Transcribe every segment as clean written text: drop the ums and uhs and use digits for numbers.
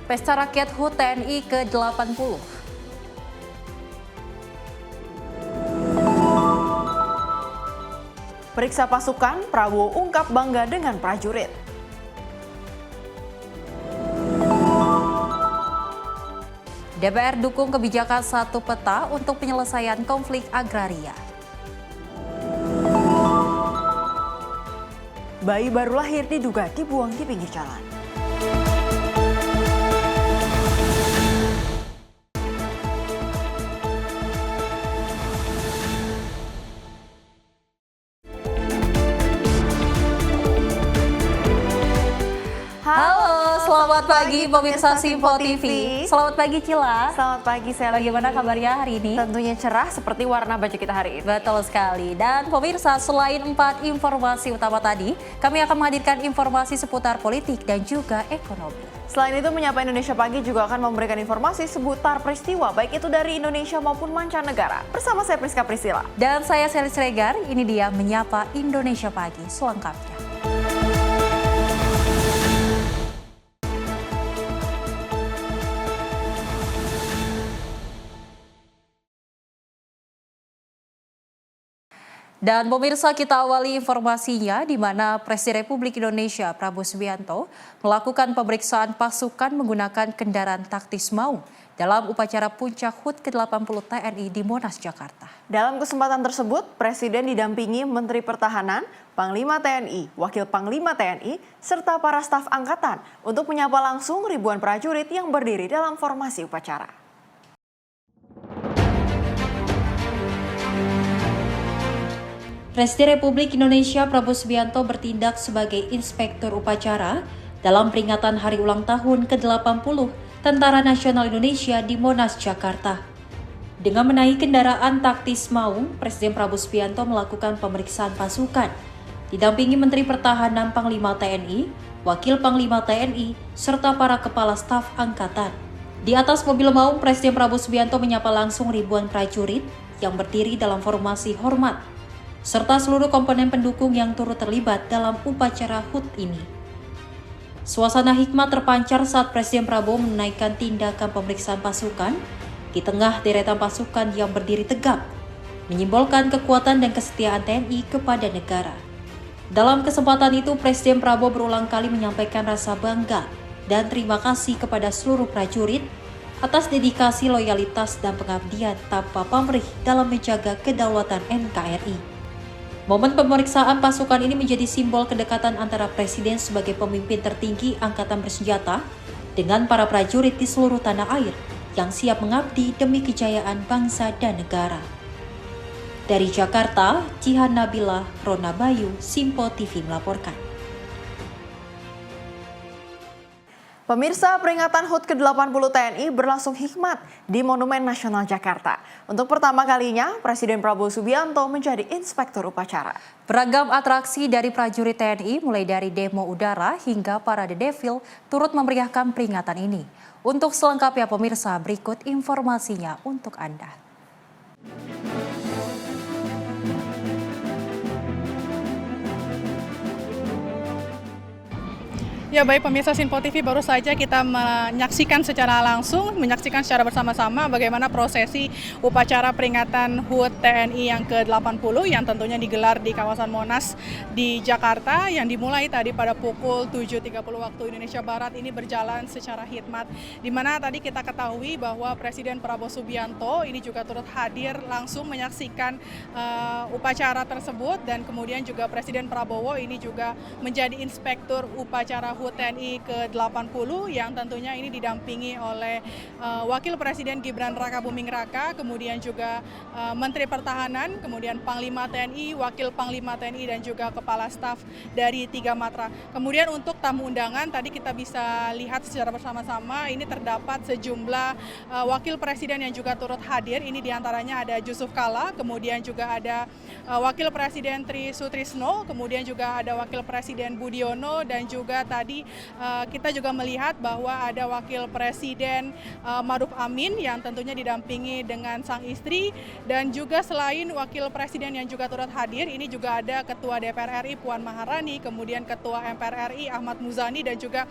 Pesta Rakyat HUT TNI ke-80. Periksa pasukan, Prabowo ungkap bangga dengan prajurit. DPR dukung kebijakan satu peta untuk penyelesaian konflik agraria. Bayi baru lahir diduga dibuang di pinggir jalan. Halo, selamat pagi pemirsa Simpo TV. Selamat pagi Cila. Selamat pagi Sally. Bagaimana kabarnya hari ini? Tentunya cerah seperti warna baju kita hari ini. Betul sekali. Dan pemirsa, selain 4 informasi utama tadi, kami akan menghadirkan informasi seputar politik dan juga ekonomi. Selain itu, Menyapa Indonesia Pagi juga akan memberikan informasi seputar peristiwa, baik itu dari Indonesia maupun mancanegara. Bersama saya Priska Priscilla. Dan saya Sally Sregar, ini dia Menyapa Indonesia Pagi selengkapnya. Dan pemirsa, kita awali informasinya di mana Presiden Republik Indonesia Prabowo Subianto melakukan pemeriksaan pasukan menggunakan kendaraan taktis Maung dalam upacara puncak HUT ke-80 TNI di Monas, Jakarta. Dalam kesempatan tersebut, Presiden didampingi Menteri Pertahanan, Panglima TNI, Wakil Panglima TNI, serta para staf angkatan untuk menyapa langsung ribuan prajurit yang berdiri dalam formasi upacara. Presiden Republik Indonesia Prabowo Subianto bertindak sebagai inspektur upacara dalam peringatan hari ulang tahun ke-80 Tentara Nasional Indonesia di Monas, Jakarta. Dengan menaiki kendaraan taktis Maung, Presiden Prabowo Subianto melakukan pemeriksaan pasukan, didampingi Menteri Pertahanan Panglima TNI, Wakil Panglima TNI, serta para kepala staf angkatan. Di atas mobil Maung, Presiden Prabowo Subianto menyapa langsung ribuan prajurit yang berdiri dalam formasi hormat, serta seluruh komponen pendukung yang turut terlibat dalam upacara HUT ini. Suasana hikmat terpancar saat Presiden Prabowo menaikkan tindakan pemeriksaan pasukan di tengah deretan pasukan yang berdiri tegap, menyimbolkan kekuatan dan kesetiaan TNI kepada negara. Dalam kesempatan itu, Presiden Prabowo berulang kali menyampaikan rasa bangga dan terima kasih kepada seluruh prajurit atas dedikasi, loyalitas, dan pengabdian tanpa pamrih dalam menjaga kedaulatan NKRI. Momen pemeriksaan pasukan ini menjadi simbol kedekatan antara Presiden sebagai pemimpin tertinggi Angkatan Bersenjata dengan para prajurit di seluruh tanah air yang siap mengabdi demi kejayaan bangsa dan negara. Dari Jakarta, Jihan Nabila, Rona Bayu, Simpo TV melaporkan. Pemirsa, peringatan HUT ke-80 TNI berlangsung hikmat di Monumen Nasional Jakarta. Untuk pertama kalinya, Presiden Prabowo Subianto menjadi inspektur upacara. Beragam atraksi dari prajurit TNI, mulai dari demo udara hingga parade defil, turut memeriahkan peringatan ini. Untuk selengkapnya pemirsa, berikut informasinya untuk Anda. Ya baik pemirsa Simpo TV, baru saja kita menyaksikan secara bersama-sama bagaimana prosesi upacara peringatan HUT TNI yang ke-80 yang tentunya digelar di kawasan Monas di Jakarta, yang dimulai tadi pada pukul 7.30 waktu Indonesia Barat. Ini berjalan secara hikmat, di mana tadi kita ketahui bahwa Presiden Prabowo Subianto ini juga turut hadir langsung menyaksikan upacara tersebut, dan kemudian juga Presiden Prabowo ini juga menjadi inspektur upacara HUT TNI ke-80 yang tentunya ini didampingi oleh Wakil Presiden Gibran Rakabuming Raka, kemudian juga Menteri Pertahanan, kemudian Panglima TNI, Wakil Panglima TNI, dan juga Kepala Staf dari 3 Matra. Kemudian untuk tamu undangan tadi kita bisa lihat secara bersama-sama ini terdapat sejumlah Wakil Presiden yang juga turut hadir. Ini diantaranya ada Jusuf Kalla, kemudian juga ada Wakil Presiden Tri Sutrisno, kemudian juga ada Wakil Presiden Budiono, dan juga tadi tadi kita juga melihat bahwa ada Wakil Presiden Ma'ruf Amin yang tentunya didampingi dengan sang istri, dan juga selain Wakil Presiden yang juga turut hadir, ini juga ada Ketua DPR RI Puan Maharani, kemudian Ketua MPR RI Ahmad Muzani, dan juga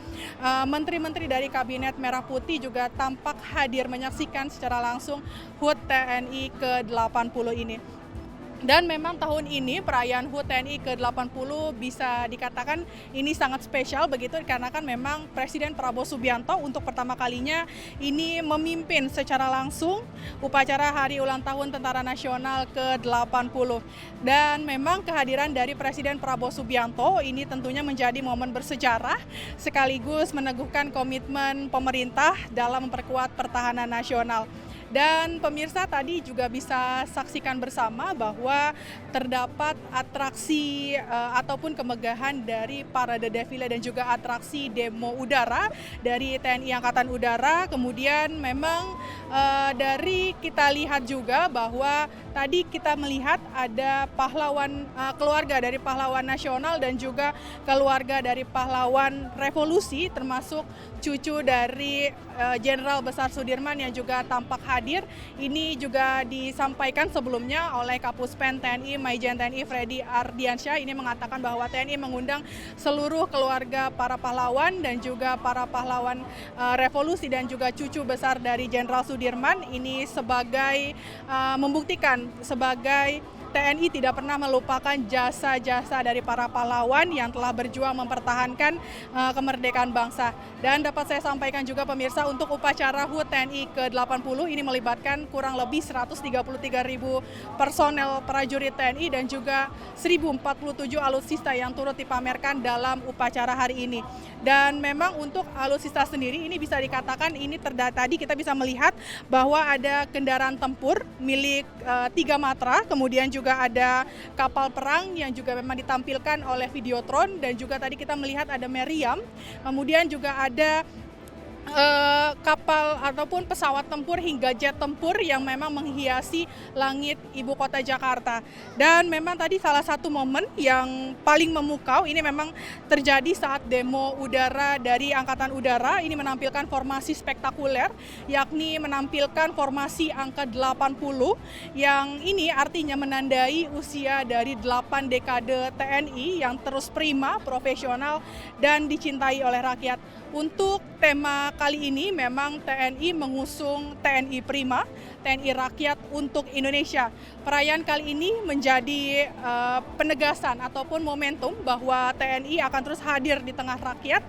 menteri-menteri dari Kabinet Merah Putih juga tampak hadir menyaksikan secara langsung HUT TNI ke-80 ini. Dan memang tahun ini perayaan HUT TNI ke-80 bisa dikatakan ini sangat spesial begitu, karena kan memang Presiden Prabowo Subianto untuk pertama kalinya ini memimpin secara langsung upacara Hari Ulang Tahun Tentara Nasional ke-80. Dan memang kehadiran dari Presiden Prabowo Subianto ini tentunya menjadi momen bersejarah sekaligus meneguhkan komitmen pemerintah dalam memperkuat pertahanan nasional. Dan pemirsa tadi juga bisa saksikan bersama bahwa terdapat atraksi ataupun kemegahan dari parade defile dan juga atraksi demo udara dari TNI Angkatan Udara. Kemudian memang dari kita lihat juga bahwa tadi kita melihat ada pahlawan, keluarga dari pahlawan nasional dan juga keluarga dari pahlawan revolusi, termasuk cucu dari Jenderal Besar Sudirman yang juga tampak hadir. Ini juga disampaikan sebelumnya oleh Kapuspen TNI Maijen TNI Freddy Ardiansyah. Ini mengatakan bahwa TNI mengundang seluruh keluarga para pahlawan dan juga para pahlawan revolusi dan juga cucu besar dari Jenderal Sudirman. Ini sebagai membuktikan sebagai TNI tidak pernah melupakan jasa-jasa dari para pahlawan yang telah berjuang mempertahankan kemerdekaan bangsa. Dan dapat saya sampaikan juga pemirsa, untuk upacara HUT TNI ke-80 ini melibatkan kurang lebih 133.000 personel prajurit TNI dan juga 1.047 alutsista yang turut dipamerkan dalam upacara hari ini. Dan memang untuk alutsista sendiri ini bisa dikatakan ini tadi kita bisa melihat bahwa ada kendaraan tempur milik 3 Matra, kemudian juga ada kapal perang yang juga memang ditampilkan oleh Videotron, dan juga tadi kita melihat ada meriam, kemudian juga ada kapal ataupun pesawat tempur hingga jet tempur yang memang menghiasi langit ibu kota Jakarta. Dan memang tadi salah satu momen yang paling memukau ini memang terjadi saat demo udara dari Angkatan Udara. Ini menampilkan formasi spektakuler, yakni menampilkan formasi angka 80 yang ini artinya menandai usia dari 8 dekade TNI yang terus prima, profesional, dan dicintai oleh rakyat. Untuk tema kali ini memang TNI mengusung TNI Prima, TNI Rakyat untuk Indonesia. Perayaan kali ini menjadi penegasan ataupun momentum bahwa TNI akan terus hadir di tengah rakyat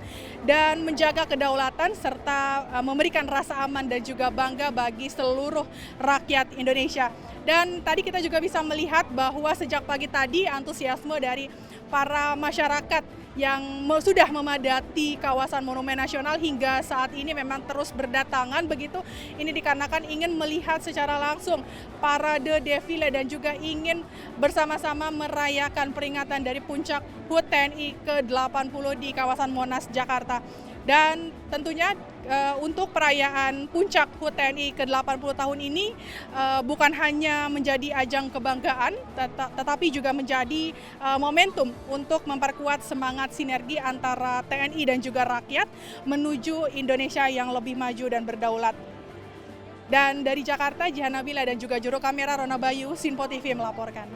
dan menjaga kedaulatan serta memberikan rasa aman dan juga bangga bagi seluruh rakyat Indonesia. Dan tadi kita juga bisa melihat bahwa sejak pagi tadi antusiasme dari para masyarakat yang sudah memadati kawasan Monumen Nasional hingga saat ini memang terus berdatangan begitu. Ini dikarenakan ingin melihat secara langsung parade defile dan juga ingin bersama-sama merayakan peringatan dari puncak HUT TNI ke-80 di kawasan Monas, Jakarta. Dan tentunya untuk perayaan puncak HUT TNI ke-80 tahun ini bukan hanya menjadi ajang kebanggaan, tetapi juga menjadi momentum untuk memperkuat semangat sinergi antara TNI dan juga rakyat menuju Indonesia yang lebih maju dan berdaulat. Dan dari Jakarta, Jihan Nabila dan juga juru kamera Rona Bayu, Sinpo TV melaporkan.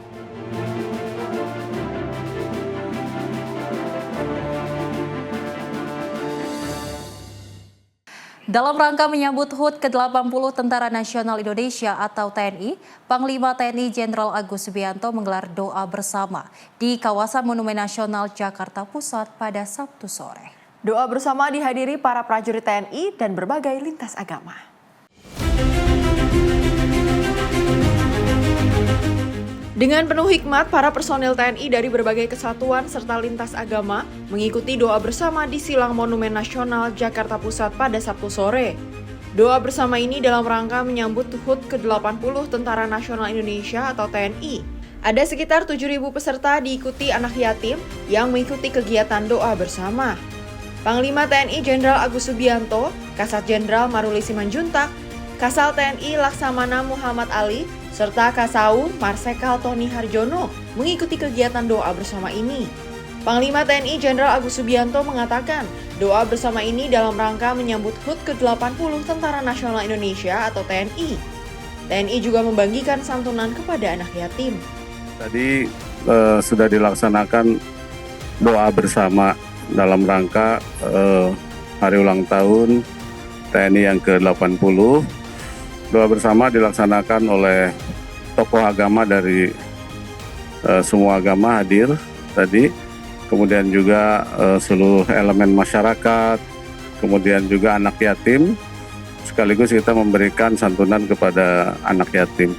Dalam rangka menyambut HUT ke-80 Tentara Nasional Indonesia atau TNI, Panglima TNI Jenderal Agus Subianto menggelar doa bersama di kawasan Monumen Nasional Jakarta Pusat pada Sabtu sore. Doa bersama dihadiri para prajurit TNI dan berbagai lintas agama. Dengan penuh hikmat, para personel TNI dari berbagai kesatuan serta lintas agama mengikuti doa bersama di Silang Monumen Nasional Jakarta Pusat pada Sabtu sore. Doa bersama ini dalam rangka menyambut HUT ke-80 Tentara Nasional Indonesia atau TNI. Ada sekitar 7.000 peserta diikuti anak yatim yang mengikuti kegiatan doa bersama. Panglima TNI Jenderal Agus Subianto, Kasat Jenderal Maruli Simanjuntak, Kasal TNI Laksamana Muhammad Ali, serta Kasau Marsekal Tony Harjono mengikuti kegiatan doa bersama ini. Panglima TNI Jenderal Agus Subianto mengatakan, doa bersama ini dalam rangka menyambut HUT ke-80 Tentara Nasional Indonesia atau TNI. TNI juga membagikan santunan kepada anak yatim. Tadi sudah dilaksanakan doa bersama dalam rangka hari ulang tahun TNI yang ke-80. Doa bersama dilaksanakan oleh tokoh agama dari semua agama hadir tadi, kemudian juga seluruh elemen masyarakat, kemudian juga anak yatim, sekaligus kita memberikan santunan kepada anak yatim.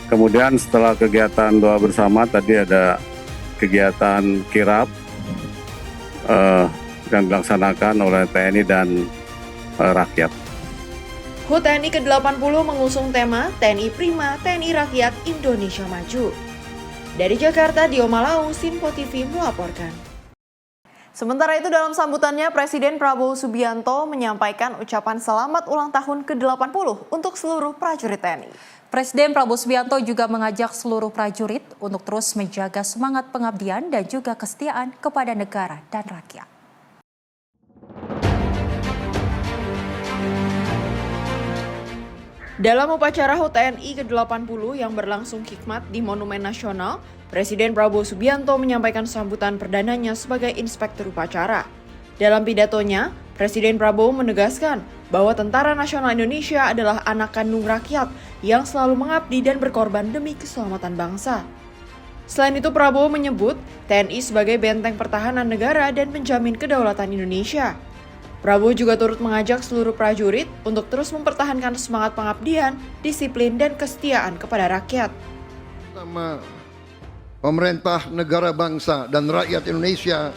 Kemudian setelah kegiatan doa bersama tadi ada kegiatan kirab yang dilaksanakan oleh TNI dan rakyat. HUT TNI ke-80 mengusung tema TNI Prima, TNI Rakyat Indonesia Maju. Dari Jakarta, Dio Malau, Sinpo TV melaporkan. Sementara itu dalam sambutannya, Presiden Prabowo Subianto menyampaikan ucapan selamat ulang tahun ke-80 untuk seluruh prajurit TNI. Presiden Prabowo Subianto juga mengajak seluruh prajurit untuk terus menjaga semangat pengabdian dan juga kesetiaan kepada negara dan rakyat. Dalam upacara HUT TNI ke-80 yang berlangsung khidmat di Monumen Nasional, Presiden Prabowo Subianto menyampaikan sambutan perdananya sebagai inspektur upacara. Dalam pidatonya, Presiden Prabowo menegaskan bahwa Tentara Nasional Indonesia adalah anak kandung rakyat yang selalu mengabdi dan berkorban demi keselamatan bangsa. Selain itu, Prabowo menyebut TNI sebagai benteng pertahanan negara dan menjamin kedaulatan Indonesia. Prabowo juga turut mengajak seluruh prajurit untuk terus mempertahankan semangat pengabdian, disiplin, dan kesetiaan kepada rakyat. Nama pemerintah negara bangsa dan rakyat Indonesia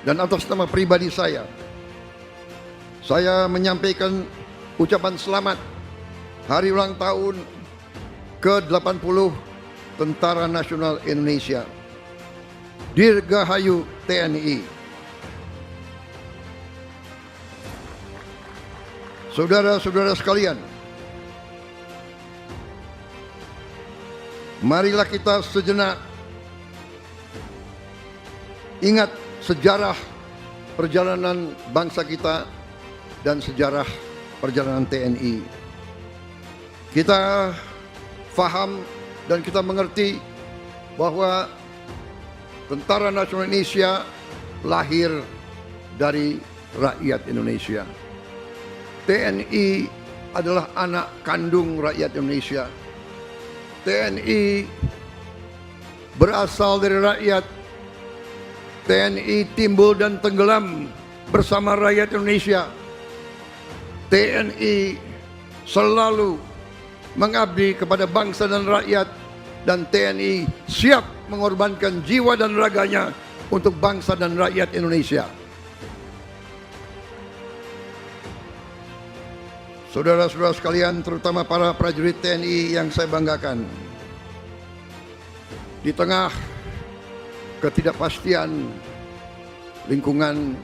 dan atas nama pribadi saya menyampaikan ucapan selamat Hari Ulang Tahun ke-80 Tentara Nasional Indonesia. Dirgahayu TNI. Saudara-saudara sekalian, marilah kita sejenak ingat sejarah perjalanan bangsa kita dan sejarah perjalanan TNI. Kita faham dan kita mengerti bahwa Tentara Nasional Indonesia lahir dari rakyat Indonesia. TNI adalah anak kandung rakyat Indonesia. TNI berasal dari rakyat. TNI timbul dan tenggelam bersama rakyat Indonesia. TNI selalu mengabdi kepada bangsa dan rakyat, dan TNI siap mengorbankan jiwa dan raganya untuk bangsa dan rakyat Indonesia. Saudara-saudara sekalian, terutama para prajurit TNI yang saya banggakan, di tengah ketidakpastian lingkungan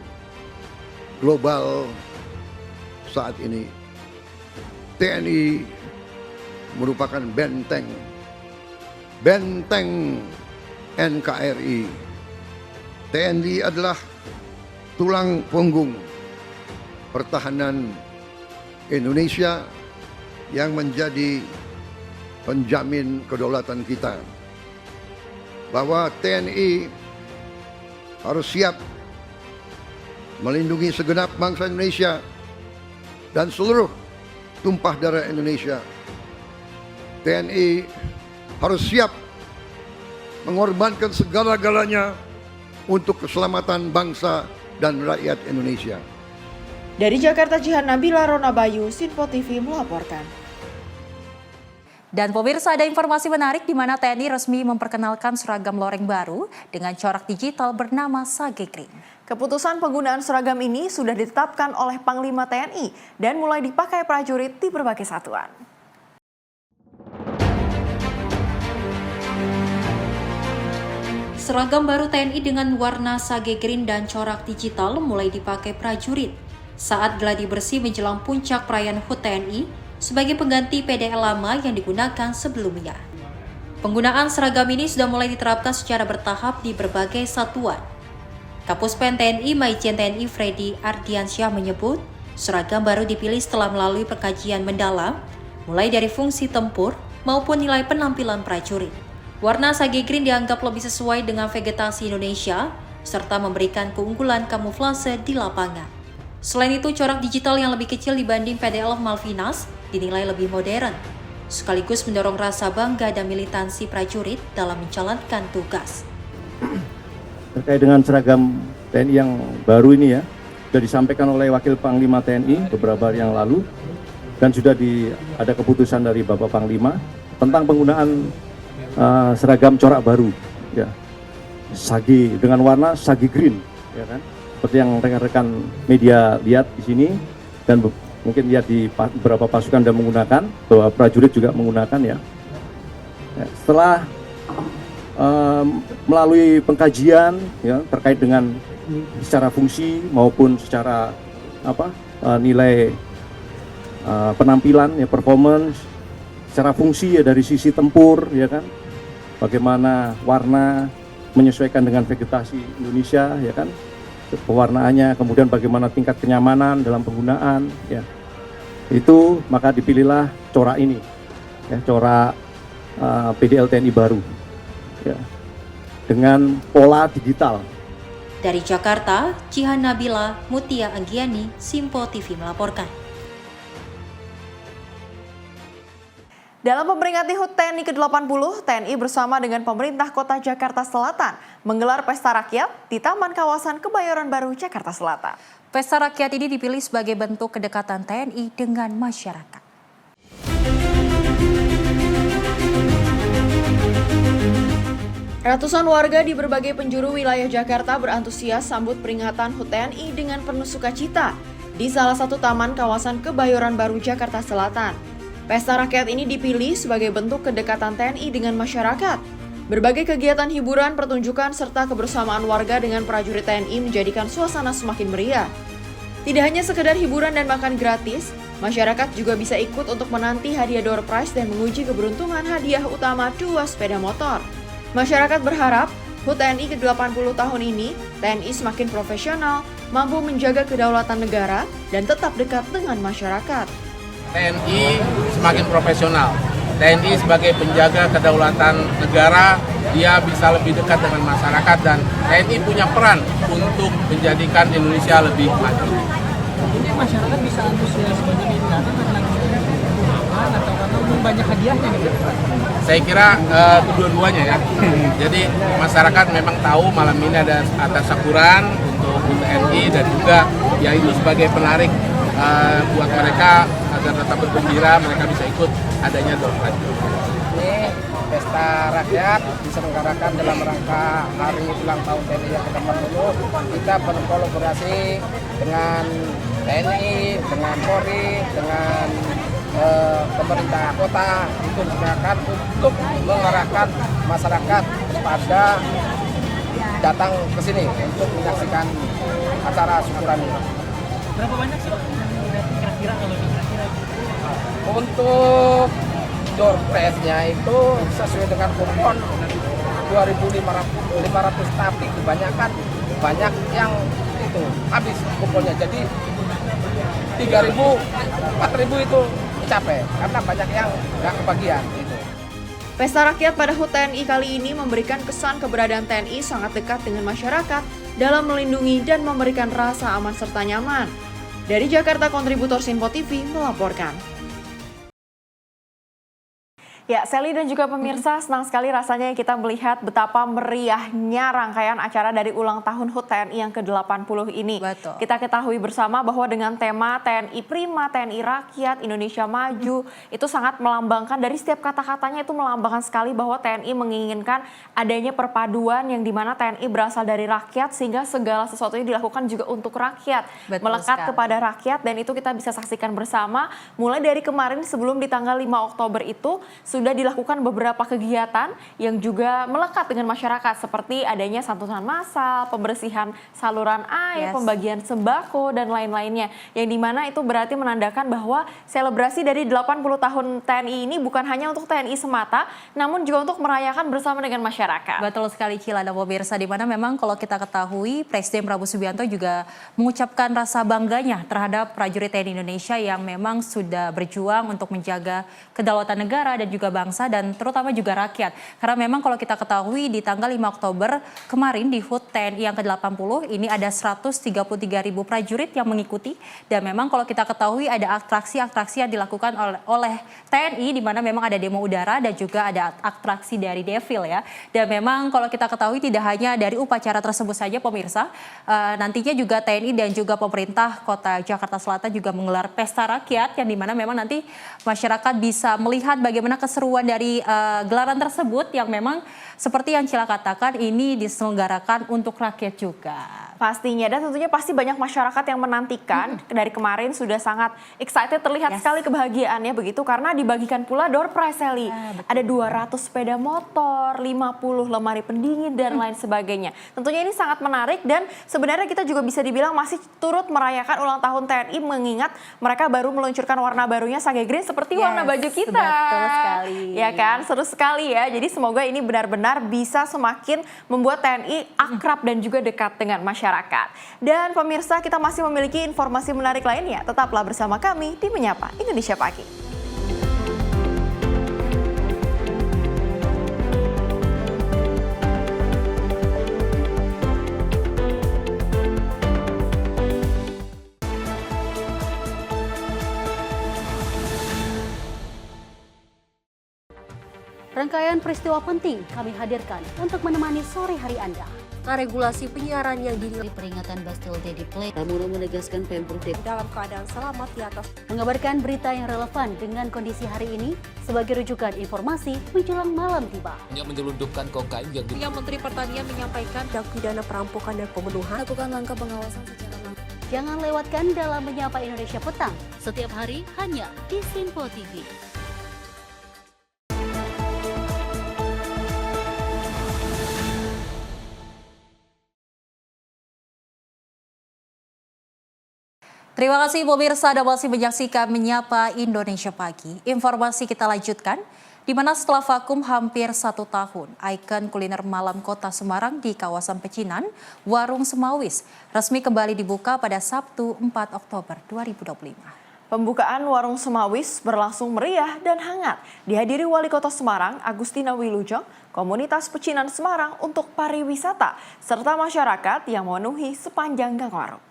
global saat ini, TNI merupakan benteng NKRI. TNI adalah tulang punggung pertahanan Indonesia yang menjadi penjamin kedaulatan kita. Bahwa TNI harus siap melindungi segenap bangsa Indonesia dan seluruh tumpah darah Indonesia. TNI harus siap mengorbankan segala-galanya untuk keselamatan bangsa dan rakyat Indonesia. Dari Jakarta, Jihan Nabila, Rona Bayu, Sinpo TV melaporkan. Dan pemirsa, ada informasi menarik di mana TNI resmi memperkenalkan seragam loreng baru dengan corak digital bernama Sage Green. Keputusan penggunaan seragam ini sudah ditetapkan oleh Panglima TNI dan mulai dipakai prajurit di berbagai satuan. Seragam baru TNI dengan warna Sage Green dan corak digital mulai dipakai prajurit saat gladi bersih menjelang puncak perayaan HUT TNI sebagai pengganti PDL lama yang digunakan sebelumnya. Penggunaan seragam ini sudah mulai diterapkan secara bertahap di berbagai satuan. Kapuspen TNI Majen TNI Freddy Ardiansyah menyebut, seragam baru dipilih setelah melalui pengkajian mendalam, mulai dari fungsi tempur maupun nilai penampilan prajurit. Warna sage green dianggap lebih sesuai dengan vegetasi Indonesia, serta memberikan keunggulan kamuflase di lapangan. Selain itu, corak digital yang lebih kecil dibanding PDL Malvinas dinilai lebih modern, sekaligus mendorong rasa bangga dan militansi prajurit dalam menjalankan tugas. Terkait dengan seragam TNI yang baru ini ya, sudah disampaikan oleh Wakil Panglima TNI beberapa hari yang lalu, dan sudah ada keputusan dari Bapak Panglima tentang penggunaan seragam corak baru, ya, sage dengan warna sage green, ya kan, seperti yang rekan-rekan media lihat di sini dan mungkin lihat di beberapa pasukan dan menggunakan, bahwa prajurit juga menggunakan ya. Setelah melalui pengkajian ya terkait dengan secara fungsi maupun secara nilai penampilan ya, performance, secara fungsi ya dari sisi tempur ya kan, bagaimana warna menyesuaikan dengan vegetasi Indonesia ya kan, pewarnaannya, kemudian bagaimana tingkat kenyamanan dalam penggunaan ya, itu maka dipilihlah corak ini ya, corak PDL TNI baru ya, dengan pola digital. Dari Jakarta, Jihan Nabila, Mutia Anggiani, Simpo TV melaporkan. Dalam memperingati HUT TNI ke-80, TNI bersama dengan pemerintah Kota Jakarta Selatan menggelar pesta rakyat di Taman Kawasan Kebayoran Baru, Jakarta Selatan. Pesta rakyat ini dipilih sebagai bentuk kedekatan TNI dengan masyarakat. Ratusan warga di berbagai penjuru wilayah Jakarta berantusias sambut peringatan HUT TNI dengan penuh sukacita di salah satu taman kawasan Kebayoran Baru, Jakarta Selatan. Pesta rakyat ini dipilih sebagai bentuk kedekatan TNI dengan masyarakat. Berbagai kegiatan hiburan, pertunjukan, serta kebersamaan warga dengan prajurit TNI menjadikan suasana semakin meriah. Tidak hanya sekedar hiburan dan makan gratis, masyarakat juga bisa ikut untuk menanti hadiah door prize dan menguji keberuntungan hadiah utama 2 sepeda motor. Masyarakat berharap HUT TNI ke-80 tahun ini, TNI semakin profesional, mampu menjaga kedaulatan negara, dan tetap dekat dengan masyarakat. TNI semakin profesional. TNI sebagai penjaga kedaulatan negara, dia bisa lebih dekat dengan masyarakat, dan TNI punya peran untuk menjadikan Indonesia lebih maju. Ini masyarakat bisa antusias begini karena atau karena banyak hadiahnya gitu. Saya kira kedua-duanya ya. Jadi masyarakat memang tahu malam ini ada syukuran untuk TNI, dan juga ya itu sebagai penarik buat mereka agar tetap bergembira, mereka bisa ikut adanya door prize. Ini pesta rakyat diselenggarakan dalam rangka hari ulang tahun TNI yang ke-80. Kita berkolaborasi dengan TNI, dengan Polri, dengan pemerintah kota, itu diselenggarakan untuk mengarahkan masyarakat pada datang ke sini untuk menyaksikan acara syukuran ini. Berapa banyak sih kira-kira kalau kira-kira? Untuk door prize-nya itu sesuai dengan kupon 2.500, tapi kebanyakan banyak yang itu habis kuponnya, jadi 3.000, 4.000 itu capek karena banyak yang nggak kebagian gitu. Pesta rakyat pada HUT TNI kali ini memberikan kesan keberadaan TNI sangat dekat dengan masyarakat dalam melindungi dan memberikan rasa aman serta nyaman. Dari Jakarta, kontributor Simpo TV melaporkan. Ya, Sally dan juga pemirsa, senang sekali rasanya kita melihat betapa meriahnya rangkaian acara dari ulang tahun HUT TNI yang ke-80 ini. Betul. Kita ketahui bersama bahwa dengan tema TNI Prima, TNI Rakyat, Indonesia Maju, itu sangat melambangkan, dari setiap kata-katanya itu melambangkan sekali bahwa TNI menginginkan adanya perpaduan yang dimana TNI berasal dari rakyat, sehingga segala sesuatunya dilakukan juga untuk rakyat. Betul melekat sekali. kepada rakyat, dan itu kita bisa saksikan bersama mulai dari kemarin sebelum di tanggal 5 Oktober itu sudah dilakukan beberapa kegiatan yang juga melekat dengan masyarakat seperti adanya santunan massal, pembersihan saluran air, pembagian sembako dan lain-lainnya. Yang dimana itu berarti menandakan bahwa selebrasi dari 80 tahun TNI ini bukan hanya untuk TNI semata, namun juga untuk merayakan bersama dengan masyarakat. Betul sekali Cila dan pemirsa, di mana memang kalau kita ketahui Presiden Prabowo Subianto juga mengucapkan rasa bangganya terhadap prajurit TNI Indonesia yang memang sudah berjuang untuk menjaga kedaulatan negara dan juga bangsa dan terutama juga rakyat. Karena memang kalau kita ketahui di tanggal 5 Oktober kemarin di HUT TNI yang ke-80 ini ada 133.000 prajurit yang mengikuti dan memang kalau kita ketahui ada atraksi-atraksi yang dilakukan oleh TNI di mana memang ada demo udara dan juga ada atraksi dari Devil ya. Dan memang kalau kita ketahui tidak hanya dari upacara tersebut saja pemirsa, nantinya juga TNI dan juga pemerintah Kota Jakarta Selatan juga menggelar pesta rakyat yang dimana memang nanti masyarakat bisa melihat bagaimana keseruan dari gelaran tersebut yang memang seperti yang Cila katakan ini diselenggarakan untuk rakyat juga. Pastinya dan tentunya pasti banyak masyarakat yang menantikan. Dari kemarin sudah sangat excited, terlihat sekali kebahagiaannya begitu karena dibagikan pula door prize Sally. Ada 200 sepeda motor, 50 lemari pendingin dan lain sebagainya. Tentunya ini sangat menarik dan sebenarnya kita juga bisa dibilang masih turut merayakan ulang tahun TNI mengingat mereka baru meluncurkan warna barunya Sage Green seperti warna baju kita. Betul sekali. Ya kan, seru sekali ya. Jadi semoga ini benar-benar bisa semakin membuat TNI akrab dan juga dekat dengan masyarakat. Dan pemirsa, kita masih memiliki informasi menarik lainnya. Tetaplah bersama kami di Menyapa Indonesia Pagi. Rangkaian peristiwa penting kami hadirkan untuk menemani sore hari Anda. Regulasi penyiaran yang dinilai peringatan Bastille Day di Play. Pramono menegaskan Pemprov DKI dalam keadaan selamat di atas. Mengabarkan berita yang relevan dengan kondisi hari ini sebagai rujukan informasi menjelang malam tiba. Yang menyelundupkan kokain yang Menteri Pertanian menyampaikan tindak pidana perampokan dan pembunuhan. Lakukan langkah pengawasan secara langsung. Jangan lewatkan dalam Menyapa Indonesia Petang Setiap hari hanya di Sinpo TV. Terima kasih pemirsa Anda masih menyaksikan Menyapa Indonesia Pagi. Informasi kita lanjutkan, di mana setelah vakum hampir 1 tahun, ikon kuliner malam kota Semarang di kawasan Pecinan, Warung Semawis, resmi kembali dibuka pada Sabtu 4 Oktober 2025. Pembukaan Warung Semawis berlangsung meriah dan hangat. Dihadiri Wali Kota Semarang, Agustina Wilujeng, komunitas Pecinan Semarang untuk pariwisata, serta masyarakat yang memenuhi sepanjang gang warung.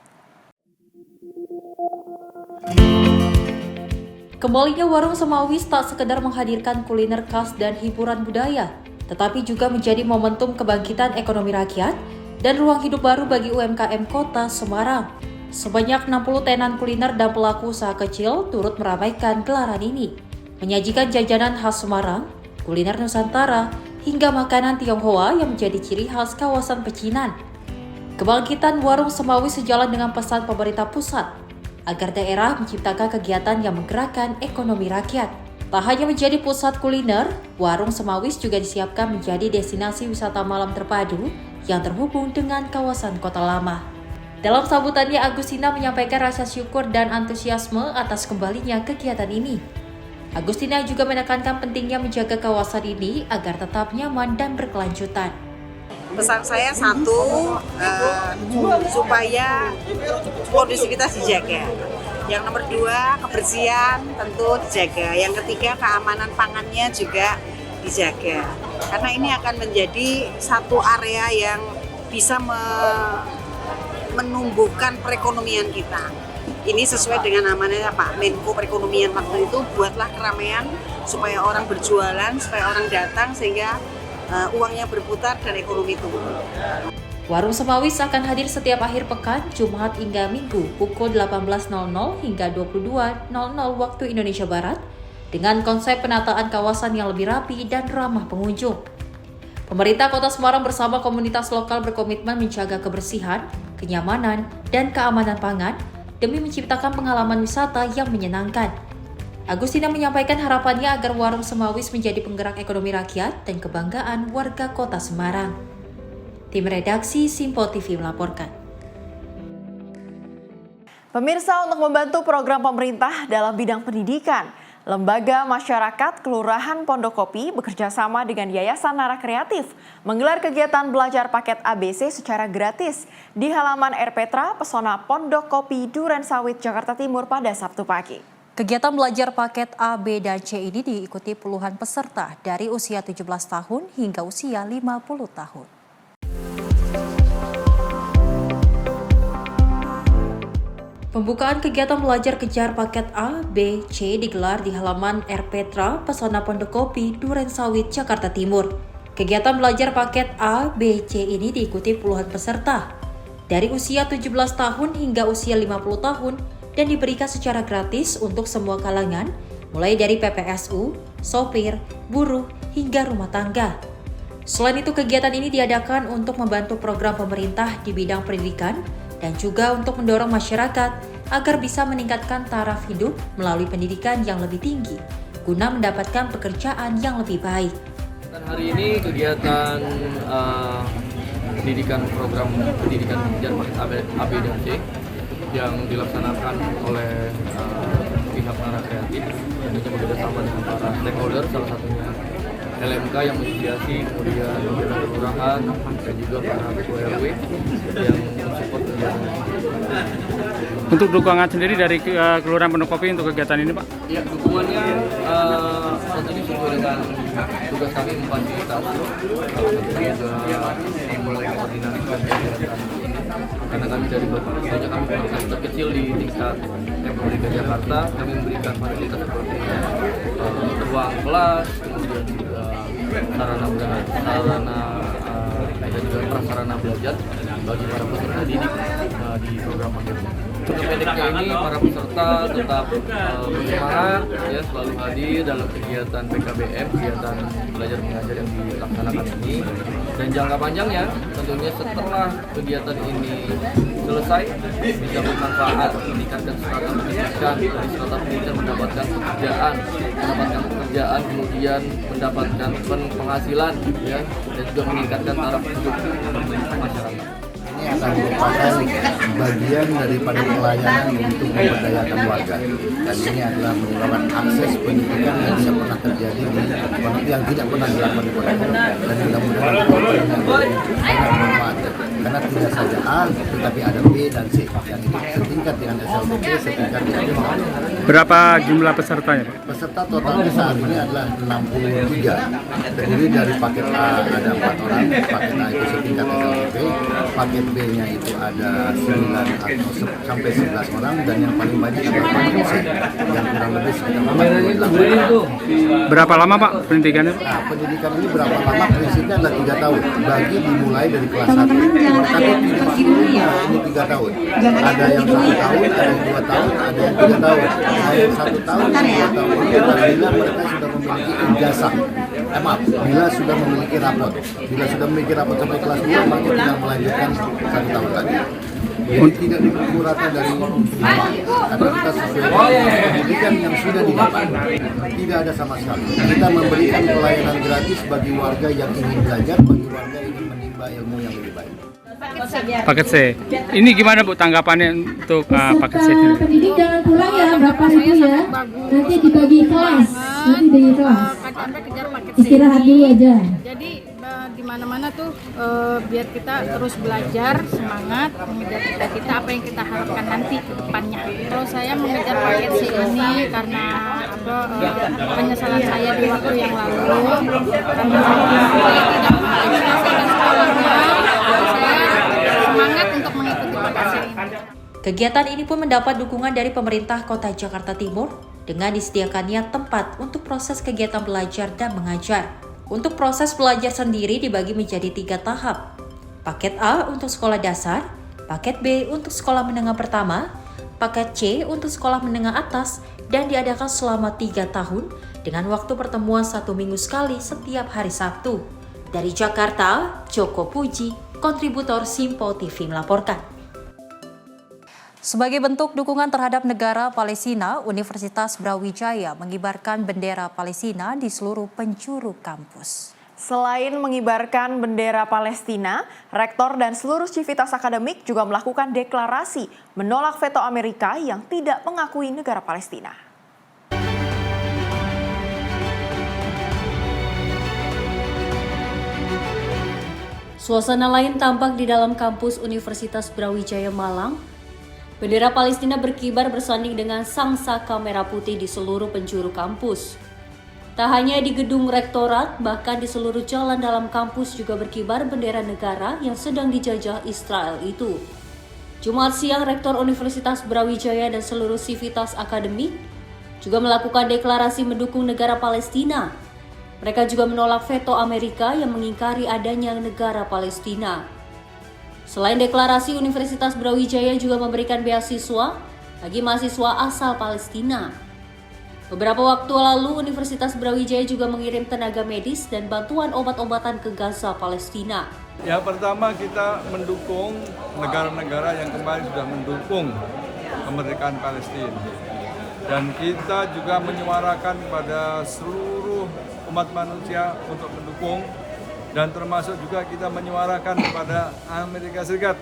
Kembalinya Warung Semawis tak sekedar menghadirkan kuliner khas dan hiburan budaya, tetapi juga menjadi momentum kebangkitan ekonomi rakyat dan ruang hidup baru bagi UMKM Kota Semarang. Sebanyak 60 tenan kuliner dan pelaku usaha kecil turut meramaikan gelaran ini, menyajikan jajanan khas Semarang, kuliner Nusantara, hingga makanan Tionghoa yang menjadi ciri khas kawasan Pecinan. Kebangkitan Warung Semawis sejalan dengan pesan pemerintah pusat agar daerah menciptakan kegiatan yang menggerakkan ekonomi rakyat. Tak hanya menjadi pusat kuliner, Warung Semawis juga disiapkan menjadi destinasi wisata malam terpadu yang terhubung dengan kawasan Kota Lama. Dalam sambutannya, Agustina menyampaikan rasa syukur dan antusiasme atas kembalinya kegiatan ini. Agustina juga menekankan pentingnya menjaga kawasan ini agar tetap nyaman dan berkelanjutan. Pesan saya satu, supaya kondusivitas dijaga. Yang nomor 2, kebersihan tentu dijaga. Yang ketiga, keamanan pangannya juga dijaga. Karena ini akan menjadi satu area yang bisa menumbuhkan perekonomian kita. Ini sesuai dengan amanahnya Pak Menko Perekonomian waktu itu, buatlah keramaian supaya orang berjualan, supaya orang datang sehingga uangnya berputar dan ekonomi tumbuh. Warung Semawis akan hadir setiap akhir pekan, Jumat hingga Minggu, pukul 18.00 hingga 22.00 waktu Indonesia Barat, dengan konsep penataan kawasan yang lebih rapi dan ramah pengunjung. Pemerintah Kota Semarang bersama komunitas lokal berkomitmen menjaga kebersihan, kenyamanan, dan keamanan pangan demi menciptakan pengalaman wisata yang menyenangkan. Agustina menyampaikan harapannya agar warung Semawis menjadi penggerak ekonomi rakyat dan kebanggaan warga kota Semarang. Tim redaksi Simpo TV melaporkan. Pemirsa, untuk membantu program pemerintah dalam bidang pendidikan, Lembaga Masyarakat Kelurahan Pondokopi bekerja sama dengan Yayasan Nara Kreatif menggelar kegiatan belajar paket ABC secara gratis di halaman RPtra Pesona Pondokopi Durensawit, Jakarta Timur pada Sabtu pagi. Kegiatan belajar paket A, B, dan C ini diikuti puluhan peserta dari usia 17 tahun hingga usia 50 tahun. Pembukaan kegiatan belajar kejar paket A, B, C digelar di halaman RPtra Pesona Pondokopi Durensawit, Jakarta Timur. Kegiatan belajar paket A, B, C ini diikuti puluhan peserta dari usia 17 tahun hingga usia 50 tahun dan diberikan secara gratis untuk semua kalangan, mulai dari PPSU, sopir, buruh, hingga rumah tangga. Selain itu, kegiatan ini diadakan untuk membantu program pemerintah di bidang pendidikan dan juga untuk mendorong masyarakat agar bisa meningkatkan taraf hidup melalui pendidikan yang lebih tinggi, guna mendapatkan pekerjaan yang lebih baik. Dan hari ini kegiatan program pendidikan kejar AB dan C yang dilaksanakan oleh pihak Nara Kreatif, tentunya bekerjasama dengan para stakeholder, salah satunya LMK yang menginisiasi, kemudian kelurahan dan juga para ketua RW yang mensupport kegiatan ini. Untuk dukungan sendiri dari Kelurahan Pondokopi untuk kegiatan ini, Pak? Ya, dukungannya tentunya sesuai dengan tugas kami memfasilitasi, mulai koordinasikan kegiatan ini. Karena kami dari banyak kami terkecil di tingkat Republik Jakarta, kami memberikan fasilitas seperti ruang kelas, kemudian juga sarana dan juga prasarana belajar bagi para peserta didik di program paket. Untuk pendeknya ini para peserta tetap bersemangat, ya, selalu hadir dalam kegiatan PKBM, kegiatan belajar mengajar yang dilaksanakan ini. Dan jangka panjangnya tentunya setelah kegiatan ini selesai bisa bermanfaat, meningkatkan strata pendidikan, dari strata pendidikan mendapatkan pekerjaan, kemudian mendapatkan penghasilan, ya, dan juga meningkatkan taraf hidup masyarakat. Ini akan merupakan bagian daripada pelayanan untuk memberdayakan warga, dan ini adalah merupakan akses pendidikan yang tidak pernah terjadi yang tidak pernah dilakukan di kota, dan mudah-mudahan bermanfaat karena tidak saja A tetapi ada B dan C yang ini setingkat dengan SLTP, setingkat dengan A. Berapa jumlah pesertanya, Pak? Peserta totalnya saat ini adalah 63, terdiri dari paket A ada 4 orang, paket A itu setingkat SLTP, paket B-nya itu ada 9 atau sampai 11 orang, dan yang paling banyak adalah paket C yang kurang lebih sekitar 48. Berapa lama, Pak, pendidikannya? Nah, pendidikan ini berapa lama? Prinsipnya adalah 3 tahun, bagi dimulai dari kelas 1. Tapi ini 3 tahun. Ada yang 1 tahun, ada yang 2 tahun, ada yang 3 tahun. Ada yang 1 tahun, 2 tahun. Bila mereka sudah memiliki ijazah, bila sudah memiliki rapot. Bila sudah memiliki rapot sampai kelas 2, maka tinggal melanjutkan 1 tahun lagi. Jadi tidak dikurangkan dari karena kita sesuai dengan pendidikan yang sudah didapat. Tidak ada sama sekali. Kita memberikan pelayanan gratis bagi warga yang ingin belajar, bagi warga yang ingin menimba ilmu yang lebih baik. Paket C. Ini gimana, Bu, tanggapannya untuk paket C ini? Pendidik jangan pulang ya, berapa ribu ya. Nanti dibagi kelas. Istirahat dulu aja. Jadi di mana-mana tuh biar kita terus belajar, semangat, mengejar cita-cita apa yang kita harapkan nanti ke depannya. Kalau saya mengejar paket C ini karena penyesalan saya di waktu yang lalu, karena saya tidak menyelesaikan sekolahnya, saya semangat untuk mengikuti paket C ini. Kegiatan ini pun mendapat dukungan dari pemerintah Kota Jakarta Timur dengan disediakannya tempat untuk proses kegiatan belajar dan mengajar. Untuk proses belajar sendiri dibagi menjadi 3 tahap. Paket A untuk sekolah dasar, paket B untuk sekolah menengah pertama, paket C untuk sekolah menengah atas, dan diadakan selama 3 tahun dengan waktu pertemuan 1 minggu sekali setiap hari Sabtu. Dari Jakarta, Joko Puji, kontributor Simpo TV melaporkan. Sebagai bentuk dukungan terhadap negara Palestina, Universitas Brawijaya mengibarkan bendera Palestina di seluruh penjuru kampus. Selain mengibarkan bendera Palestina, rektor dan seluruh sivitas akademik juga melakukan deklarasi menolak veto Amerika yang tidak mengakui negara Palestina. Suasana lain tampak di dalam kampus Universitas Brawijaya Malang. Bendera Palestina berkibar bersanding dengan sang saka merah putih di seluruh penjuru kampus. Tak hanya di gedung rektorat, bahkan di seluruh jalan dalam kampus juga berkibar bendera negara yang sedang dijajah Israel itu. Jumat siang, Rektor Universitas Brawijaya dan seluruh sivitas akademik juga melakukan deklarasi mendukung negara Palestina. Mereka juga menolak veto Amerika yang mengingkari adanya negara Palestina. Selain deklarasi, Universitas Brawijaya juga memberikan beasiswa bagi mahasiswa asal Palestina. Beberapa waktu lalu, Universitas Brawijaya juga mengirim tenaga medis dan bantuan obat-obatan ke Gaza, Palestina. Ya, pertama kita mendukung negara-negara yang kemarin sudah mendukung kemerdekaan Palestina. Dan kita juga menyuarakan kepada seluruh umat manusia untuk mendukung, dan termasuk juga kita menyuarakan kepada Amerika Serikat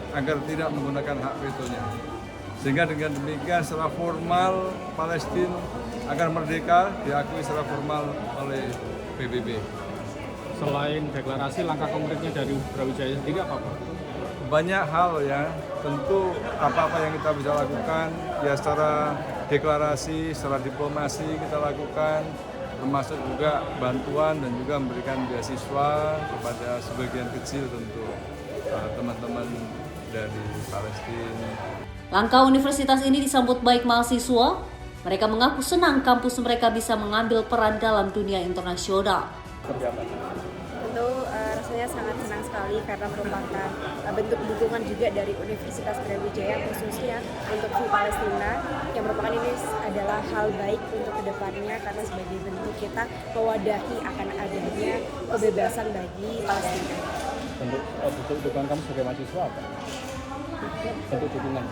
agar tidak menggunakan hak vetonya. Sehingga dengan demikian secara formal Palestina akan merdeka diakui secara formal oleh PBB. Selain deklarasi, langkah konkretnya dari Brawijaya sendiri apa Pak? Banyak hal ya, tentu apa-apa yang kita bisa lakukan ya secara deklarasi, secara diplomasi kita lakukan, termasuk juga bantuan dan juga memberikan beasiswa kepada sebagian kecil tentu teman-teman dari Palestina. Langkah universitas ini disambut baik mahasiswa. Mereka mengaku senang kampus mereka bisa mengambil peran dalam dunia internasional. Tentu rasanya sangat senang sekali karena merupakan bentuk dukungan juga dari Universitas Brawijaya khususnya untuk Palestina, yang merupakan ini adalah hal baik untuk kedepannya karena sebagai bentuk kita mewadahi akan adanya kebebasan bagi Palestina. Bentuk dukungan kamu sebagai mahasiswa apa? Bentuk dukungan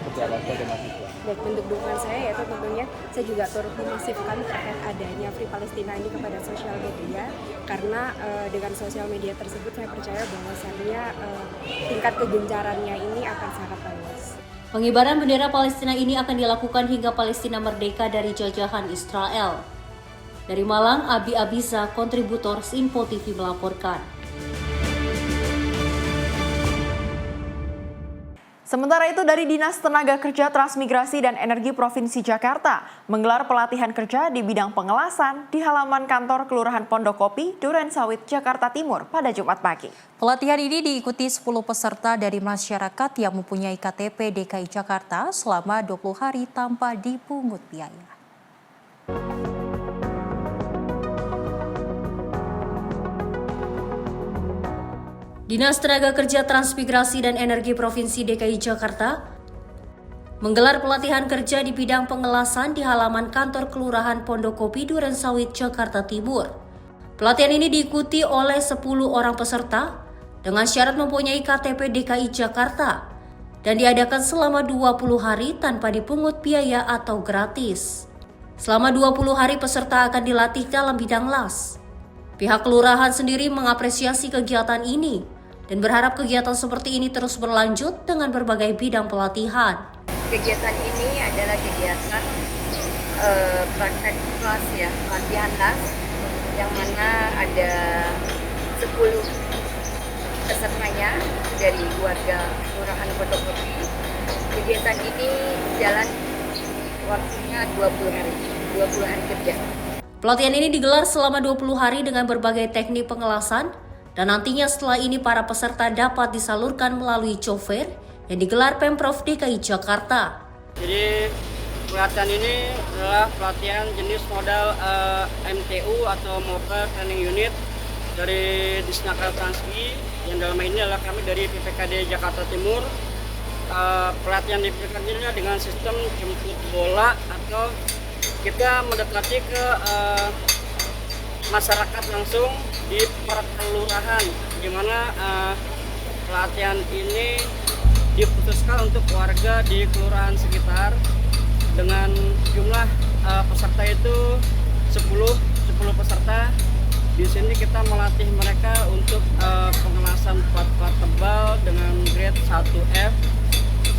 seperti apa sebagai mahasiswa? Baik, bentuk dukungan saya yaitu tentunya saya juga turut memasifkan terkait adanya Free Palestina ini kepada sosial media, karena dengan sosial media tersebut saya percaya bahwasannya tingkat kegencarannya ini akan sangat luas. Pengibaran bendera Palestina ini akan dilakukan hingga Palestina merdeka dari jajahan Israel. Dari Malang, Abi Abiza, kontributor Info TV melaporkan. Sementara itu, dari Dinas Tenaga Kerja, Transmigrasi, dan Energi Provinsi Jakarta menggelar pelatihan kerja di bidang pengelasan di halaman kantor Kelurahan Pondokopi, Durensawit, Jakarta Timur pada Jumat pagi. Pelatihan ini diikuti 10 peserta dari masyarakat yang mempunyai KTP DKI Jakarta selama 20 hari tanpa dipungut biaya. Dinas Tenaga Kerja, Transmigrasi, dan Energi Provinsi DKI Jakarta menggelar pelatihan kerja di bidang pengelasan di halaman kantor Kelurahan Pondokopi, Durensawit, Jakarta Timur. Pelatihan ini diikuti oleh 10 orang peserta dengan syarat mempunyai KTP DKI Jakarta dan diadakan selama 20 hari tanpa dipungut biaya atau gratis. Selama 20 hari peserta akan dilatih dalam bidang las. Pihak kelurahan sendiri mengapresiasi kegiatan ini dan berharap kegiatan seperti ini terus berlanjut dengan berbagai bidang pelatihan. Kegiatan ini adalah kegiatan praktek kelas ya, latihan las, yang mana ada 10 pesertanya dari warga Kelurahan Pondokopi. Kegiatan ini jalan waktunya 20 hari kerja. Pelatihan ini digelar selama 20 hari dengan berbagai teknik pengelasan, dan nantinya setelah ini para peserta dapat disalurkan melalui cover yang digelar Pemprov DKI Jakarta. Jadi pelatihan ini adalah pelatihan jenis modal MTU atau Mobile Training Unit dari Disnaker Transmi, yang dalam ini adalah kami dari PPKD Jakarta Timur. Pelatihan di PPKD ini dengan sistem jemput bola atau kita mendekati ke masyarakat langsung di perkelurahan, di mana pelatihan ini dikhususkan untuk warga di kelurahan sekitar dengan jumlah peserta itu 10 peserta. Di sini kita melatih mereka untuk pengelasan plat tebal dengan grade 1F.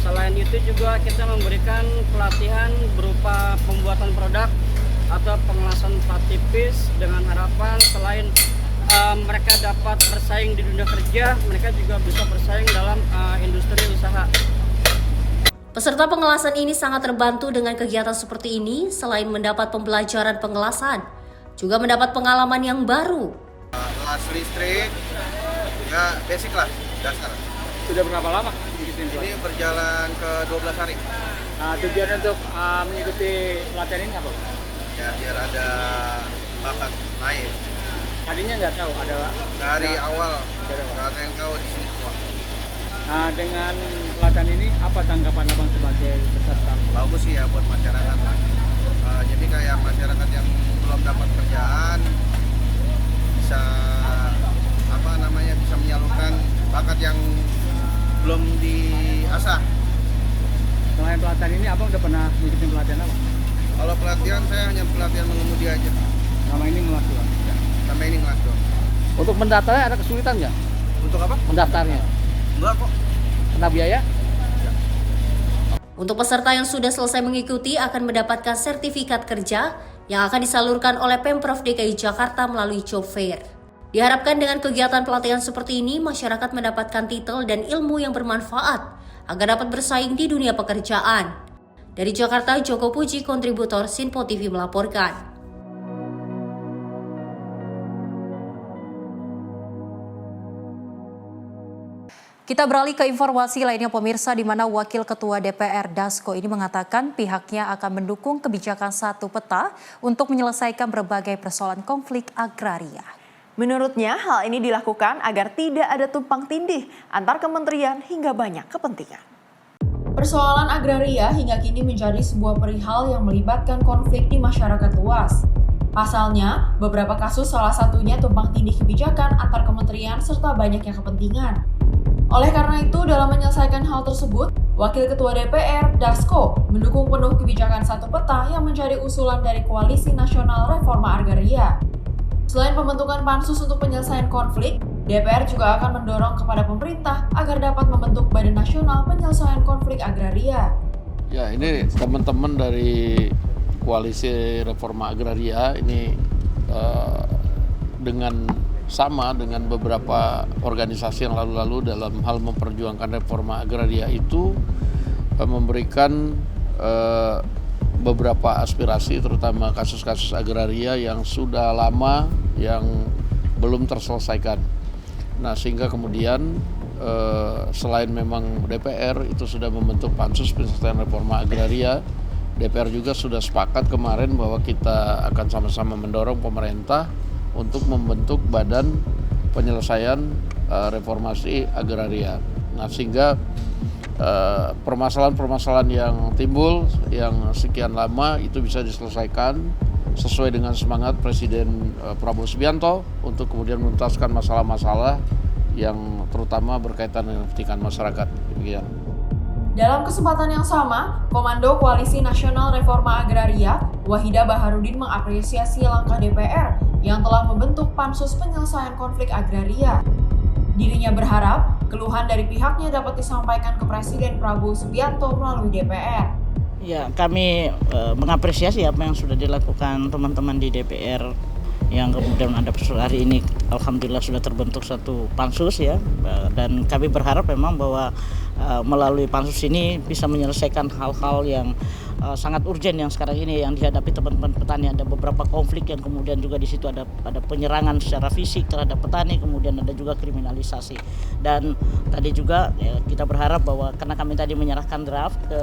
Selain itu juga kita memberikan pelatihan berupa pembuatan produk atau pengelasan plat tipis dengan harapan selain mereka dapat bersaing di dunia kerja, mereka juga bisa bersaing dalam industri usaha. Peserta pengelasan ini sangat terbantu dengan kegiatan seperti ini. Selain mendapat pembelajaran pengelasan, juga mendapat pengalaman yang baru. Kelas listrik, ya basic lah, dasar. Sudah berapa lama mengikuti Ini berjalan ke 12 hari. Nah, tujuan untuk mengikuti pelatihan ini apa? Ya, biar ada bakat lain. Tadinya nggak tahu ada. Dari awal, kalian tahu di sini semua. Nah, dengan pelatihan ini apa tanggapan abang sebagai peserta? Bagus sih ya buat masyarakat lah. Jadi kayak masyarakat yang belum dapat kerjaan bisa bisa menyalurkan bakat yang belum diasah. Selain pelatihan ini, abang udah pernah mengikuti pelatihan apa? Kalau pelatihan saya hanya pelatihan mengemudi aja. Selama ini ngelas doang? Ya, selama ini ngelas doang. Untuk mendaftarnya ada kesulitan nggak? Untuk apa? Mendaftarnya? Enggak kok. Kena biaya? Ya. Untuk peserta yang sudah selesai mengikuti akan mendapatkan sertifikat kerja yang akan disalurkan oleh Pemprov DKI Jakarta melalui Job Fair. Diharapkan dengan kegiatan pelatihan seperti ini, masyarakat mendapatkan titel dan ilmu yang bermanfaat agar dapat bersaing di dunia pekerjaan. Dari Jakarta, Joko Puji, kontributor Sinpo TV melaporkan. Kita beralih ke informasi lainnya pemirsa, di mana Wakil Ketua DPR Dasko ini mengatakan pihaknya akan mendukung kebijakan satu peta untuk menyelesaikan berbagai persoalan konflik agraria. Menurutnya hal ini dilakukan agar tidak ada tumpang tindih antar kementerian hingga banyak kepentingan. Persoalan agraria hingga kini menjadi sebuah perihal yang melibatkan konflik di masyarakat luas. Pasalnya, beberapa kasus salah satunya tumpang tindih kebijakan antar kementerian serta banyaknya kepentingan. Oleh karena itu, dalam menyelesaikan hal tersebut, Wakil Ketua DPR, Dasko, mendukung penuh kebijakan satu peta yang menjadi usulan dari Koalisi Nasional Reforma Agraria. Selain pembentukan pansus untuk penyelesaian konflik, DPR juga akan mendorong kepada pemerintah agar dapat membentuk Badan Nasional Penyelesaian Konflik Agraria. Ya, ini teman-teman dari Koalisi Reforma Agraria ini sama dengan beberapa organisasi yang lalu-lalu dalam hal memperjuangkan reforma agraria itu memberikan beberapa aspirasi, terutama kasus-kasus agraria yang sudah lama yang belum terselesaikan. Nah, sehingga kemudian selain memang DPR itu sudah membentuk pansus penyelesaian reforma agraria, DPR juga sudah sepakat kemarin bahwa kita akan sama-sama mendorong pemerintah untuk membentuk badan penyelesaian reformasi agraria. Nah, sehingga permasalahan-permasalahan yang timbul yang sekian lama itu bisa diselesaikan sesuai dengan semangat Presiden Prabowo Subianto untuk kemudian menuntaskan masalah-masalah yang terutama berkaitan dengan kepentingan masyarakat. Demikian. Dalam kesempatan yang sama, Komando Koalisi Nasional Reforma Agraria, Wahidah Baharudin mengapresiasi langkah DPR yang telah membentuk Pansus Penyelesaian Konflik Agraria. Dirinya berharap keluhan dari pihaknya dapat disampaikan ke Presiden Prabowo Subianto melalui DPR. Ya, kami mengapresiasi apa yang sudah dilakukan teman-teman di DPR yang kemudian ada hari ini alhamdulillah sudah terbentuk satu pansus ya, dan kami berharap memang bahwa melalui pansus ini bisa menyelesaikan hal-hal yang sangat urgent yang sekarang ini yang dihadapi teman-teman petani. Ada beberapa konflik yang kemudian juga di situ ada penyerangan secara fisik terhadap petani, kemudian ada juga kriminalisasi. Dan tadi juga ya, kita berharap bahwa karena kami tadi menyerahkan draft ke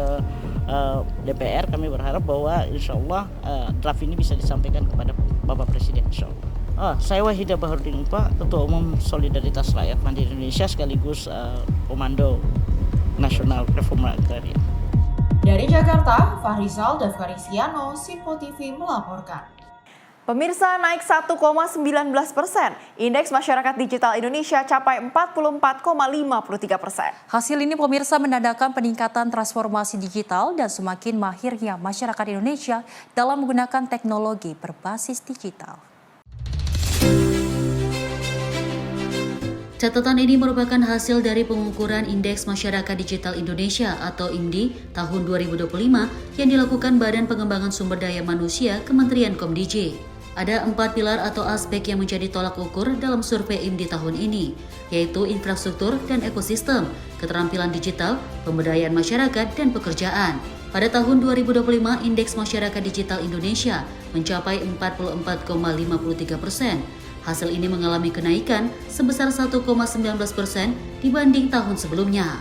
DPR, kami berharap bahwa insya Allah draft ini bisa disampaikan kepada Bapak Presiden, insya Allah. Saya Wahidah Baharudin, Pak, Ketua Umum Solidaritas Rakyat Mandiri Indonesia sekaligus Komando Nasional Reforma Agraria. Dari Jakarta, Fahrizal Dafkarisiano, Sinpo TV melaporkan. Pemirsa, naik 1,19%. Indeks masyarakat digital Indonesia capai 44,53%. Hasil ini pemirsa menandakan peningkatan transformasi digital dan semakin mahirnya masyarakat Indonesia dalam menggunakan teknologi berbasis digital. Catatan ini merupakan hasil dari pengukuran Indeks Masyarakat Digital Indonesia atau IMDI tahun 2025 yang dilakukan Badan Pengembangan Sumber Daya Manusia Kementerian Komdij. Ada 4 pilar atau aspek yang menjadi tolak ukur dalam survei IMDI tahun ini, yaitu infrastruktur dan ekosistem, keterampilan digital, pemberdayaan masyarakat, dan pekerjaan. Pada tahun 2025, Indeks Masyarakat Digital Indonesia mencapai 44,53%. Hasil ini mengalami kenaikan sebesar 1,19% dibanding tahun sebelumnya.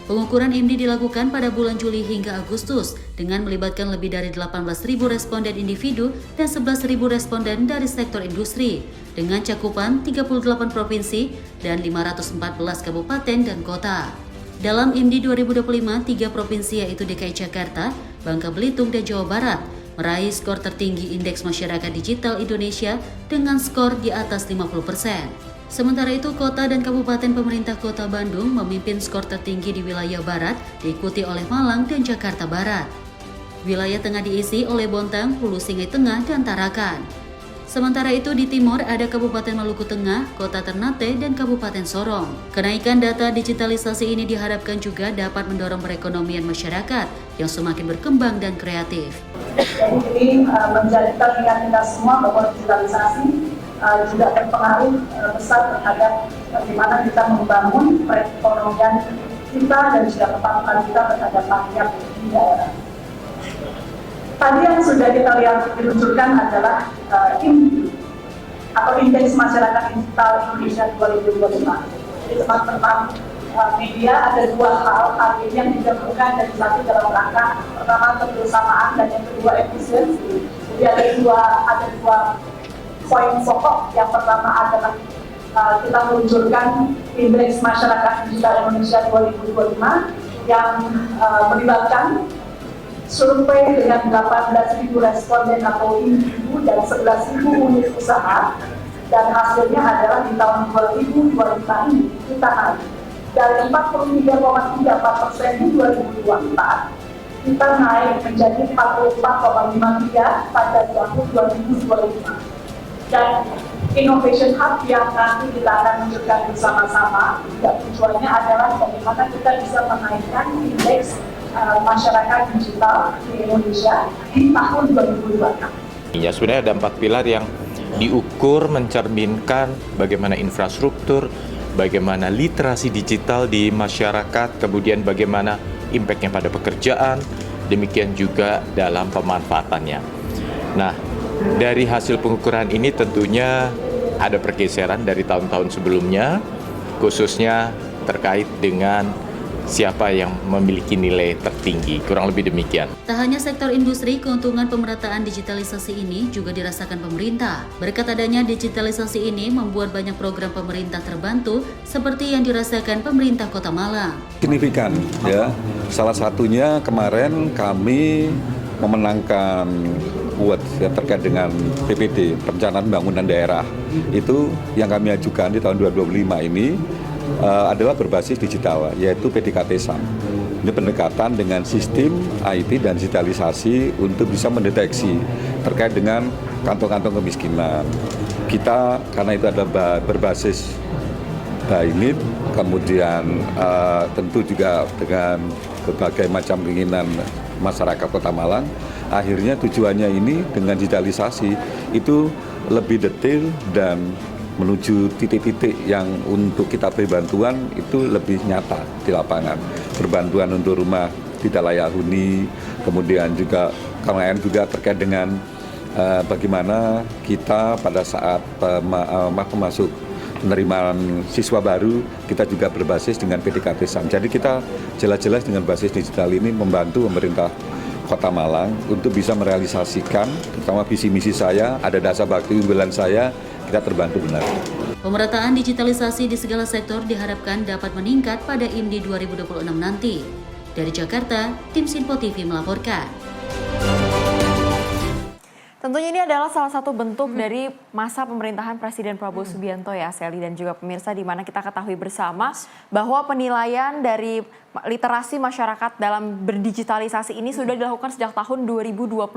Pengukuran IMDI dilakukan pada bulan Juli hingga Agustus dengan melibatkan lebih dari 18.000 responden individu dan 11.000 responden dari sektor industri dengan cakupan 38 provinsi dan 514 kabupaten dan kota. Dalam IMDI 2025, 3 provinsi yaitu DKI Jakarta, Bangka Belitung, dan Jawa Barat meraih skor tertinggi Indeks Masyarakat Digital Indonesia dengan skor di atas 50%. Sementara itu, kota dan kabupaten pemerintah Kota Bandung memimpin skor tertinggi di wilayah Barat, diikuti oleh Malang dan Jakarta Barat. Wilayah tengah diisi oleh Bontang, Hulu Sungai Tengah, dan Tarakan. Sementara itu di timur ada Kabupaten Maluku Tengah, Kota Ternate, dan Kabupaten Sorong. Kenaikan data digitalisasi ini diharapkan juga dapat mendorong perekonomian masyarakat yang semakin berkembang dan kreatif. Jadi ini menjadikan kita semua bahwa digitalisasi juga berpengaruh besar terhadap bagaimana kita membangun perekonomian kita dan juga kepatuhan kita terhadap rakyat di daerah. Tadi yang sudah kita lihat diluncurkan adalah IMDI atau Indeks Masyarakat Digital Indonesia 2025. Di teman-teman media ada 2 hal ini yang digabungkan dari satu dalam rangka pertama kebersamaan dan yang kedua efisiensi. Jadi ada dua poin pokok. Yang pertama adalah kita meluncurkan Indeks Masyarakat Digital Indonesia 2025 yang melibatkan survei dengan 18.000 responden atau individu dan 11.000 unit usaha, dan hasilnya adalah di tahun 2025 ini kita naik dari 43,34% di 2024 kita naik menjadi 44,53 pada tahun 2025. Dan Innovation Hub yang nanti kita akan menunjukkan bersama-sama, tujuannya adalah bagaimana kita bisa menaikkan indeks masyarakat digital di Indonesia di tahun 2026. Ya, sebenarnya ada 4 pilar yang diukur mencerminkan bagaimana infrastruktur, bagaimana literasi digital di masyarakat, kemudian bagaimana impact-nya pada pekerjaan, demikian juga dalam pemanfaatannya. Nah, dari hasil pengukuran ini tentunya ada pergeseran dari tahun-tahun sebelumnya, khususnya terkait dengan siapa yang memiliki nilai tertinggi, kurang lebih demikian. Tak hanya sektor industri, keuntungan pemerataan digitalisasi ini juga dirasakan pemerintah. Berkat adanya digitalisasi ini membuat banyak program pemerintah terbantu seperti yang dirasakan pemerintah Kota Malang. Signifikan ya. Salah satunya kemarin kami memenangkan award yang terkait dengan PPD, Perencanaan Pembangunan Daerah. Itu yang kami ajukan di tahun 2025 ini adalah berbasis digital, yaitu PDKT SAM. Ini pendekatan dengan sistem IT dan digitalisasi untuk bisa mendeteksi terkait dengan kantong-kantong kemiskinan. Kita karena itu adalah berbasis by need, kemudian tentu juga dengan berbagai macam keinginan masyarakat Kota Malang, akhirnya tujuannya ini dengan digitalisasi itu lebih detail dan menuju titik-titik yang untuk kita beri bantuan itu lebih nyata di lapangan. Berbantuan untuk rumah tidak layak huni, kemudian juga kemarin juga terkait dengan bagaimana kita pada saat masuk penerimaan siswa baru, kita juga berbasis dengan PDKT SAM. Jadi kita jelas-jelas dengan basis digital ini membantu pemerintah Kota Malang untuk bisa merealisasikan, terutama visi misi saya, ada dasar bakti unggulan saya, kita terbantu benar. Pemerataan digitalisasi di segala sektor diharapkan dapat meningkat pada IMDI 2026 nanti. Dari Jakarta, tim Sinpo TV melaporkan. Tentunya ini adalah salah satu bentuk dari masa pemerintahan Presiden Prabowo Subianto ya, Sally dan juga pemirsa, di mana kita ketahui bersama bahwa penilaian dari literasi masyarakat dalam berdigitalisasi ini sudah dilakukan sejak tahun 2022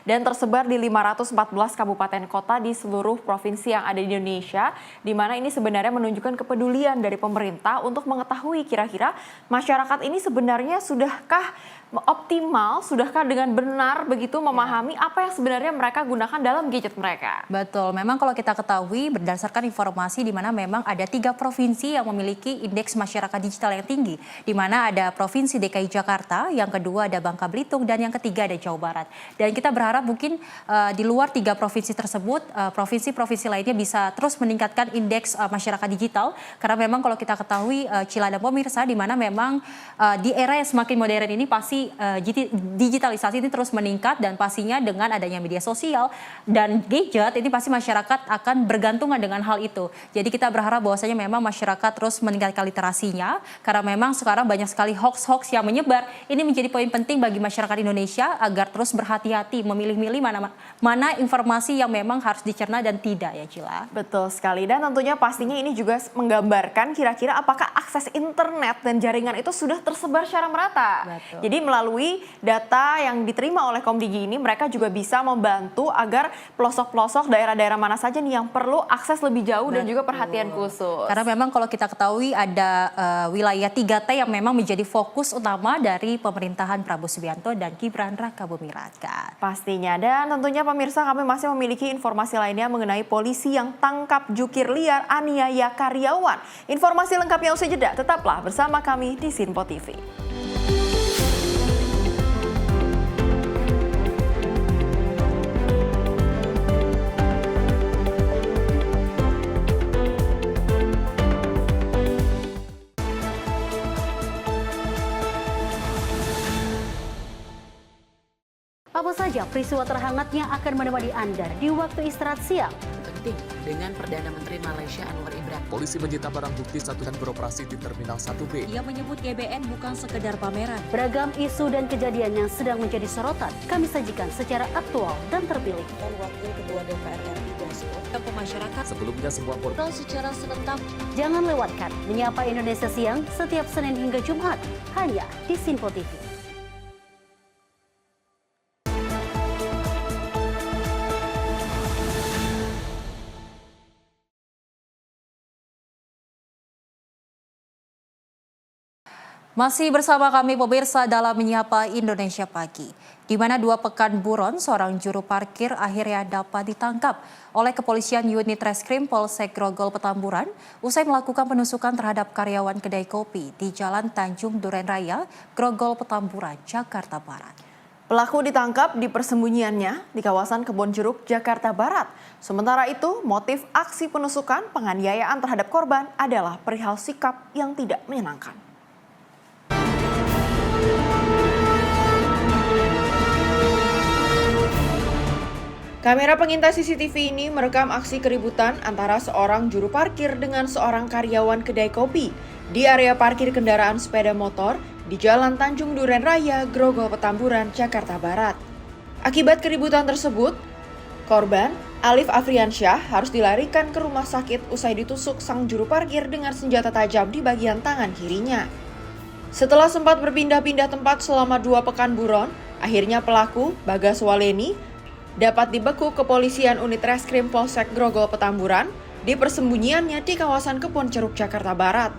dan tersebar di 514 kabupaten kota di seluruh provinsi yang ada di Indonesia, di mana ini sebenarnya menunjukkan kepedulian dari pemerintah untuk mengetahui kira-kira masyarakat ini sebenarnya sudahkah optimal, sudahkah dengan benar begitu memahami apa yang sebenarnya mereka gunakan dalam gadget mereka. Betul, memang kalau kita ketahui berdasarkan informasi di mana memang ada 3 provinsi yang memiliki indeks masyarakat digital yang tinggi, di mana ada Provinsi DKI Jakarta, yang kedua ada Bangka Belitung, dan yang ketiga ada Jawa Barat. Dan kita berharap mungkin di luar 3 provinsi tersebut, provinsi-provinsi lainnya bisa terus meningkatkan indeks masyarakat digital, karena memang kalau kita ketahui Cila dan pemirsa, di mana memang di era yang semakin modern ini pasti digitalisasi ini terus meningkat, dan pastinya dengan adanya media sosial dan gadget ini pasti masyarakat akan bergantungan dengan hal itu. Jadi kita berharap bahwasanya memang masyarakat terus meningkatkan literasinya, karena memang sekarang banyak sekali hoax-hoax yang menyebar. Ini menjadi poin penting bagi masyarakat Indonesia agar terus berhati-hati memilih-milih mana informasi yang memang harus dicerna dan tidak, ya Cila. Betul sekali, dan tentunya pastinya ini juga menggambarkan kira-kira apakah akses internet dan jaringan itu sudah tersebar secara merata. Betul. Jadi melalui data yang diterima oleh Komdigi ini, mereka juga bisa membantu agar pelosok-pelosok daerah-daerah mana saja nih yang perlu akses lebih jauh. Betul. Dan juga perhatian khusus. Karena memang kalau kita ketahui ada wilayah 3T yang memang menjadi fokus utama dari pemerintahan Prabowo Subianto dan Gibran Rakabuming Raka. Pastinya, dan tentunya pemirsa, kami masih memiliki informasi lainnya mengenai polisi yang tangkap jukir liar aniaya karyawan. Informasi lengkapnya usai jeda, tetaplah bersama kami di Sinpo TV. Apa saja peristiwa terhangatnya akan menemani Anda di waktu istirahat siang? Penting dengan Perdana Menteri Malaysia Anwar Ibrahim. Polisi menyita barang bukti satu dan beroperasi di Terminal 1B. Ia menyebut GBN bukan sekedar pameran. Beragam isu dan kejadian yang sedang menjadi sorotan kami sajikan secara aktual dan terpilih. Dan Wakil Ketua DPR RI Dasko. Ke masyarakat. Sebelumnya sebuah portal secara serentak. Jangan lewatkan Menyapa Indonesia Siang setiap Senin hingga Jumat hanya di Sinpo TV. Masih bersama kami pemirsa dalam Menyapa Indonesia Pagi, di mana 2 pekan buron seorang juru parkir akhirnya dapat ditangkap oleh kepolisian unit Reskrim Polsek Grogol Petamburan usai melakukan penusukan terhadap karyawan kedai kopi di Jalan Tanjung Duren Raya, Grogol Petamburan, Jakarta Barat. Pelaku ditangkap di persembunyiannya di kawasan Kebonjeruk, Jakarta Barat. Sementara itu, motif aksi penusukan penganiayaan terhadap korban adalah perihal sikap yang tidak menyenangkan. Kamera pengintai CCTV ini merekam aksi keributan antara seorang juru parkir dengan seorang karyawan kedai kopi di area parkir kendaraan sepeda motor di Jalan Tanjung Duren Raya, Grogol Petamburan, Jakarta Barat. Akibat keributan tersebut, korban Alif Afriansyah harus dilarikan ke rumah sakit usai ditusuk sang juru parkir dengan senjata tajam di bagian tangan kirinya. Setelah sempat berpindah-pindah tempat selama 2 pekan buron, akhirnya pelaku, Bagas Waleni, dapat dibekuk kepolisian unit Reskrim Polsek Grogol Petamburan di persembunyiannya di kawasan Kebonjeruk, Jakarta Barat.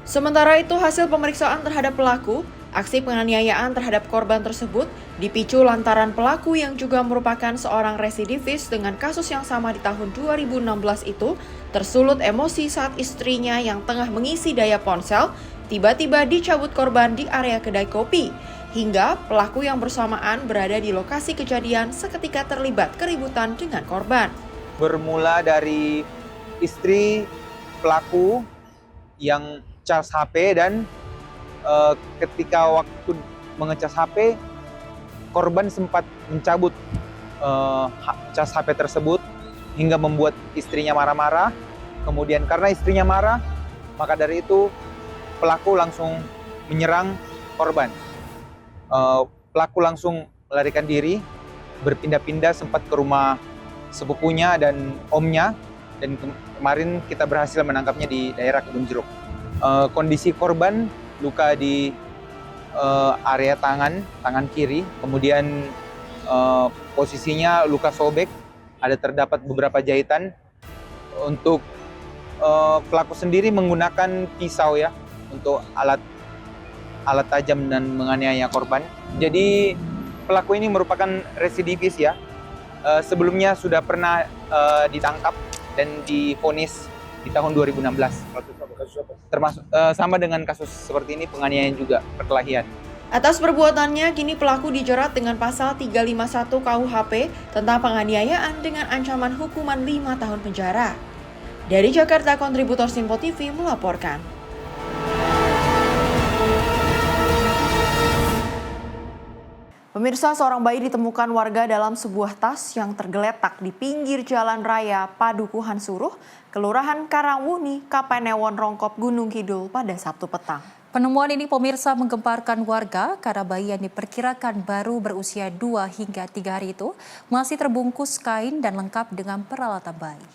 Sementara itu, hasil pemeriksaan terhadap pelaku, aksi penganiayaan terhadap korban tersebut dipicu lantaran pelaku yang juga merupakan seorang residivis dengan kasus yang sama di tahun 2016 itu tersulut emosi saat istrinya yang tengah mengisi daya ponsel tiba-tiba dicabut korban di area kedai kopi. Hingga pelaku yang bersamaan berada di lokasi kejadian seketika terlibat keributan dengan korban. Bermula dari istri pelaku yang cas HP dan ketika waktu mengecas HP, korban sempat mencabut cas HP tersebut hingga membuat istrinya marah-marah. Kemudian karena istrinya marah, maka dari itu pelaku langsung menyerang korban. Pelaku langsung melarikan diri berpindah-pindah, sempat ke rumah sepupunya dan omnya, dan kemarin kita berhasil menangkapnya di daerah Kebun Jeruk. Kondisi korban luka di area tangan kiri, kemudian posisinya luka sobek, ada terdapat beberapa jahitan. Untuk pelaku sendiri menggunakan pisau ya untuk alat tajam dan menganiaya korban. Jadi pelaku ini merupakan residivis ya. Sebelumnya sudah pernah ditangkap dan divonis di tahun 2016. Termasuk sama dengan kasus seperti ini, penganiayaan juga, perkelahian. Atas perbuatannya, kini pelaku dijerat dengan pasal 351 KUHP tentang penganiayaan dengan ancaman hukuman 5 tahun penjara. Dari Jakarta, kontributor Simpo TV melaporkan. Pemirsa, seorang bayi ditemukan warga dalam sebuah tas yang tergeletak di pinggir jalan raya Padukuhan Suruh, Kelurahan Karangwuni, Kapanewon Rongkop, Gunung Kidul pada Sabtu petang. Penemuan ini pemirsa menggemparkan warga karena bayi yang diperkirakan baru berusia 2 hingga 3 hari itu masih terbungkus kain dan lengkap dengan peralatan bayi.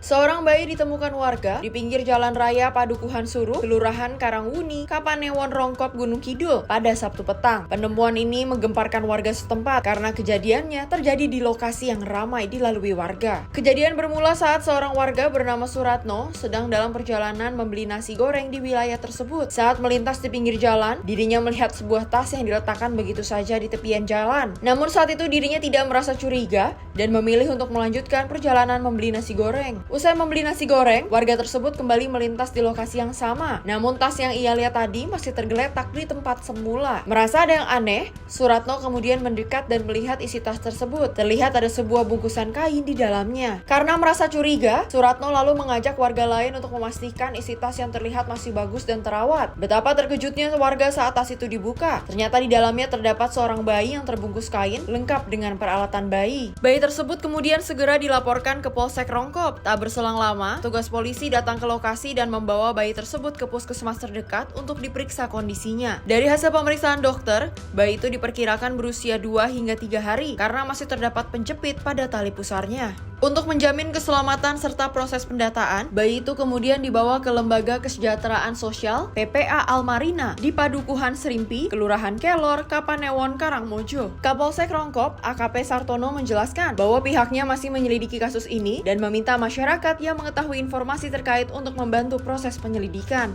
Seorang bayi ditemukan warga di pinggir jalan raya Padukuhan Suruh, Kelurahan Karangwuni, Kapanewon Rongkop, Gunung Kidul pada Sabtu petang. Penemuan ini menggemparkan warga setempat karena kejadiannya terjadi di lokasi yang ramai dilalui warga. Kejadian bermula saat seorang warga bernama Suratno sedang dalam perjalanan membeli nasi goreng di wilayah tersebut. Saat melintas di pinggir jalan, dirinya melihat sebuah tas yang diletakkan begitu saja di tepian jalan. Namun saat itu dirinya tidak merasa curiga dan memilih untuk melanjutkan perjalanan membeli nasi goreng. Usai membeli nasi goreng, warga tersebut kembali melintas di lokasi yang sama. Namun tas yang ia lihat tadi masih tergeletak di tempat semula. Merasa ada yang aneh, Suratno kemudian mendekat dan melihat isi tas tersebut. Terlihat ada sebuah bungkusan kain di dalamnya. Karena merasa curiga, Suratno lalu mengajak warga lain untuk memastikan isi tas yang terlihat masih bagus dan terawat. Betapa terkejutnya warga saat tas itu dibuka. Ternyata di dalamnya terdapat seorang bayi yang terbungkus kain lengkap dengan peralatan bayi. Bayi tersebut kemudian segera dilaporkan ke Polsek Rongkop. Tak berselang lama, tugas polisi datang ke lokasi dan membawa bayi tersebut ke puskesmas terdekat untuk diperiksa kondisinya. Dari hasil pemeriksaan dokter, bayi itu diperkirakan berusia 2 hingga 3 hari karena masih terdapat penjepit pada tali pusarnya. Untuk menjamin keselamatan serta proses pendataan, bayi itu kemudian dibawa ke Lembaga Kesejahteraan Sosial PPA Almarina di Padukuhan Serimpi, Kelurahan Kelor, Kapanewon, Karangmojo. Kapolsek Rongkop, AKP Sartono menjelaskan bahwa pihaknya masih menyelidiki kasus ini dan meminta masyarakat yang mengetahui informasi terkait untuk membantu proses penyelidikan.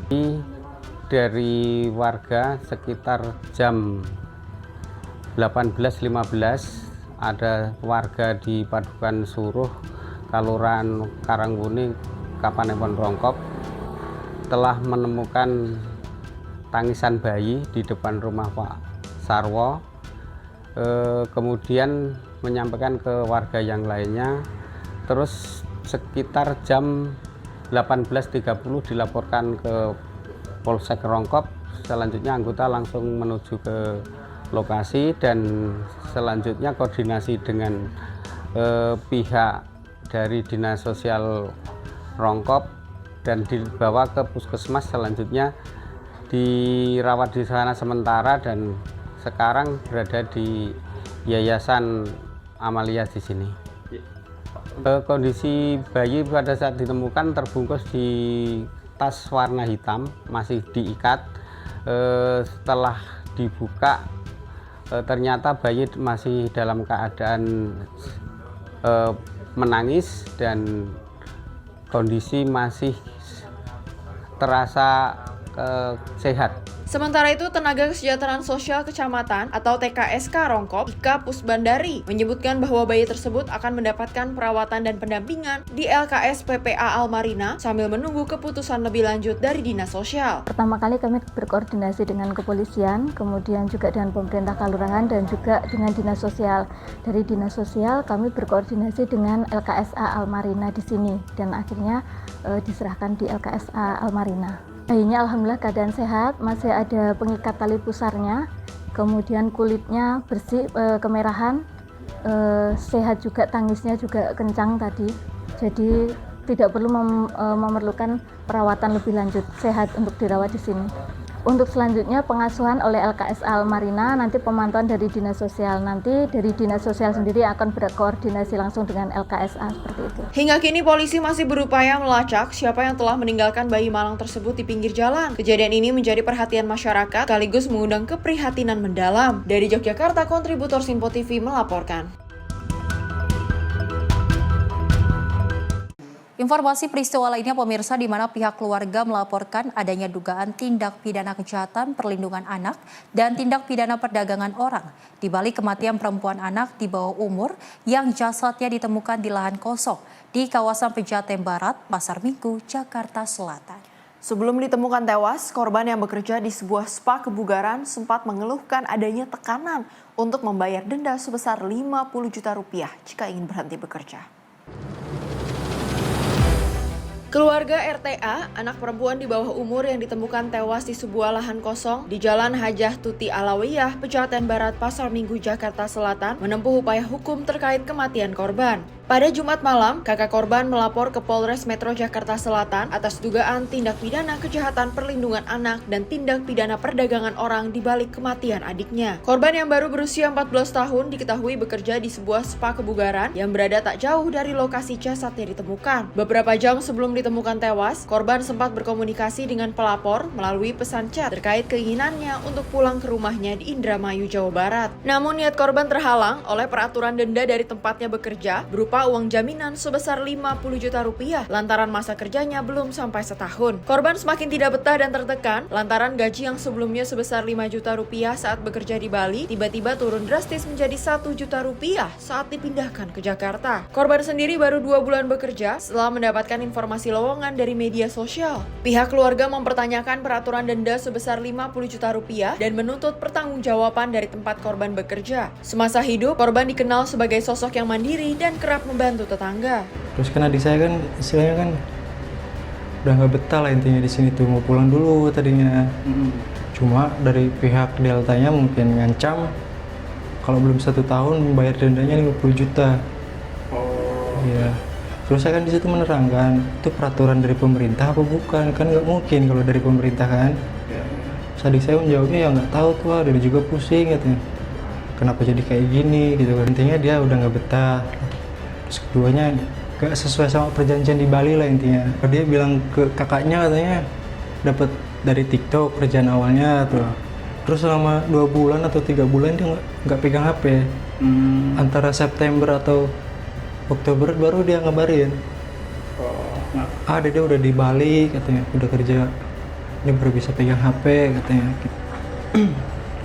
Dari warga sekitar jam 18.15 ada warga di Padukuhan Suruh, Kelurahan Karangwuni, Kapanewon Rongkop telah menemukan tangisan bayi di depan rumah Pak Sarwo. Kemudian menyampaikan ke warga yang lainnya. Terus sekitar jam 18.30 dilaporkan ke Polsek Rongkop. Selanjutnya anggota langsung menuju ke lokasi dan selanjutnya koordinasi dengan pihak dari Dinas Sosial Rongkop dan dibawa ke puskesmas. Selanjutnya dirawat di sana sementara dan sekarang berada di Yayasan Amalia di sini. Kondisi bayi pada saat ditemukan terbungkus di tas warna hitam, masih diikat. Setelah dibuka ternyata bayi masih dalam keadaan menangis dan kondisi masih terasa sehat. Sementara itu, Tenaga Kesejahteraan Sosial Kecamatan atau TKSK Rongkop, Ika Pusbandari, menyebutkan bahwa bayi tersebut akan mendapatkan perawatan dan pendampingan di LKS PPA Almarina sambil menunggu keputusan lebih lanjut dari Dinas Sosial. Pertama kali kami berkoordinasi dengan kepolisian, kemudian juga dengan pemerintah kelurahan dan juga dengan Dinas Sosial. Dari Dinas Sosial kami berkoordinasi dengan LKSA Almarina di sini dan akhirnya diserahkan di LKSA Almarina. Bayinya alhamdulillah keadaan sehat, masih ada pengikat tali pusarnya, kemudian kulitnya bersih, kemerahan, sehat juga, tangisnya juga kencang tadi, jadi tidak perlu memerlukan perawatan lebih lanjut, sehat untuk dirawat di sini. Untuk selanjutnya pengasuhan oleh LKSA Almarina, nanti pemantauan dari Dinas Sosial. Nanti dari Dinas Sosial sendiri akan berkoordinasi langsung dengan LKSA seperti itu. Hingga kini polisi masih berupaya melacak siapa yang telah meninggalkan bayi malang tersebut di pinggir jalan. Kejadian ini menjadi perhatian masyarakat sekaligus mengundang keprihatinan mendalam. Dari Yogyakarta, kontributor Sinpo TV melaporkan. Informasi peristiwa lainnya pemirsa, di mana pihak keluarga melaporkan adanya dugaan tindak pidana kejahatan perlindungan anak dan tindak pidana perdagangan orang di balik kematian perempuan anak di bawah umur yang jasadnya ditemukan di lahan kosong di kawasan Pejaten Barat, Pasar Minggu, Jakarta Selatan. Sebelum ditemukan tewas, korban yang bekerja di sebuah spa kebugaran sempat mengeluhkan adanya tekanan untuk membayar denda sebesar 50 juta rupiah jika ingin berhenti bekerja. Keluarga RTA, anak perempuan di bawah umur yang ditemukan tewas di sebuah lahan kosong di Jalan Hajah Tuti Alawiyah, Pejaten Barat, Pasar Minggu, Jakarta Selatan, menempuh upaya hukum terkait kematian korban. Pada Jumat malam, kakak korban melapor ke Polres Metro Jakarta Selatan atas dugaan tindak pidana kejahatan perlindungan anak dan tindak pidana perdagangan orang di balik kematian adiknya. Korban yang baru berusia 14 tahun diketahui bekerja di sebuah spa kebugaran yang berada tak jauh dari lokasi jasadnya ditemukan. Beberapa jam sebelum ditemukan tewas, korban sempat berkomunikasi dengan pelapor melalui pesan chat terkait keinginannya untuk pulang ke rumahnya di Indramayu, Jawa Barat. Namun niat korban terhalang oleh peraturan denda dari tempatnya bekerja berupa uang jaminan sebesar 50 juta rupiah lantaran masa kerjanya belum sampai setahun. Korban semakin tidak betah dan tertekan lantaran gaji yang sebelumnya sebesar 5 juta rupiah saat bekerja di Bali tiba-tiba turun drastis menjadi 1 juta rupiah saat dipindahkan ke Jakarta. Korban sendiri baru 2 bulan bekerja setelah mendapatkan informasi lowongan dari media sosial. Pihak keluarga mempertanyakan peraturan denda sebesar 50 juta rupiah dan menuntut pertanggungjawaban dari tempat korban bekerja. Semasa hidup, korban dikenal sebagai sosok yang mandiri dan kerap membantu tetangga. Terus kan adik saya kan istilahnya kan udah nggak betah lah intinya di sini tuh, mau pulang dulu tadinya. Cuma dari pihak Deltanya mungkin ngancam kalau belum 1 tahun membayar dendanya 50 juta. Iya. Terus saya kan di situ menerangkan itu peraturan dari pemerintah apa bukan, kan nggak mungkin kalau dari pemerintah kan. Adik saya menjawabnya ya nggak tahu tuh, dia juga pusing katanya. Kenapa jadi kayak gini gitu kan. Intinya dia udah nggak betah. Terus keduanya gak sesuai sama perjanjian di Bali lah intinya. Dia bilang ke kakaknya katanya dapat dari TikTok kerjaan awalnya tuh. Terus selama 2 bulan atau 3 bulan dia nggak pegang HP. Antara September atau Oktober baru dia ngabarin. Dia udah di Bali katanya, udah kerja. Dia baru bisa pegang HP katanya.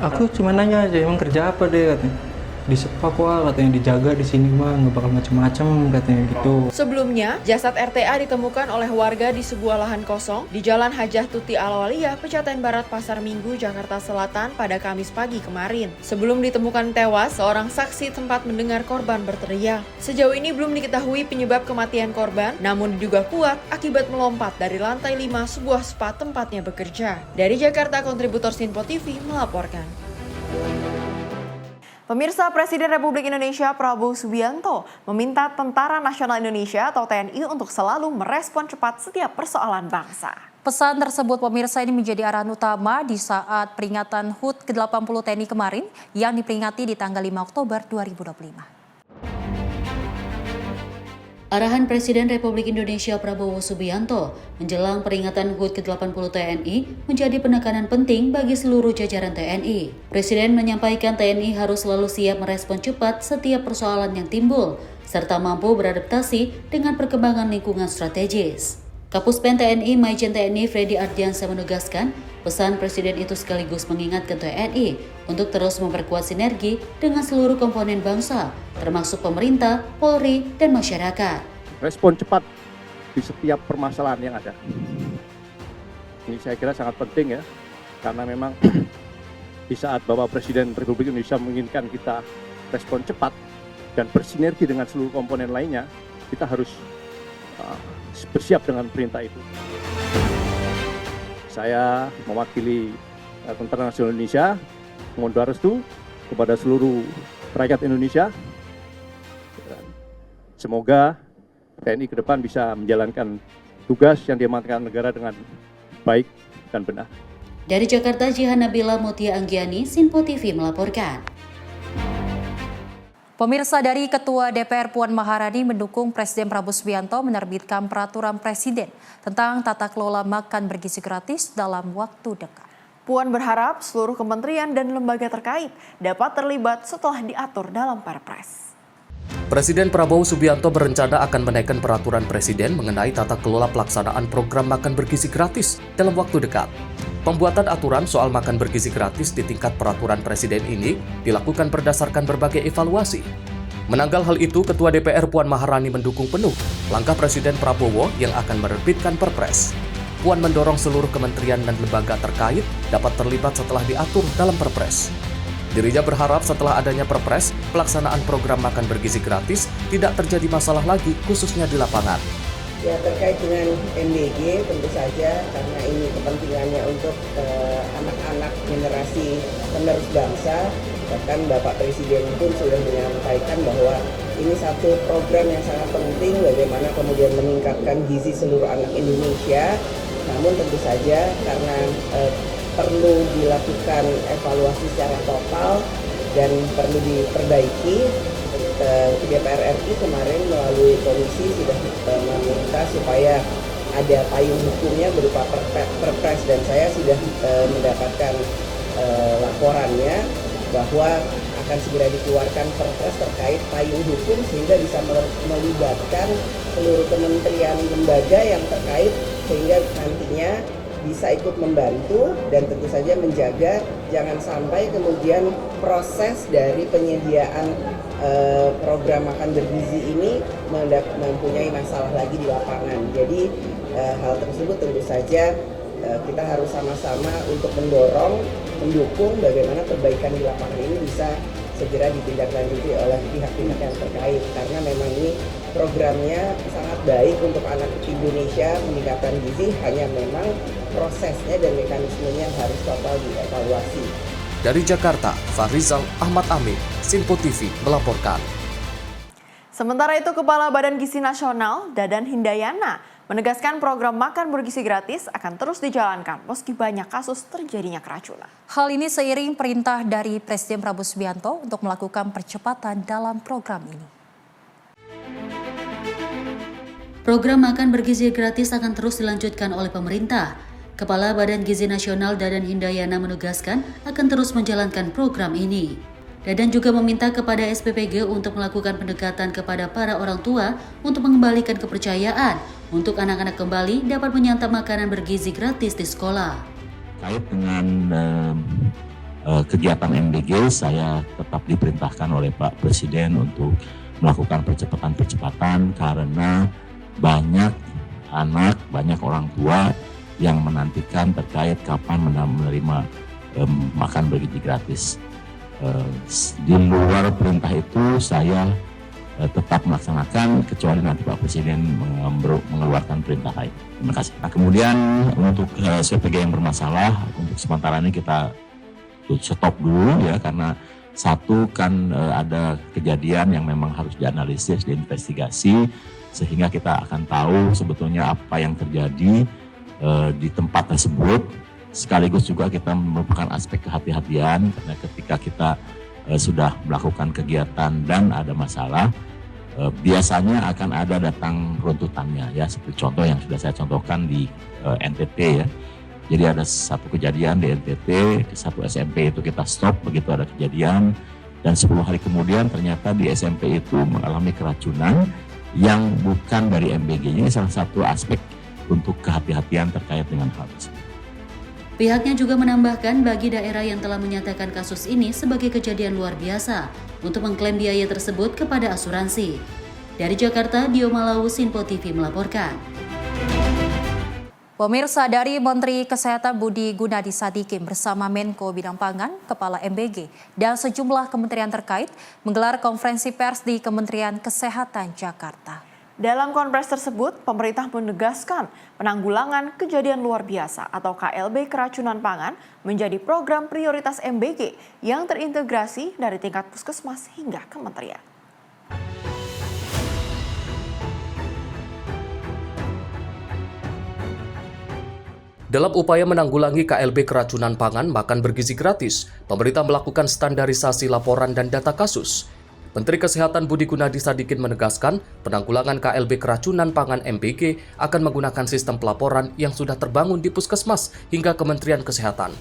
Aku cuma nanya aja emang kerja apa deh katanya. Di spa kok katanya, dijaga di sini mah nggak bakal macem-macem katanya gitu. Sebelumnya, jasad RTA ditemukan oleh warga di sebuah lahan kosong di Jalan Hajah Tuti Alawiyah, Pejaten Barat, Pasar Minggu, Jakarta Selatan pada Kamis pagi kemarin. Sebelum ditemukan tewas, seorang saksi sempat mendengar korban berteriak. Sejauh ini belum diketahui penyebab kematian korban, namun diduga kuat akibat melompat dari lantai 5 sebuah spa tempatnya bekerja. Dari Jakarta, kontributor Sinpo TV melaporkan. Pemirsa, Presiden Republik Indonesia Prabowo Subianto meminta Tentara Nasional Indonesia atau TNI untuk selalu merespon cepat setiap persoalan bangsa. Pesan tersebut pemirsa ini menjadi arahan utama di saat peringatan HUT ke-80 TNI kemarin yang diperingati di tanggal 5 Oktober 2025. Arahan Presiden Republik Indonesia Prabowo Subianto menjelang peringatan HUT ke-80 TNI menjadi penekanan penting bagi seluruh jajaran TNI. Presiden menyampaikan TNI harus selalu siap merespon cepat setiap persoalan yang timbul, serta mampu beradaptasi dengan perkembangan lingkungan strategis. Kapuspen TNI Maijen TNI Freddy Ardiansyah menegaskan, pesan Presiden itu sekaligus mengingatkan TNI untuk terus memperkuat sinergi dengan seluruh komponen bangsa, termasuk pemerintah, Polri, dan masyarakat. Respon cepat di setiap permasalahan yang ada. Ini saya kira sangat penting ya, karena memang di saat Bapak Presiden Republik Indonesia menginginkan kita respon cepat dan bersinergi dengan seluruh komponen lainnya, kita harus bersiap dengan perintah itu. Saya mewakili Tentara Nasional Indonesia memohon restu kepada seluruh rakyat Indonesia. Semoga TNI ke depan bisa menjalankan tugas yang diamanatkan negara dengan baik dan benar. Dari Jakarta, Jihan Nabila Mutia Anggiani, Sinpo TV melaporkan. Pemirsa, dari Ketua DPR Puan Maharani mendukung Presiden Prabowo Subianto menerbitkan peraturan Presiden tentang tata kelola makan bergizi gratis dalam waktu dekat. Puan berharap seluruh kementerian dan lembaga terkait dapat terlibat setelah diatur dalam Perpres. Presiden Prabowo Subianto berencana akan menaikkan peraturan Presiden mengenai tata kelola pelaksanaan program makan bergizi gratis dalam waktu dekat. Pembuatan aturan soal makan bergizi gratis di tingkat peraturan Presiden ini dilakukan berdasarkan berbagai evaluasi. Menanggal hal itu, Ketua DPR Puan Maharani mendukung penuh langkah Presiden Prabowo yang akan menerbitkan Perpres. Puan mendorong seluruh kementerian dan lembaga terkait dapat terlibat setelah diatur dalam Perpres. Dirinya berharap setelah adanya Perpres, pelaksanaan program makan bergizi gratis tidak terjadi masalah lagi, khususnya di lapangan. Ya, terkait dengan MBG tentu saja karena ini kepentingannya untuk anak-anak generasi penerus bangsa. Bahkan Bapak Presiden pun sudah menyampaikan bahwa ini satu program yang sangat penting bagaimana kemudian meningkatkan gizi seluruh anak Indonesia. Namun tentu saja karena perlu dilakukan evaluasi secara total dan perlu diperbaiki. DPR RI kemarin melalui komisi sudah meminta supaya ada payung hukumnya berupa Perpres dan saya sudah mendapatkan laporannya bahwa akan segera dikeluarkan Perpres terkait payung hukum sehingga bisa melibatkan seluruh kementerian lembaga yang terkait sehingga nantinya bisa ikut membantu dan tentu saja menjaga jangan sampai kemudian proses dari penyediaan program makan bergizi ini mempunyai masalah lagi di lapangan. Jadi hal tersebut tentu saja kita harus sama-sama untuk mendukung bagaimana perbaikan di lapangan ini bisa segera ditindaklanjuti oleh pihak-pihak yang terkait karena memang ini programnya sangat baik untuk anak Indonesia meningkatkan gizi, hanya memang prosesnya dan mekanismenya harus total dievaluasi. Dari Jakarta, Farizal Ahmad Amin, Sinpo TV melaporkan. Sementara itu, Kepala Badan Gizi Nasional, Dadan Hindayana, menegaskan program makan bergizi gratis akan terus dijalankan meski banyak kasus terjadinya keracunan. Hal ini seiring perintah dari Presiden Prabowo Subianto untuk melakukan percepatan dalam program ini. Program makan bergizi gratis akan terus dilanjutkan oleh pemerintah. Kepala Badan Gizi Nasional Dadan Hindayana menegaskan akan terus menjalankan program ini. Dadan juga meminta kepada SPPG untuk melakukan pendekatan kepada para orang tua untuk mengembalikan kepercayaan untuk anak-anak kembali dapat menyantap makanan bergizi gratis di sekolah. Terkait dengan kegiatan MBG, saya tetap diperintahkan oleh Pak Presiden untuk melakukan percepatan karena banyak anak, banyak orang tua yang menantikan terkait kapan menerima makan bergizi gratis. Di luar perintah itu saya tetap melaksanakan kecuali nanti Pak Presiden mengeluarkan perintah lain. Terima kasih. Nah, kemudian untuk SPPG yang bermasalah untuk sementara ini kita stop dulu ya karena satu kan ada kejadian yang memang harus dianalisis, diinvestigasi sehingga kita akan tahu sebetulnya apa yang terjadi di tempat tersebut. Sekaligus juga kita merupakan aspek kehati-hatian karena ketika kita sudah melakukan kegiatan dan ada masalah, biasanya akan ada datang runtutannya ya, seperti contoh yang sudah saya contohkan di NTT ya. Jadi ada satu kejadian di NTT, di satu SMP itu kita stop begitu ada kejadian dan 10 hari kemudian ternyata di SMP itu mengalami keracunan yang bukan dari MBG. Ini salah satu aspek untuk kehati-hatian terkait dengan hal tersebut. Pihaknya juga menambahkan bagi daerah yang telah menyatakan kasus ini sebagai kejadian luar biasa untuk mengklaim biaya tersebut kepada asuransi. Dari Jakarta, Dio Malawu, Sinpo TV melaporkan. Pemirsa, dari Menteri Kesehatan Budi Gunadi Sadikin bersama Menko Bidang Pangan, Kepala MBG, dan sejumlah kementerian terkait menggelar konferensi pers di Kementerian Kesehatan Jakarta. Dalam konferensi tersebut, pemerintah menegaskan penanggulangan kejadian luar biasa atau KLB keracunan pangan menjadi program prioritas MBG yang terintegrasi dari tingkat puskesmas hingga kementerian. Dalam upaya menanggulangi KLB keracunan pangan makan bergizi gratis, pemerintah melakukan standarisasi laporan dan data kasus. Menteri Kesehatan Budi Gunadi Sadikin menegaskan, penanggulangan KLB keracunan pangan MBG akan menggunakan sistem pelaporan yang sudah terbangun di Puskesmas hingga Kementerian Kesehatan.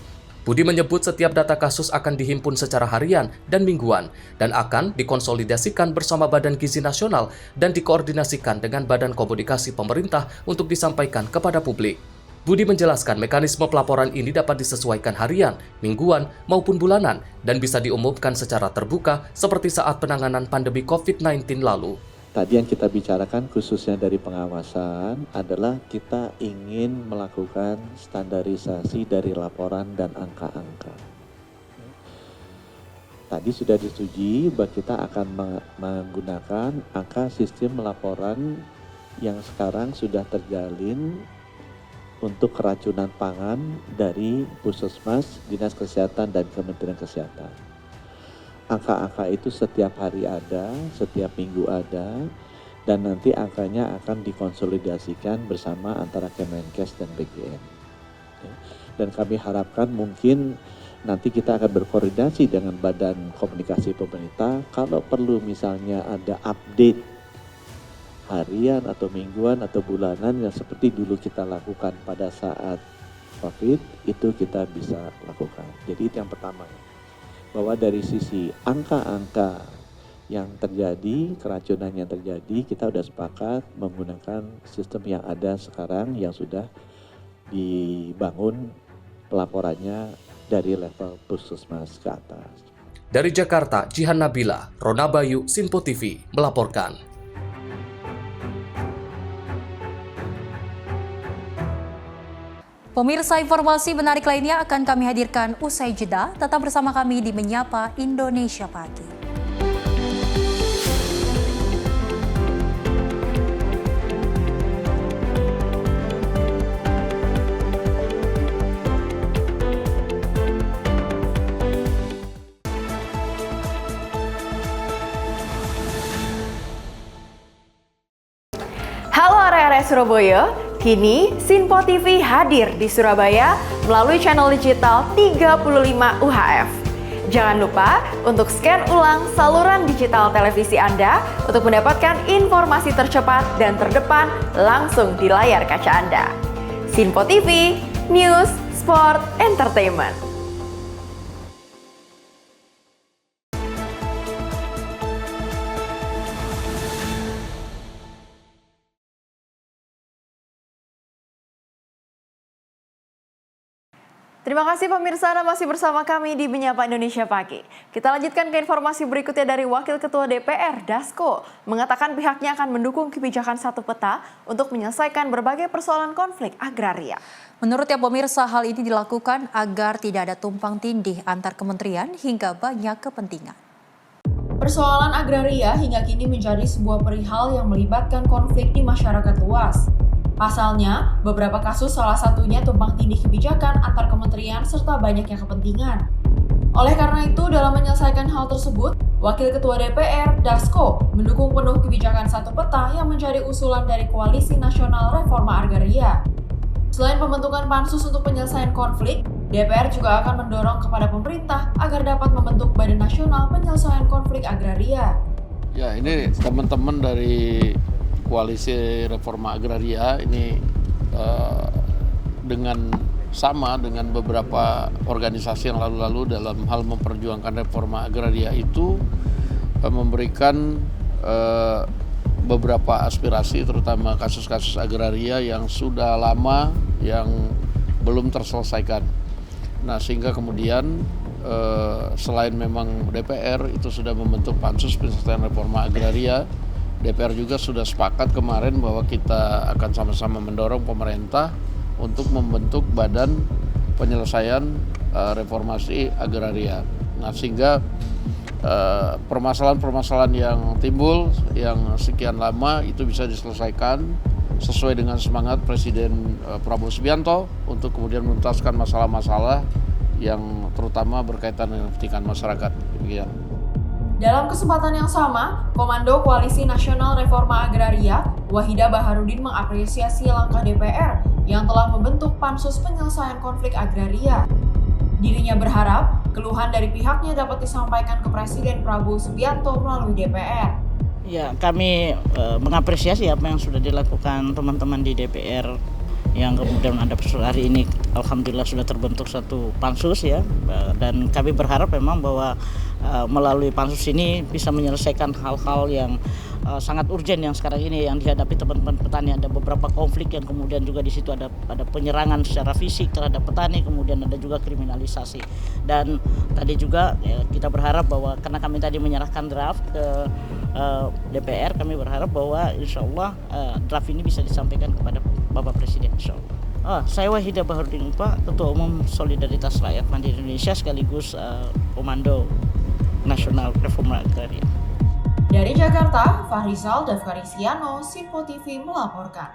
Budi menyebut setiap data kasus akan dihimpun secara harian dan mingguan dan akan dikonsolidasikan bersama Badan Gizi Nasional dan dikoordinasikan dengan Badan Komunikasi Pemerintah untuk disampaikan kepada publik. Budi menjelaskan mekanisme pelaporan ini dapat disesuaikan harian, mingguan, maupun bulanan dan bisa diumumkan secara terbuka seperti saat penanganan pandemi COVID-19 lalu. Tadi yang kita bicarakan khususnya dari pengawasan adalah kita ingin melakukan standarisasi dari laporan dan angka-angka. Tadi sudah disetujui bahwa kita akan menggunakan angka sistem laporan yang sekarang sudah terjalin untuk keracunan pangan dari Puskesmas, Dinas Kesehatan, dan Kementerian Kesehatan. Angka-angka itu setiap hari ada, setiap minggu ada, dan nanti angkanya akan dikonsolidasikan bersama antara Kemenkes dan BGN. Dan kami harapkan mungkin nanti kita akan berkoordinasi dengan Badan Komunikasi Pemerintah, kalau perlu misalnya ada update harian atau mingguan atau bulanan yang seperti dulu kita lakukan pada saat COVID, itu kita bisa lakukan. Jadi itu yang pertama, bahwa dari sisi angka-angka yang terjadi, keracunan yang terjadi, kita sudah sepakat menggunakan sistem yang ada sekarang yang sudah dibangun pelaporannya dari level Puskesmas ke atas. Dari Jakarta, Jihan Nabila, Rona Bayu, Simpo TV melaporkan. Pemirsa, informasi menarik lainnya akan kami hadirkan usai jeda. Tetap bersama kami di Menyapa Indonesia Pagi. Halo area-area Surabaya. Kini, Sinpo TV hadir di Surabaya melalui channel digital 35 UHF. Jangan lupa untuk scan ulang saluran digital televisi Anda untuk mendapatkan informasi tercepat dan terdepan langsung di layar kaca Anda. Sinpo TV, News, Sport, Entertainment. Terima kasih pemirsa, Anda masih bersama kami di Menyapa Indonesia Pagi. Kita lanjutkan ke informasi berikutnya dari Wakil Ketua DPR, Dasko, mengatakan pihaknya akan mendukung kebijakan satu peta untuk menyelesaikan berbagai persoalan konflik agraria. Menurutnya pemirsa, hal ini dilakukan agar tidak ada tumpang tindih antar kementerian hingga banyak kepentingan. Persoalan agraria hingga kini menjadi sebuah perihal yang melibatkan konflik di masyarakat luas. Pasalnya, beberapa kasus salah satunya tumpang tindih kebijakan antar kementerian serta banyaknya kepentingan. Oleh karena itu, dalam menyelesaikan hal tersebut, Wakil Ketua DPR, Dasko, mendukung penuh kebijakan satu peta yang menjadi usulan dari Koalisi Nasional Reforma Agraria. Selain pembentukan pansus untuk penyelesaian konflik, DPR juga akan mendorong kepada pemerintah agar dapat membentuk Badan Nasional Penyelesaian Konflik Agraria. Ya, ini teman-teman dari Koalisi Reforma Agraria ini dengan beberapa organisasi yang lalu-lalu dalam hal memperjuangkan reforma agraria itu memberikan beberapa aspirasi, terutama kasus-kasus agraria yang sudah lama yang belum terselesaikan. Nah, sehingga kemudian selain memang DPR itu sudah membentuk pansus penyelesaian reforma agraria, DPR juga sudah sepakat kemarin bahwa kita akan sama-sama mendorong pemerintah untuk membentuk Badan Penyelesaian Reformasi Agraria. Nah, sehingga permasalahan-permasalahan yang timbul yang sekian lama itu bisa diselesaikan sesuai dengan semangat Presiden Prabowo Subianto untuk kemudian menuntaskan masalah-masalah yang terutama berkaitan dengan kepentingan masyarakat. Demikian. Dalam kesempatan yang sama, Komando Koalisi Nasional Reforma Agraria, Wahidah Baharudin mengapresiasi langkah DPR yang telah membentuk Pansus Penyelesaian Konflik Agraria. Dirinya berharap keluhan dari pihaknya dapat disampaikan ke Presiden Prabowo Subianto melalui DPR. Ya, kami mengapresiasi apa yang sudah dilakukan teman-teman di DPR yang kemudian ada hari ini alhamdulillah sudah terbentuk satu pansus ya, dan kami berharap memang bahwa melalui pansus ini bisa menyelesaikan hal-hal yang sangat urgen yang sekarang ini yang dihadapi teman-teman petani. Ada beberapa konflik yang kemudian juga di situ ada penyerangan secara fisik terhadap petani, kemudian ada juga kriminalisasi. Dan tadi juga kita berharap bahwa karena kami tadi menyerahkan draft ke DPR, kami berharap bahwa insya Allah draft ini bisa disampaikan kepada Bapak Presiden, insya Allah. Saya Wahidah Bahurdin Upa, Ketua Umum Solidaritas Rakyat Mandiri Indonesia sekaligus Komando Nasional Reforma Agraria. Dari Jakarta, Fahrizal Davkarisiano, Sipo TV melaporkan.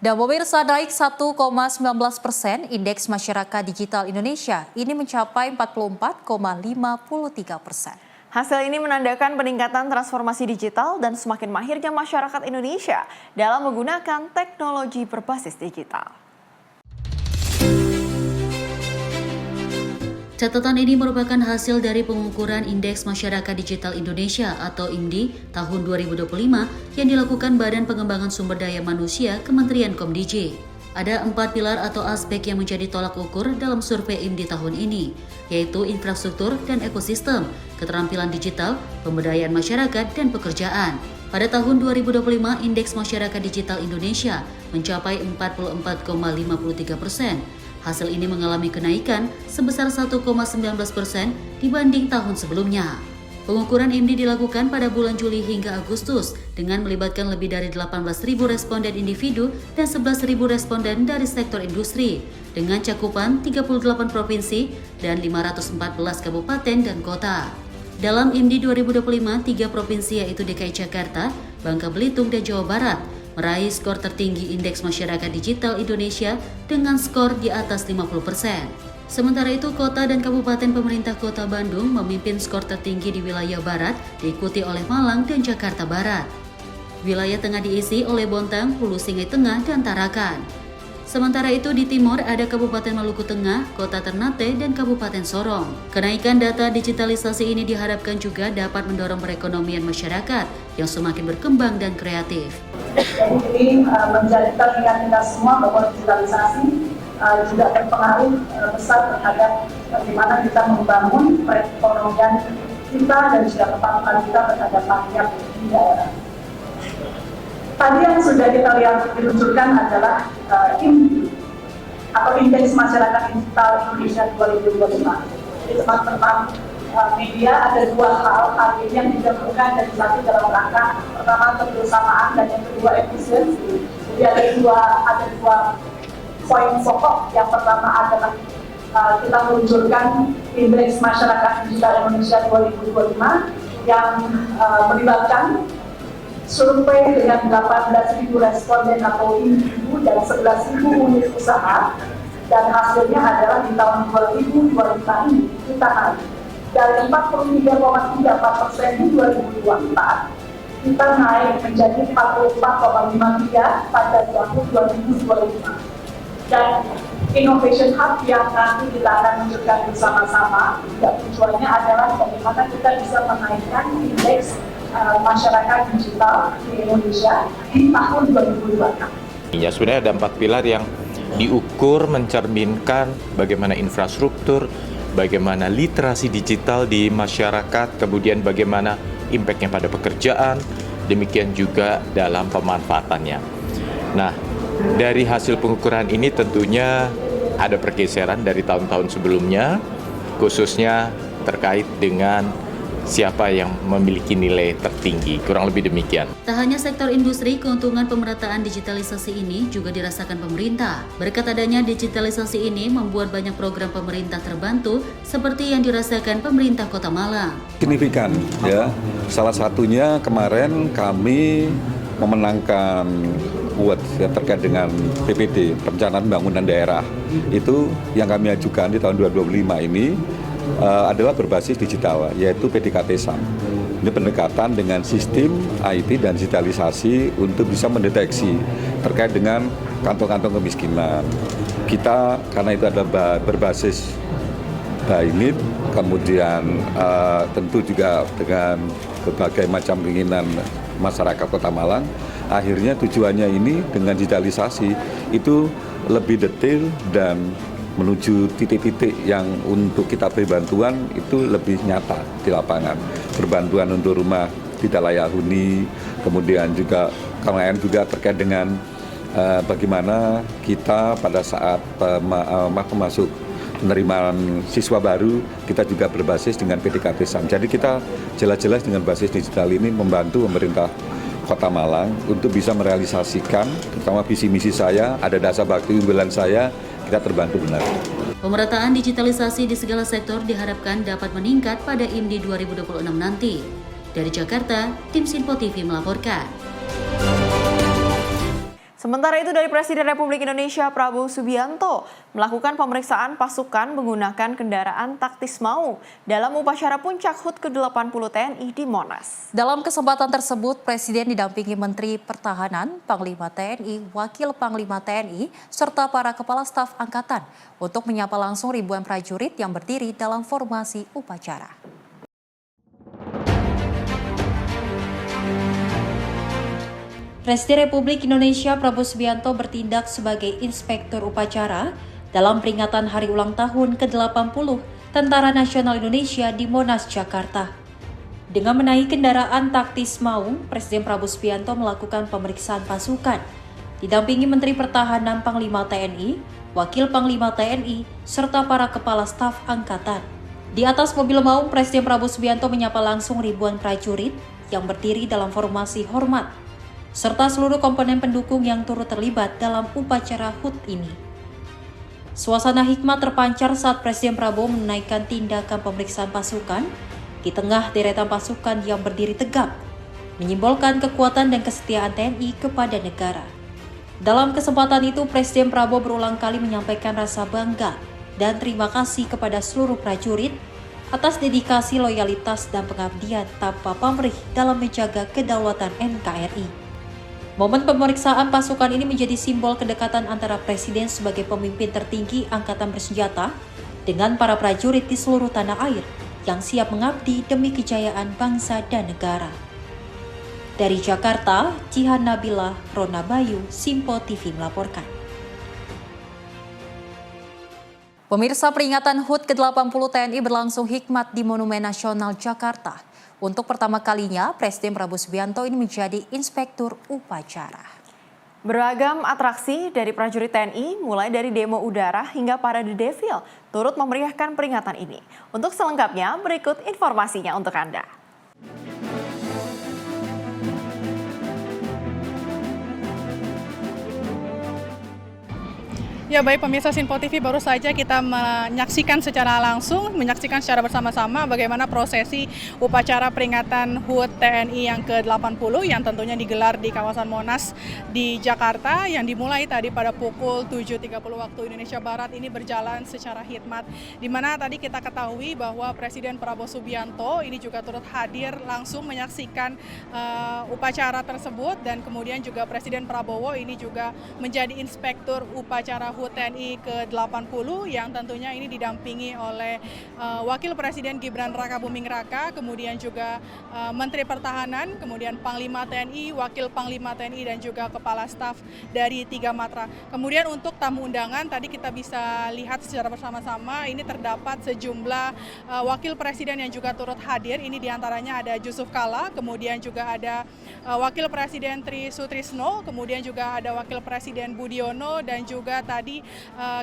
Dan pemirsa, naik 1,19% indeks masyarakat digital Indonesia ini mencapai 44,53%. Hasil ini menandakan peningkatan transformasi digital dan semakin mahirnya masyarakat Indonesia dalam menggunakan teknologi berbasis digital. Catatan ini merupakan hasil dari pengukuran Indeks Masyarakat Digital Indonesia atau IMDI tahun 2025 yang dilakukan Badan Pengembangan Sumber Daya Manusia Kementerian Komdij. Ada 4 pilar atau aspek yang menjadi tolak ukur dalam survei IMDI tahun ini, yaitu infrastruktur dan ekosistem, keterampilan digital, pemberdayaan masyarakat, dan pekerjaan. Pada tahun 2025, Indeks Masyarakat Digital Indonesia mencapai 44,53%. Hasil ini mengalami kenaikan sebesar 1,19% dibanding tahun sebelumnya. Pengukuran IMDI dilakukan pada bulan Juli hingga Agustus dengan melibatkan lebih dari 18.000 responden individu dan 11.000 responden dari sektor industri dengan cakupan 38 provinsi dan 514 kabupaten dan kota. Dalam IMDI 2025, 3 provinsi yaitu DKI Jakarta, Bangka Belitung, dan Jawa Barat meraih skor tertinggi Indeks Masyarakat Digital Indonesia dengan skor di atas 50%. Sementara itu, kota dan kabupaten pemerintah Kota Bandung memimpin skor tertinggi di wilayah Barat, diikuti oleh Malang dan Jakarta Barat. Wilayah tengah diisi oleh Bontang, Hulu Sungai Tengah, dan Tarakan. Sementara itu di timur ada Kabupaten Maluku Tengah, Kota Ternate, dan Kabupaten Sorong. Kenaikan data digitalisasi ini diharapkan juga dapat mendorong perekonomian masyarakat yang semakin berkembang dan kreatif. Jadi ini menjadikan kita semua bahwa digitalisasi juga berpengaruh besar terhadap bagaimana kita membangun perekonomian kita dan juga kepatuhan kita terhadap rakyat di daerah. Tadi yang sudah kita lihat diluncurkan adalah IMDI atau Indeks Masyarakat Digital Indonesia 2025. Di teman-teman media ada 2 hal ini yang digabungkan dari satu dalam rangka pertama kebersamaan dan yang kedua efisiensi. Jadi ada dua poin pokok. Yang pertama adalah kita meluncurkan Indeks Masyarakat Digital Indonesia 2025 yang melibatkan survei dengan 18.000 responden atau individu dan 11.000 unit usaha, dan hasilnya adalah di tahun 2025 ini kita naik dari 43,34% di 2024 kita naik menjadi 44,53 pada tahun 2025. Dan Innovation Hub yang nanti kita akan lanjutkan bersama-sama, tujuannya adalah bagaimana kita bisa menaikkan indeks masyarakat digital di Indonesia di tahun 2026. Ya, sebenarnya ada 4 pilar yang diukur mencerminkan bagaimana infrastruktur, bagaimana literasi digital di masyarakat, kemudian bagaimana impact-nya pada pekerjaan, demikian juga dalam pemanfaatannya. Nah, dari hasil pengukuran ini tentunya ada pergeseran dari tahun-tahun sebelumnya, khususnya terkait dengan siapa yang memiliki nilai tertinggi, kurang lebih demikian. Tak hanya sektor industri, keuntungan pemerataan digitalisasi ini juga dirasakan pemerintah. Berkat adanya digitalisasi ini membuat banyak program pemerintah terbantu, seperti yang dirasakan pemerintah Kota Malang. Signifikan ya, salah satunya kemarin kami memenangkan ya, terkait dengan PPD, Perencanaan Pembangunan Daerah. Itu yang kami ajukan di tahun 2025 ini adalah berbasis digital, yaitu PDKT SAM. Ini pendekatan dengan sistem IT dan digitalisasi untuk bisa mendeteksi terkait dengan kantong-kantong kemiskinan. Kita karena itu adalah berbasis BAINIT, kemudian tentu juga dengan berbagai macam keinginan masyarakat Kota Malang, akhirnya tujuannya ini dengan digitalisasi itu lebih detail dan menuju titik-titik yang untuk kita beri bantuan itu lebih nyata di lapangan. Berbantuan untuk rumah tidak layak huni, kemudian juga kemarin juga terkait dengan bagaimana kita pada saat masuk penerimaan siswa baru, kita juga berbasis dengan PDKT SAM. Jadi kita jelas-jelas dengan basis digital ini membantu pemerintah Kota Malang untuk bisa merealisasikan, terutama visi misi saya, ada dasar bakti unggulan saya, kita terbantu benar. Pemerataan digitalisasi di segala sektor diharapkan dapat meningkat pada IMDI 2026 nanti. Dari Jakarta, tim Sinpo TV melaporkan. Sementara itu dari Presiden Republik Indonesia Prabowo Subianto melakukan pemeriksaan pasukan menggunakan kendaraan taktis Maung dalam upacara puncak HUT ke-80 TNI di Monas. Dalam kesempatan tersebut, Presiden didampingi Menteri Pertahanan, Panglima TNI, Wakil Panglima TNI, serta para Kepala Staf Angkatan untuk menyapa langsung ribuan prajurit yang berdiri dalam formasi upacara. Presiden Republik Indonesia Prabowo Subianto bertindak sebagai inspektur upacara dalam peringatan hari ulang tahun ke-80 Tentara Nasional Indonesia di Monas, Jakarta. Dengan menaiki kendaraan taktis Maung, Presiden Prabowo Subianto melakukan pemeriksaan pasukan, didampingi Menteri Pertahanan Panglima TNI, Wakil Panglima TNI, serta para Kepala Staf Angkatan. Di atas mobil Maung, Presiden Prabowo Subianto menyapa langsung ribuan prajurit yang berdiri dalam formasi hormat, serta seluruh komponen pendukung yang turut terlibat dalam upacara HUT ini. Suasana hikmat terpancar saat Presiden Prabowo menaikkan tindakan pemeriksaan pasukan di tengah deretan pasukan yang berdiri tegap, menyimbolkan kekuatan dan kesetiaan TNI kepada negara. Dalam kesempatan itu, Presiden Prabowo berulang kali menyampaikan rasa bangga dan terima kasih kepada seluruh prajurit atas dedikasi, loyalitas, dan pengabdian tanpa pamrih dalam menjaga kedaulatan NKRI. Momen pemeriksaan pasukan ini menjadi simbol kedekatan antara Presiden sebagai pemimpin tertinggi Angkatan Bersenjata dengan para prajurit di seluruh tanah air yang siap mengabdi demi kejayaan bangsa dan negara. Dari Jakarta, Jihan Nabila, Rona Bayu, Sinpo TV melaporkan. Pemirsa, peringatan HUT ke-80 TNI berlangsung hikmat di Monumen Nasional Jakarta. Untuk pertama kalinya, Presiden Prabowo Subianto ini menjadi inspektur upacara. Beragam atraksi dari prajurit TNI, mulai dari demo udara hingga parade defil, turut memeriahkan peringatan ini. Untuk selengkapnya, berikut informasinya untuk Anda. Ya baik pemirsa Sinpo TV, baru saja kita menyaksikan secara bersama-sama bagaimana prosesi upacara peringatan HUT TNI yang ke-80 yang tentunya digelar di kawasan Monas di Jakarta, yang dimulai tadi pada pukul 7.30 waktu Indonesia Barat. Ini berjalan secara hikmat, di mana tadi kita ketahui bahwa Presiden Prabowo Subianto ini juga turut hadir langsung menyaksikan upacara tersebut, dan kemudian juga Presiden Prabowo ini juga menjadi inspektur upacara HUT TNI ke-80 yang tentunya ini didampingi oleh Wakil Presiden Gibran Rakabuming Raka, kemudian juga Menteri Pertahanan, kemudian Panglima TNI, Wakil Panglima TNI, dan juga Kepala Staf dari 3 matra. Kemudian untuk tamu undangan tadi kita bisa lihat secara bersama-sama ini terdapat sejumlah Wakil Presiden yang juga turut hadir. Ini diantaranya ada Yusuf Kala, kemudian juga ada Wakil Presiden Tri Sutrisno, kemudian juga ada Wakil Presiden Budiono, dan juga tadi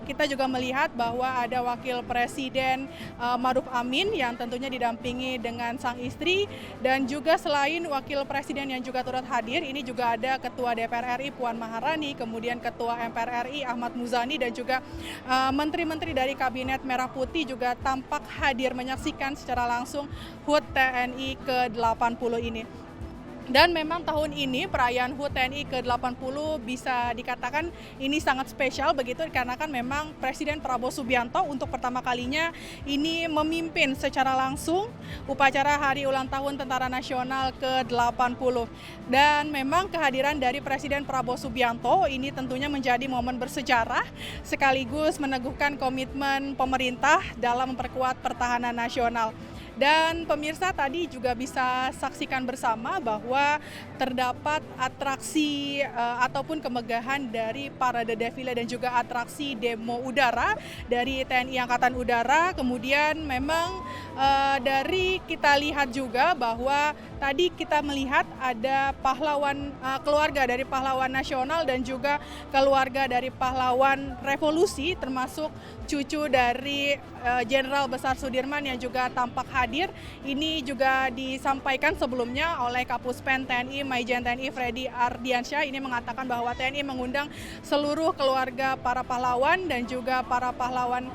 kita juga melihat bahwa ada Wakil Presiden Maruf Amin yang tentunya didampingi dengan sang istri, dan juga selain Wakil Presiden yang juga turut hadir, ini juga ada Ketua DPR RI Puan Maharani, kemudian Ketua MPR RI Ahmad Muzani, dan juga menteri-menteri dari Kabinet Merah Putih juga tampak hadir menyaksikan secara langsung HUT TNI ke-80 ini. Dan memang tahun ini perayaan HUT TNI ke-80 bisa dikatakan ini sangat spesial begitu karena kan memang Presiden Prabowo Subianto untuk pertama kalinya ini memimpin secara langsung upacara Hari Ulang Tahun Tentara Nasional ke-80. Dan memang kehadiran dari Presiden Prabowo Subianto ini tentunya menjadi momen bersejarah sekaligus meneguhkan komitmen pemerintah dalam memperkuat pertahanan nasional. Dan pemirsa tadi juga bisa saksikan bersama bahwa terdapat atraksi ataupun kemegahan dari parade defile dan juga atraksi demo udara dari TNI Angkatan Udara. Kemudian memang dari kita lihat juga bahwa tadi kita melihat ada pahlawan keluarga dari pahlawan nasional dan juga keluarga dari pahlawan revolusi termasuk cucu dari Jenderal Besar Sudirman yang juga tampak hadir. Ini juga disampaikan sebelumnya oleh Kapuspen TNI Maijen TNI Freddy Ardiansyah. Ini mengatakan bahwa TNI mengundang seluruh keluarga para pahlawan dan juga para pahlawan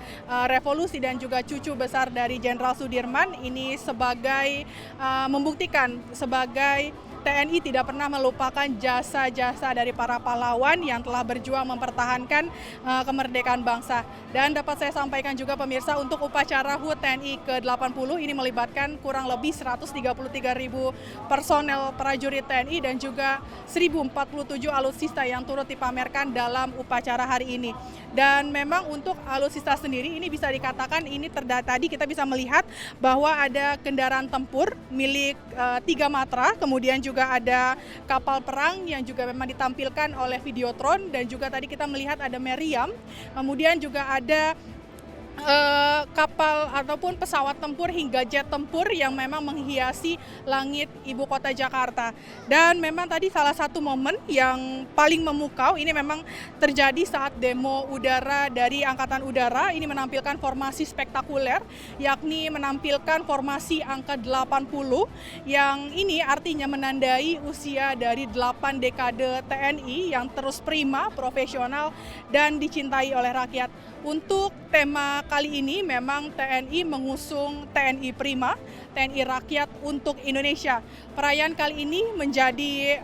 revolusi dan juga cucu besar dari Jenderal Sudirman. Ini sebagai membuktikan sebagai TNI tidak pernah melupakan jasa-jasa dari para pahlawan yang telah berjuang mempertahankan kemerdekaan bangsa. Dan dapat saya sampaikan juga pemirsa untuk upacara HUT TNI ke-80 ini melibatkan kurang lebih 133.000 personel prajurit TNI dan juga 1.047 alutsista yang turut dipamerkan dalam upacara hari ini. Dan memang untuk alutsista sendiri ini bisa dikatakan ini tadi kita bisa melihat bahwa ada kendaraan tempur milik 3 Matra, kemudian juga ada kapal perang yang juga memang ditampilkan oleh Videotron dan juga tadi kita melihat ada meriam, kemudian juga ada kapal ataupun pesawat tempur hingga jet tempur yang memang menghiasi langit ibu kota Jakarta. Dan memang tadi salah satu momen yang paling memukau ini memang terjadi saat demo udara dari Angkatan Udara. Ini menampilkan formasi spektakuler, yakni menampilkan formasi angka 80 yang ini artinya menandai usia dari 8 dekade TNI yang terus prima, profesional dan dicintai oleh rakyat. Untuk tema kali ini memang TNI mengusung TNI Prima, TNI Rakyat untuk Indonesia. Perayaan kali ini menjadi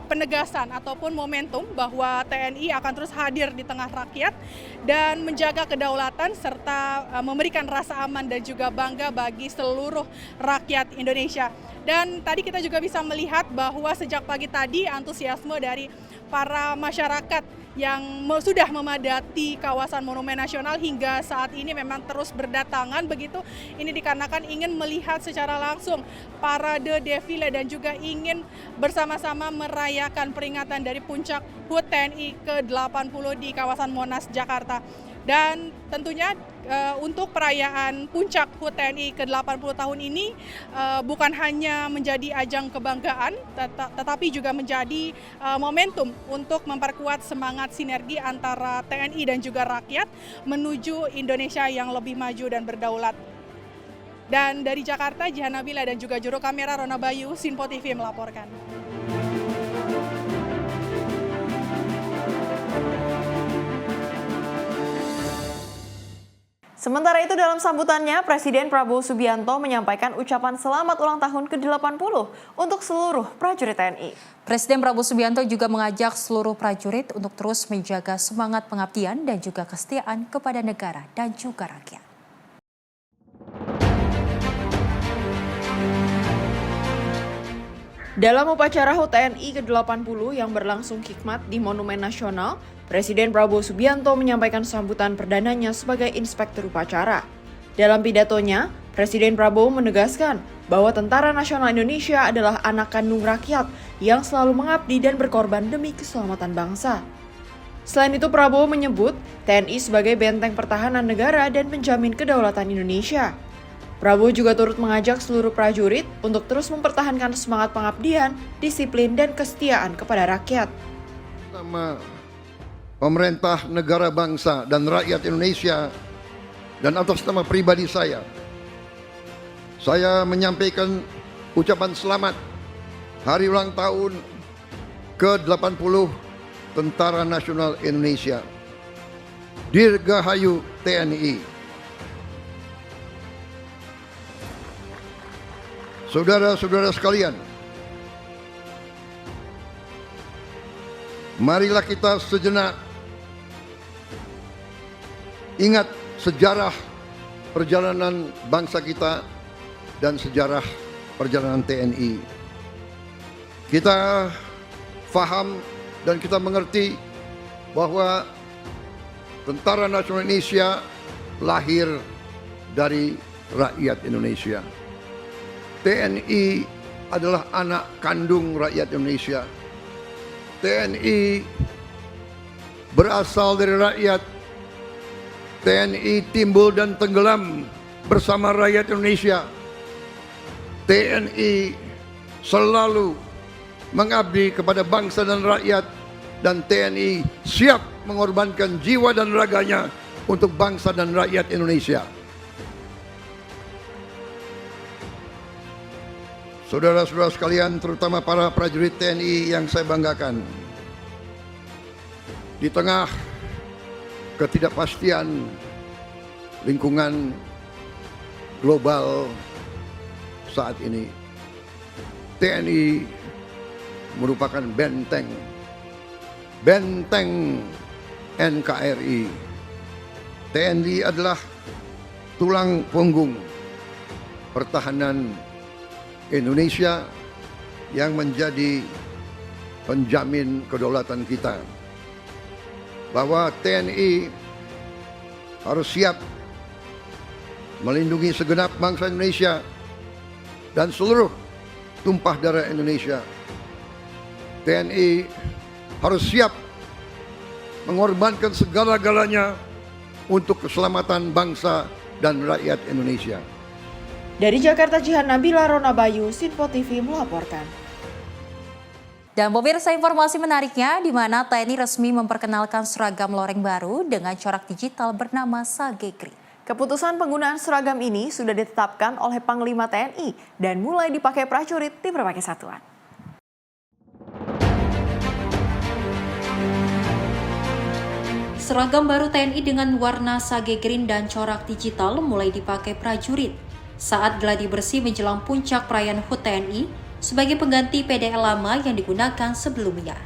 penegasan ataupun momentum bahwa TNI akan terus hadir di tengah rakyat dan menjaga kedaulatan serta memberikan rasa aman dan juga bangga bagi seluruh rakyat Indonesia. Dan tadi kita juga bisa melihat bahwa sejak pagi tadi antusiasme dari para masyarakat yang sudah memadati kawasan Monumen Nasional hingga saat ini memang terus berdatangan begitu. Ini dikarenakan ingin melihat secara langsung parade defile dan juga ingin bersama-sama merayakan peringatan dari puncak HUT TNI ke-80 di kawasan Monas, Jakarta. Dan tentunya untuk perayaan puncak HUT TNI ke-80 tahun ini bukan hanya menjadi ajang kebanggaan, tetapi juga menjadi momentum untuk memperkuat semangat sinergi antara TNI dan juga rakyat menuju Indonesia yang lebih maju dan berdaulat. Dan dari Jakarta, Jihan Nabila dan juga juru kamera Rona Bayu, Sinpo TV melaporkan. Sementara itu dalam sambutannya, Presiden Prabowo Subianto menyampaikan ucapan selamat ulang tahun ke-80 untuk seluruh prajurit TNI. Presiden Prabowo Subianto juga mengajak seluruh prajurit untuk terus menjaga semangat pengabdian dan juga kesetiaan kepada negara dan juga rakyat. Dalam upacara HUT TNI ke-80 yang berlangsung hikmat di Monumen Nasional, Presiden Prabowo Subianto menyampaikan sambutan perdananya sebagai inspektur upacara. Dalam pidatonya, Presiden Prabowo menegaskan bahwa Tentara Nasional Indonesia adalah anak kandung rakyat yang selalu mengabdi dan berkorban demi keselamatan bangsa. Selain itu, Prabowo menyebut TNI sebagai benteng pertahanan negara dan penjamin kedaulatan Indonesia. Prabowo juga turut mengajak seluruh prajurit untuk terus mempertahankan semangat pengabdian, disiplin, dan kesetiaan kepada rakyat. Nama pemerintah negara bangsa dan rakyat Indonesia dan atas nama pribadi saya menyampaikan ucapan selamat Hari Ulang Tahun ke-80 Tentara Nasional Indonesia. Dirgahayu TNI. Saudara-saudara sekalian, marilah kita sejenak ingat sejarah perjalanan bangsa kita dan sejarah perjalanan TNI. Kita faham dan kita mengerti bahwa Tentara Nasional Indonesia lahir dari rakyat Indonesia. TNI adalah anak kandung rakyat Indonesia. TNI berasal dari rakyat. TNI timbul dan tenggelam bersama rakyat Indonesia. TNI selalu mengabdi kepada bangsa dan rakyat, dan TNI siap mengorbankan jiwa dan raganya untuk bangsa dan rakyat Indonesia. Saudara-saudara sekalian, terutama para prajurit TNI yang saya banggakan, di tengah ketidakpastian lingkungan global saat ini, TNI merupakan benteng NKRI. TNI adalah tulang punggung pertahanan Indonesia yang menjadi penjamin kedaulatan kita. Bahwa TNI harus siap melindungi segenap bangsa Indonesia dan seluruh tumpah darah Indonesia. TNI harus siap mengorbankan segala-galanya untuk keselamatan bangsa dan rakyat Indonesia. Dari Jakarta, Jihan Nabila, Rona Bayu, Sinpo TV melaporkan. Dan pemirsa, informasi menariknya di mana TNI resmi memperkenalkan seragam loreng baru dengan corak digital bernama Sage Green. Keputusan penggunaan seragam ini sudah ditetapkan oleh Panglima TNI dan mulai dipakai prajurit di berbagai satuan. Seragam baru TNI dengan warna Sage Green dan corak digital mulai dipakai prajurit saat gladi bersih menjelang puncak perayaan HUT TNI sebagai pengganti PDL lama yang digunakan sebelumnya.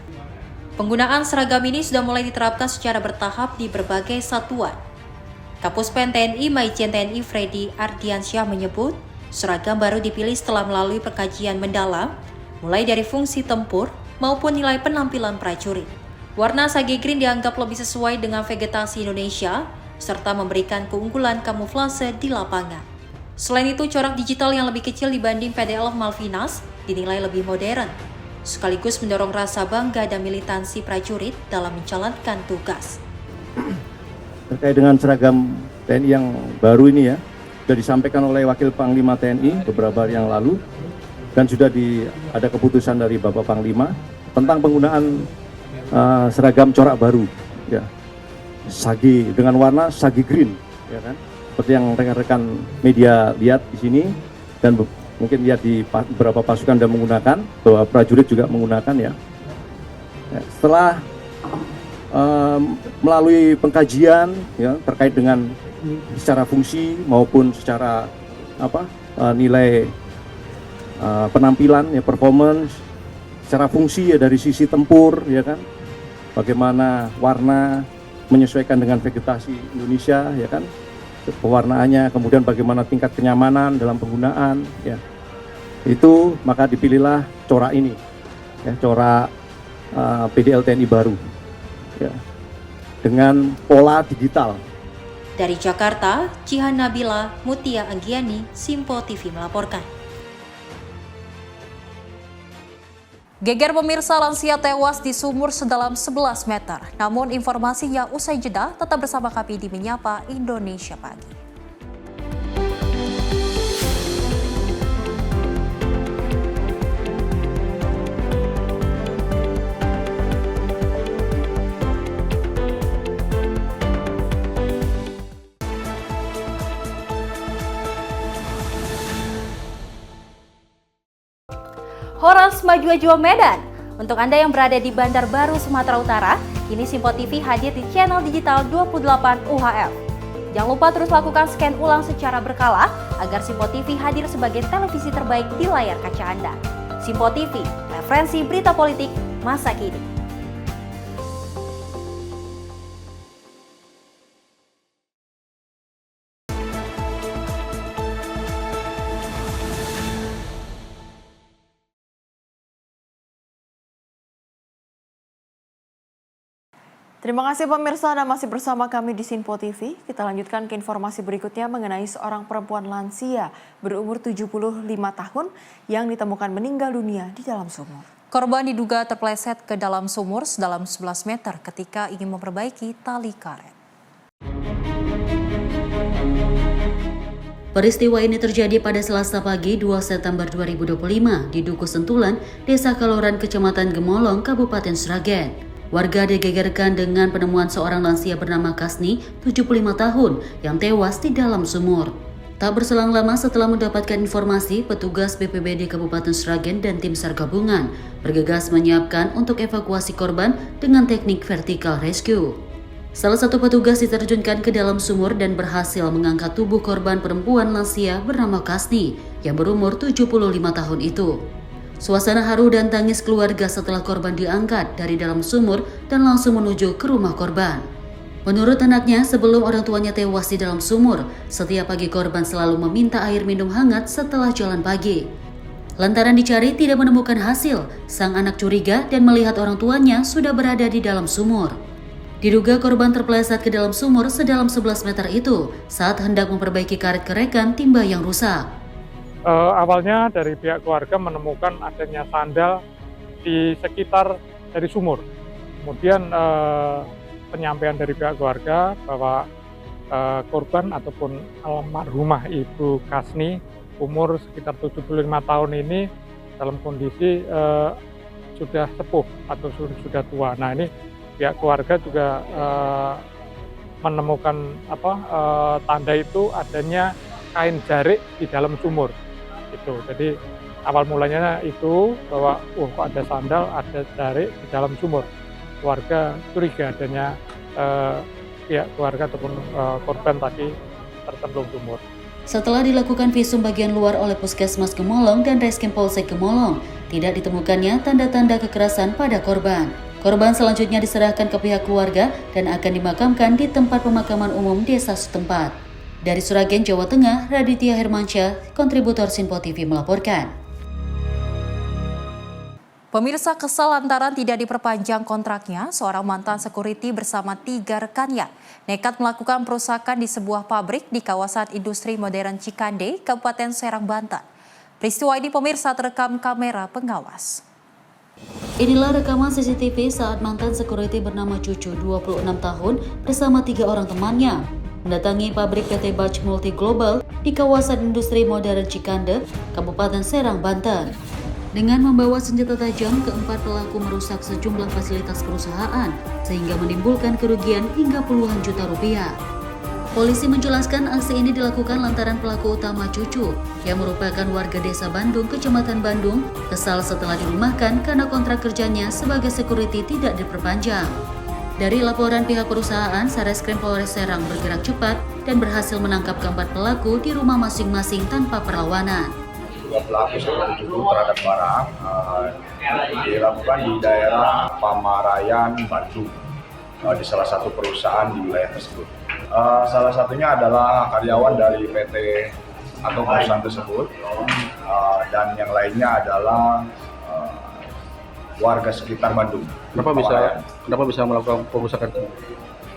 Penggunaan seragam ini sudah mulai diterapkan secara bertahap di berbagai satuan. Kapuspen TNI Majen TNI Freddy Ardiansyah menyebut, seragam baru dipilih setelah melalui pengkajian mendalam, mulai dari fungsi tempur maupun nilai penampilan prajurit. Warna Sage Green dianggap lebih sesuai dengan vegetasi Indonesia, serta memberikan keunggulan kamuflase di lapangan. Selain itu, corak digital yang lebih kecil dibanding PDL Malvinas dinilai lebih modern, sekaligus mendorong rasa bangga dan militansi prajurit dalam menjalankan tugas. Terkait dengan seragam TNI yang baru ini ya, sudah disampaikan oleh Wakil Panglima TNI beberapa hari yang lalu, dan sudah ada keputusan dari Bapak Panglima tentang penggunaan seragam corak baru, ya, Sage dengan warna Sage Green, ya kan, seperti yang rekan-rekan media lihat di sini dan mungkin lihat di beberapa pasukan dan menggunakan, bahwa prajurit juga menggunakan ya. Setelah melalui pengkajian ya terkait dengan secara fungsi maupun secara nilai penampilan ya, performance, secara fungsi ya dari sisi tempur ya kan, bagaimana warna menyesuaikan dengan vegetasi Indonesia ya kan, pewarnaannya, kemudian bagaimana tingkat kenyamanan dalam penggunaan ya, itu maka dipilihlah corak ini ya, corak PDL TNI baru ya, dengan pola digital. Dari Jakarta, Jihan Nabila, Mutia Anggiani, Simpo TV melaporkan. Geger pemirsa, lansia tewas di sumur sedalam 11 meter. Namun informasinya usai jeda, tetap bersama kami di Menyapa Indonesia Pagi. Horas Maju Medan. Untuk Anda yang berada di Bandar Baru, Sumatera Utara, kini Simpo TV hadir di channel digital 28 UHF. Jangan lupa terus lakukan scan ulang secara berkala agar Simpo TV hadir sebagai televisi terbaik di layar kaca Anda. Simpo TV, referensi berita politik masa kini. Terima kasih pemirsa, Anda masih bersama kami di Sinpo TV. Kita lanjutkan ke informasi berikutnya mengenai seorang perempuan lansia berumur 75 tahun yang ditemukan meninggal dunia di dalam sumur. Korban diduga terpeleset ke dalam sumur sedalam 11 meter ketika ingin memperbaiki tali karet. Peristiwa ini terjadi pada Selasa pagi 2 September 2025 di Duku Sentulan, Desa Kaloran, Kecamatan Gemolong, Kabupaten Sragen. Warga digegerkan dengan penemuan seorang lansia bernama Kasni, 75 tahun, yang tewas di dalam sumur. Tak berselang lama setelah mendapatkan informasi, petugas BPBD Kabupaten Sragen dan tim SAR gabungan bergegas menyiapkan untuk evakuasi korban dengan teknik vertical rescue. Salah satu petugas diterjunkan ke dalam sumur dan berhasil mengangkat tubuh korban perempuan lansia bernama Kasni yang berumur 75 tahun itu. Suasana haru dan tangis keluarga setelah korban diangkat dari dalam sumur dan langsung menuju ke rumah korban. Menurut anaknya, sebelum orang tuanya tewas di dalam sumur, setiap pagi korban selalu meminta air minum hangat setelah jalan pagi. Lantaran dicari tidak menemukan hasil, sang anak curiga dan melihat orang tuanya sudah berada di dalam sumur. Diduga korban terpeleset ke dalam sumur sedalam 11 meter itu saat hendak memperbaiki karet kerekan timba yang rusak. Awalnya dari pihak keluarga menemukan adanya sandal di sekitar dari sumur. Kemudian penyampaian dari pihak keluarga bahwa korban ataupun almarhumah Ibu Kasni umur sekitar 75 tahun ini dalam kondisi sudah sepuh atau sudah tua. Nah, ini pihak keluarga juga menemukan tanda itu adanya kain jarik di dalam sumur. Itu. Jadi awal mulanya itu bahwa kok ada sandal, ada jarik di dalam sumur. Keluarga curiga adanya pihak keluarga ataupun korban tadi tercemplung sumur. Setelah dilakukan visum bagian luar oleh Puskesmas Gemolong dan Reskrim Polsek Gemolong, tidak ditemukannya tanda-tanda kekerasan pada korban. Korban selanjutnya diserahkan ke pihak keluarga dan akan dimakamkan di tempat pemakaman umum desa setempat. Dari Sragen, Jawa Tengah, Raditya Hermansyah, kontributor Sinpo TV melaporkan. Pemirsa kesal lantaran tidak diperpanjang kontraknya, seorang mantan security bersama 3 rekannya nekat melakukan perusakan di sebuah pabrik di kawasan industri modern Cikande, Kabupaten Serang, Banten. Peristiwa ini pemirsa terekam kamera pengawas. Inilah rekaman CCTV saat mantan security bernama Cucu, 26 tahun, bersama 3 orang temannya mendatangi pabrik PT Bach Multi Global di kawasan industri modern Cikande, Kabupaten Serang, Banten. Dengan membawa senjata tajam, keempat pelaku merusak sejumlah fasilitas perusahaan sehingga menimbulkan kerugian hingga puluhan juta rupiah. Polisi menjelaskan aksi ini dilakukan lantaran pelaku utama Cucu yang merupakan warga desa Bandung, Kecamatan Bandung, kesal setelah dirumahkan karena kontrak kerjanya sebagai security tidak diperpanjang. Dari laporan pihak perusahaan, Sareskrim Polres Serang bergerak cepat dan berhasil menangkap keempat pelaku di rumah masing-masing tanpa perlawanan. Dua pelaku seperti itu terhadap barang dilakukan di daerah Pamarayan, Bandung, di salah satu perusahaan di wilayah tersebut. Salah satunya adalah karyawan dari PT atau perusahaan tersebut, dan yang lainnya adalah warga sekitar Bandung. Kenapa bisa melakukan perusakan?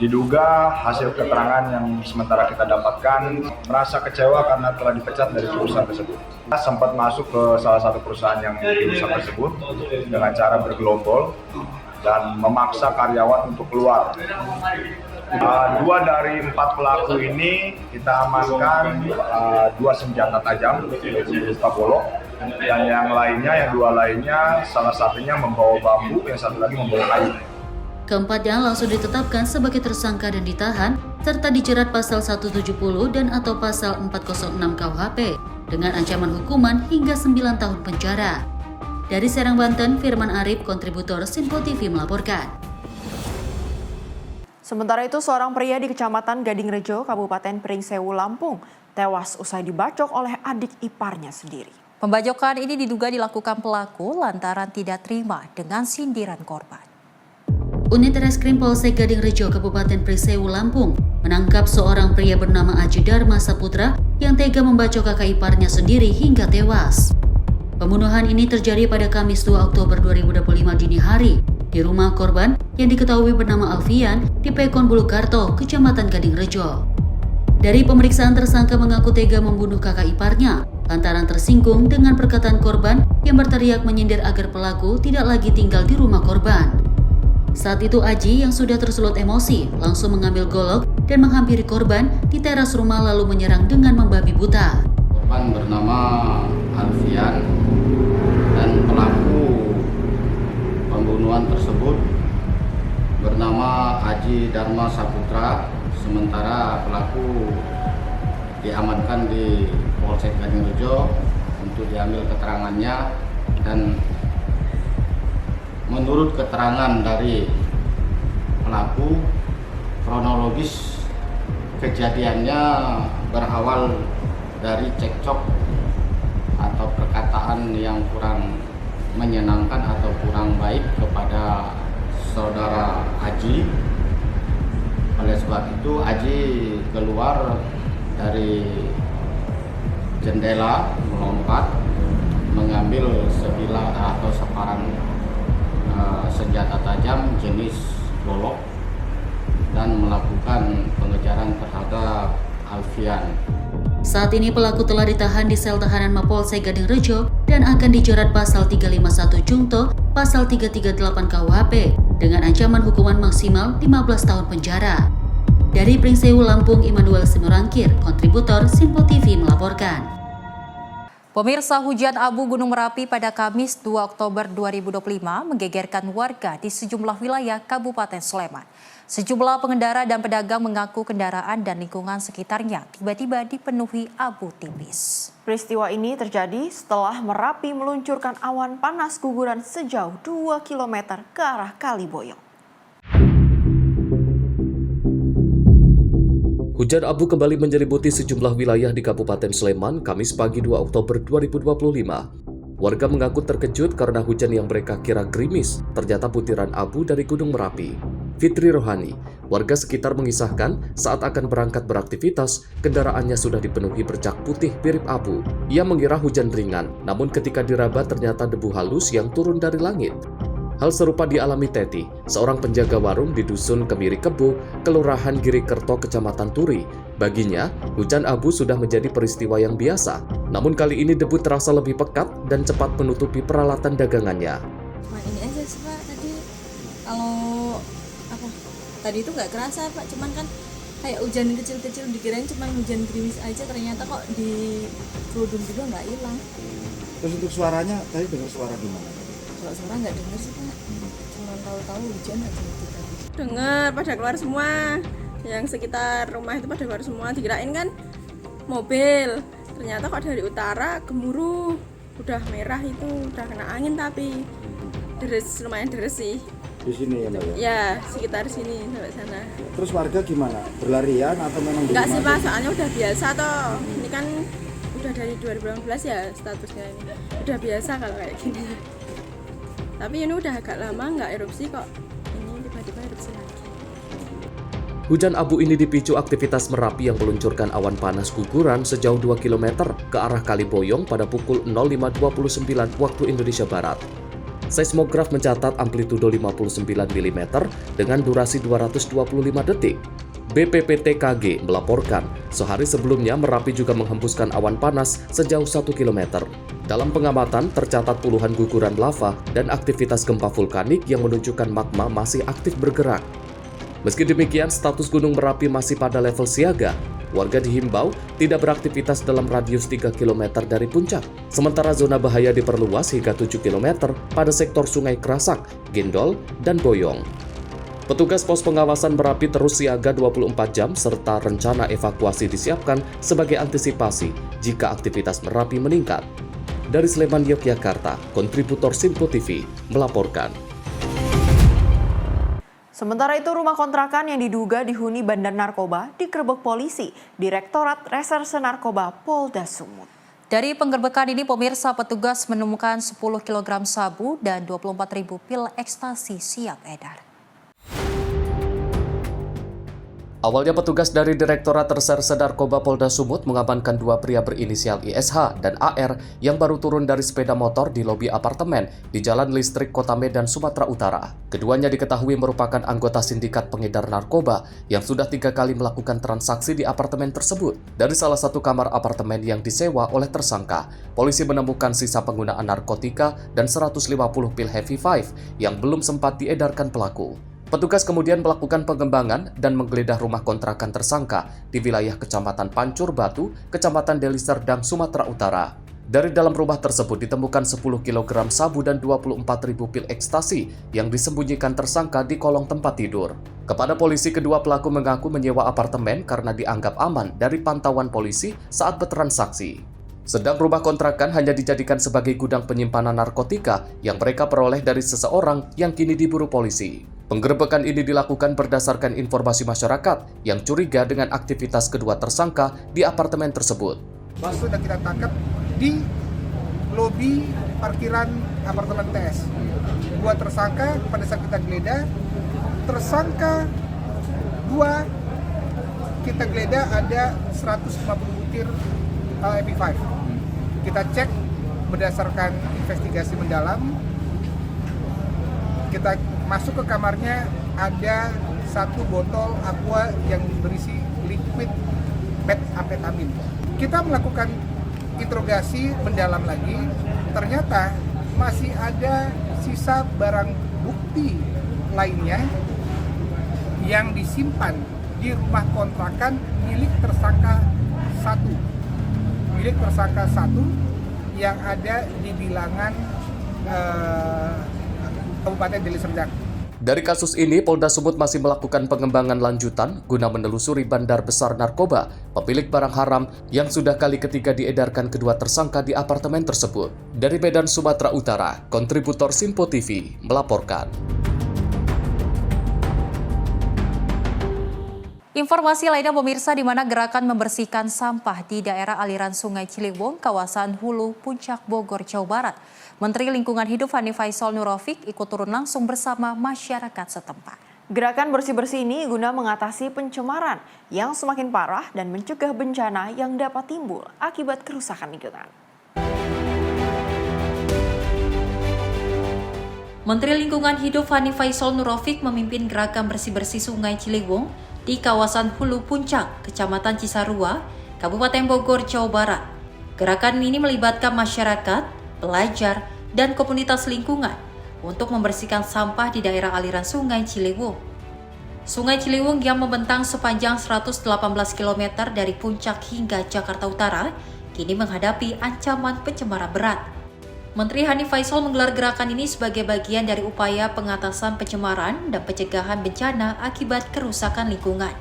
Diduga hasil keterangan yang sementara kita dapatkan merasa kecewa karena telah dipecat dari perusahaan tersebut. Kita sempat masuk ke salah satu perusahaan yang dirusak tersebut dengan cara bergelombol dan memaksa karyawan untuk keluar. 2 dari 4 pelaku ini kita amankan 2 senjata tajam berupa golok, dan yang lainnya, yang 2 lainnya, salah satunya membawa bambu, yang satu lagi membawa kayu. Keempatnya langsung ditetapkan sebagai tersangka dan ditahan, serta dijerat pasal 170 dan atau pasal 406 KUHP dengan ancaman hukuman hingga 9 tahun penjara. Dari Serang, Banten, Firman Arif, kontributor Sinpo TV melaporkan. Sementara itu, seorang pria di Kecamatan Gadingrejo, Kabupaten Pringsewu, Lampung, tewas usai dibacok oleh adik iparnya sendiri. Pembacokan ini diduga dilakukan pelaku lantaran tidak terima dengan sindiran korban. Unit Reskrim Polsek Gadingrejo, Kabupaten Pringsewu, Lampung, menangkap seorang pria bernama Aji Dharma Saputra yang tega membacok kakak iparnya sendiri hingga tewas. Pembunuhan ini terjadi pada Kamis 2 Oktober 2025 dini hari di rumah korban yang diketahui bernama Alfian di Pekon Bulukarto, Kecamatan Gadingrejo. Dari pemeriksaan, tersangka mengaku tega membunuh kakak iparnya lantaran tersinggung dengan perkataan korban yang berteriak menyindir agar pelaku tidak lagi tinggal di rumah korban. Saat itu Aji yang sudah tersulut emosi langsung mengambil golok dan menghampiri korban di teras rumah lalu menyerang dengan membabi buta. Korban bernama Alfian dan pelaku pembunuhan tersebut bernama Aji Dharma Saputra, sementara pelaku diamankan di Polsek Gadingrejo untuk diambil keterangannya, dan menurut keterangan dari pelaku, kronologis kejadiannya berawal dari cekcok atau perkataan yang kurang menyenangkan atau kurang baik kepada saudara Aji. Oleh sebab itu Aji keluar dari jendela, melompat, mengambil sebilah atau separan senjata tajam jenis golok dan melakukan pengejaran terhadap Alfian. Saat ini pelaku telah ditahan di sel tahanan Mapolsek Gadingrejo dan akan dijerat pasal 351 Jungto, pasal 338 KUHP dengan ancaman hukuman maksimal 15 tahun penjara. Dari Pringsewu, Lampung, Immanuel Simorangkir, kontributor Simpo TV melaporkan. Pemirsa, hujan abu Gunung Merapi pada Kamis 2 Oktober 2025 menggegerkan warga di sejumlah wilayah Kabupaten Sleman. Sejumlah pengendara dan pedagang mengaku kendaraan dan lingkungan sekitarnya tiba-tiba dipenuhi abu tipis. Peristiwa ini terjadi setelah Merapi meluncurkan awan panas guguran sejauh 2 km ke arah Kaliboyong. Hujan abu kembali menyelimuti sejumlah wilayah di Kabupaten Sleman Kamis pagi 2 Oktober 2025. Warga mengaku terkejut karena hujan yang mereka kira gerimis ternyata butiran abu dari Gunung Merapi. Fitri Rohani, warga sekitar mengisahkan saat akan berangkat beraktivitas, kendaraannya sudah dipenuhi bercak putih mirip abu. Ia mengira hujan ringan, namun ketika diraba ternyata debu halus yang turun dari langit. Hal serupa dialami Teti, seorang penjaga warung di Dusun Kemiri Kebo, Kelurahan Girikerto, Kecamatan Turi. Baginya, hujan abu sudah menjadi peristiwa yang biasa. Namun kali ini debu terasa lebih pekat dan cepat menutupi peralatan dagangannya. Ini aja sih Pak, tadi itu nggak kerasa Pak, cuman kan kayak hujan kecil-kecil dikirain cuma hujan gerimis aja, ternyata kok di kerudung juga nggak hilang. Terus untuk suaranya, tadi dengar suara gimana? Kalau suara nggak dengar sih Pak, cuma tahu-tahu hujan aja gitu tadi. Dengar, pada keluar semua, yang sekitar rumah itu pada keluar semua, dikirain kan mobil, ternyata kok dari utara gemuruh, udah merah itu, udah kena angin tapi deres, lumayan deres sih. Di sini ya Mbak ya? Ya, sekitar sini sampai sana. Terus warga gimana? Berlarian atau memang di rumah? Enggak sih Pak, soalnya udah biasa toh. Ini kan udah dari 2018 ya statusnya ini. Udah biasa kalau kayak gini. Tapi ini udah agak lama nggak erupsi kok. Ini tiba-tiba erupsi lagi. Hujan abu ini dipicu aktivitas Merapi yang meluncurkan awan panas guguran sejauh 2 km ke arah Kaliboyong pada pukul 05.29 waktu Indonesia Barat. Seismograf mencatat amplitudo 59 mm dengan durasi 225 detik. BPPTKG melaporkan, sehari sebelumnya Merapi juga menghembuskan awan panas sejauh 1 km. Dalam pengamatan, tercatat puluhan guguran lava dan aktivitas gempa vulkanik yang menunjukkan magma masih aktif bergerak. Meski demikian, status Gunung Merapi masih pada level siaga. Warga dihimbau tidak beraktivitas dalam radius 3 km dari puncak. Sementara zona bahaya diperluas hingga 7 km pada sektor Sungai Kerasak, Gendol, dan Boyong. Petugas pos pengawasan Merapi terus siaga 24 jam serta rencana evakuasi disiapkan sebagai antisipasi jika aktivitas Merapi meningkat. Dari Sleman, Yogyakarta, kontributor Simpo TV melaporkan. Sementara itu, rumah kontrakan yang diduga dihuni bandar narkoba digerebek polisi, Direktorat Reserse Narkoba Polda Sumut. Dari penggerbekan ini, pemirsa, petugas menemukan 10 kg sabu dan 24.000 pil ekstasi siap edar. Awalnya petugas dari Direktorat Reserse Narkoba Polda Sumut mengamankan 2 pria berinisial ISH dan AR yang baru turun dari sepeda motor di lobi apartemen di Jalan Listrik Kota Medan, Sumatera Utara. Keduanya diketahui merupakan anggota sindikat pengedar narkoba yang sudah 3 kali melakukan transaksi di apartemen tersebut. Dari salah satu kamar apartemen yang disewa oleh tersangka, polisi menemukan sisa penggunaan narkotika dan 150 pil Heavy Five yang belum sempat diedarkan pelaku. Petugas kemudian melakukan pengembangan dan menggeledah rumah kontrakan tersangka di wilayah Kecamatan Pancur Batu, Kecamatan Deli Serdang, Sumatera Utara. Dari dalam rumah tersebut ditemukan 10 kg sabu dan 24.000 pil ekstasi yang disembunyikan tersangka di kolong tempat tidur. Kepada polisi, kedua pelaku mengaku menyewa apartemen karena dianggap aman dari pantauan polisi saat bertransaksi. Sedang rumah kontrakan hanya dijadikan sebagai gudang penyimpanan narkotika yang mereka peroleh dari seseorang yang kini diburu polisi. Penggerebekan ini dilakukan berdasarkan informasi masyarakat yang curiga dengan aktivitas kedua tersangka di apartemen tersebut. Masuk dan kita tangkap di lobi parkiran apartemen TS. 2 tersangka pada saat kita geledah, tersangka 2 kita geledah ada 150 butir MP5. Kita cek berdasarkan investigasi mendalam, kita masuk ke kamarnya, ada 1 botol aqua yang berisi liquid metamfetamin. Kita melakukan interogasi mendalam lagi, ternyata masih ada sisa barang bukti lainnya yang disimpan di rumah kontrakan milik tersangka 1 yang ada di bilangan Kabupaten Deli Serdang. Dari kasus ini, Polda Sumut masih melakukan pengembangan lanjutan guna menelusuri bandar besar narkoba, pemilik barang haram yang sudah kali ketiga diedarkan kedua tersangka di apartemen tersebut. Dari Medan, Sumatera Utara, kontributor Simpo TV melaporkan. Informasi lainnya pemirsa, di mana gerakan membersihkan sampah di daerah aliran Sungai Ciliwung, kawasan Hulu, Puncak, Bogor, Jawa Barat. Menteri Lingkungan Hidup Hanif Faisal Nurofik ikut turun langsung bersama masyarakat setempat. Gerakan bersih-bersih ini guna mengatasi pencemaran yang semakin parah dan mencegah bencana yang dapat timbul akibat kerusakan lingkungan. Menteri Lingkungan Hidup Hanif Faisal Nurofik memimpin gerakan bersih-bersih Sungai Ciliwung di kawasan Hulu Puncak, Kecamatan Cisarua, Kabupaten Bogor, Jawa Barat. Gerakan ini melibatkan masyarakat, pelajar, dan komunitas lingkungan untuk membersihkan sampah di daerah aliran Sungai Ciliwung. Sungai Ciliwung yang membentang sepanjang 118 km dari Puncak hingga Jakarta Utara, kini menghadapi ancaman pencemaran berat. Menteri Hanif Faisal menggelar gerakan ini sebagai bagian dari upaya pengatasan pencemaran dan pencegahan bencana akibat kerusakan lingkungan.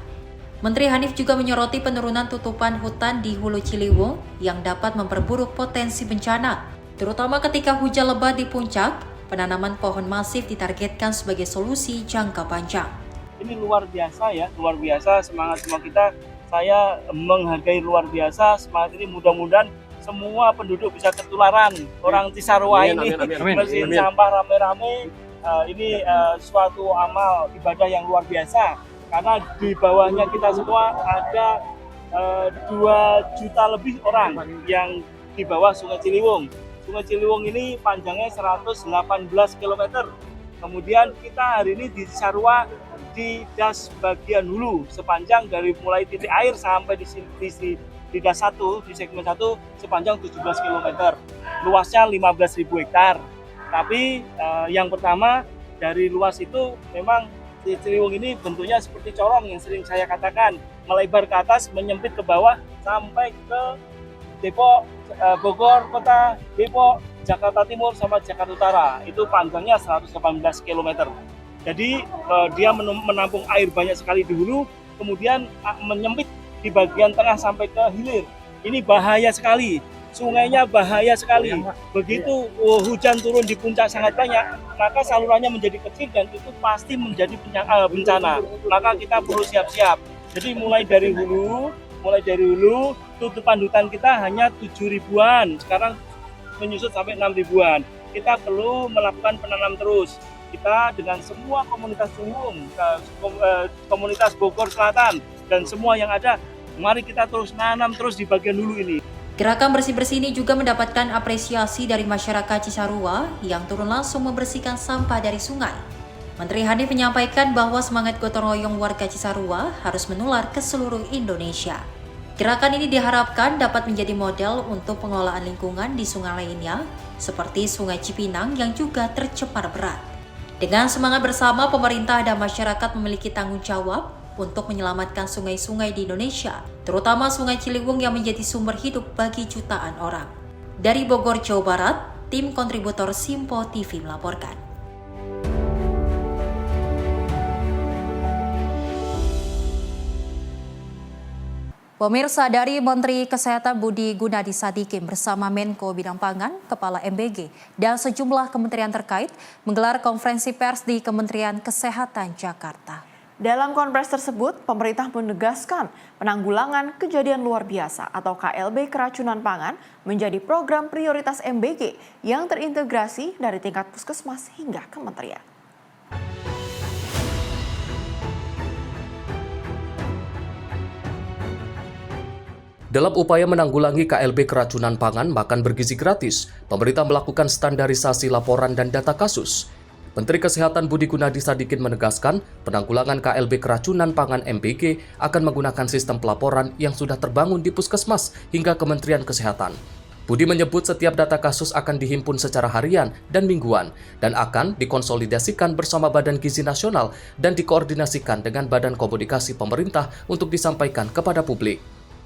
Menteri Hanif juga menyoroti penurunan tutupan hutan di Hulu Ciliwung yang dapat memperburuk potensi bencana, terutama ketika hujan lebat di puncak. Penanaman pohon masif ditargetkan sebagai solusi jangka panjang. Ini luar biasa ya, luar biasa semangat semua kita. Saya menghargai luar biasa semangat ini, mudah-mudahan semua penduduk bisa ketularan. Orang Cisarua ini bersihin sampah rame-rame, ini suatu amal ibadah yang luar biasa. Karena di bawahnya kita semua ada 2 juta lebih orang yang di bawah Sungai Ciliwung. Sungai Ciliwung ini panjangnya 118 km. Kemudian kita hari ini di Cisarua di das bagian hulu sepanjang dari mulai titik air sampai di das 1, di segmen 1 sepanjang 17 km. Luasnya 15.000 hektar. Tapi yang pertama dari luas itu memang di Ciliwung ini bentuknya seperti corong yang sering saya katakan, melebar ke atas, menyempit ke bawah sampai ke Depok, Bogor Kota, Depok, Jakarta Timur sama Jakarta Utara. Itu panjangnya 118 km. Jadi dia menampung air banyak sekali di hulu, kemudian menyempit di bagian tengah sampai ke hilir. Ini bahaya sekali. Sungainya bahaya sekali. Begitu hujan turun di puncak sangat banyak, maka salurannya menjadi kecil dan itu pasti menjadi bencana. Maka kita perlu siap-siap. Jadi mulai dari hulu, tutupan hutan kita hanya 7.000-an, sekarang menyusut sampai 6.000-an. Kita perlu melakukan penanam terus. kita dengan semua komunitas umum, komunitas Bogor Selatan dan semua yang ada, mari kita terus nanam terus di bagian hulu ini. Gerakan bersih-bersih ini juga mendapatkan apresiasi dari masyarakat Cisarua yang turun langsung membersihkan sampah dari sungai. Menteri Hanif menyampaikan bahwa semangat gotong royong warga Cisarua harus menular ke seluruh Indonesia. Gerakan ini diharapkan dapat menjadi model untuk pengelolaan lingkungan di sungai lainnya, seperti Sungai Cipinang yang juga tercemar berat. Dengan semangat bersama, pemerintah dan masyarakat memiliki tanggung jawab untuk menyelamatkan sungai-sungai di Indonesia, terutama Sungai Ciliwung yang menjadi sumber hidup bagi jutaan orang. Dari Bogor, Jawa Barat, tim kontributor Simpo TV melaporkan. Pemirsa, dari Menteri Kesehatan Budi Gunadi Sadikin bersama Menko Bidang Pangan, Kepala MBG, dan sejumlah kementerian terkait menggelar konferensi pers di Kementerian Kesehatan Jakarta. Dalam konferensi tersebut, pemerintah menegaskan penanggulangan kejadian luar biasa atau KLB keracunan pangan menjadi program prioritas MBG yang terintegrasi dari tingkat puskesmas hingga kementerian. Dalam upaya menanggulangi KLB keracunan pangan makan bergizi gratis, pemerintah melakukan standarisasi laporan dan data kasus. Menteri Kesehatan Budi Gunadi Sadikin menegaskan penanggulangan KLB keracunan pangan MBG akan menggunakan sistem pelaporan yang sudah terbangun di puskesmas hingga Kementerian Kesehatan. Budi menyebut setiap data kasus akan dihimpun secara harian dan mingguan dan akan dikonsolidasikan bersama Badan Gizi Nasional dan dikoordinasikan dengan Badan Komunikasi Pemerintah untuk disampaikan kepada publik.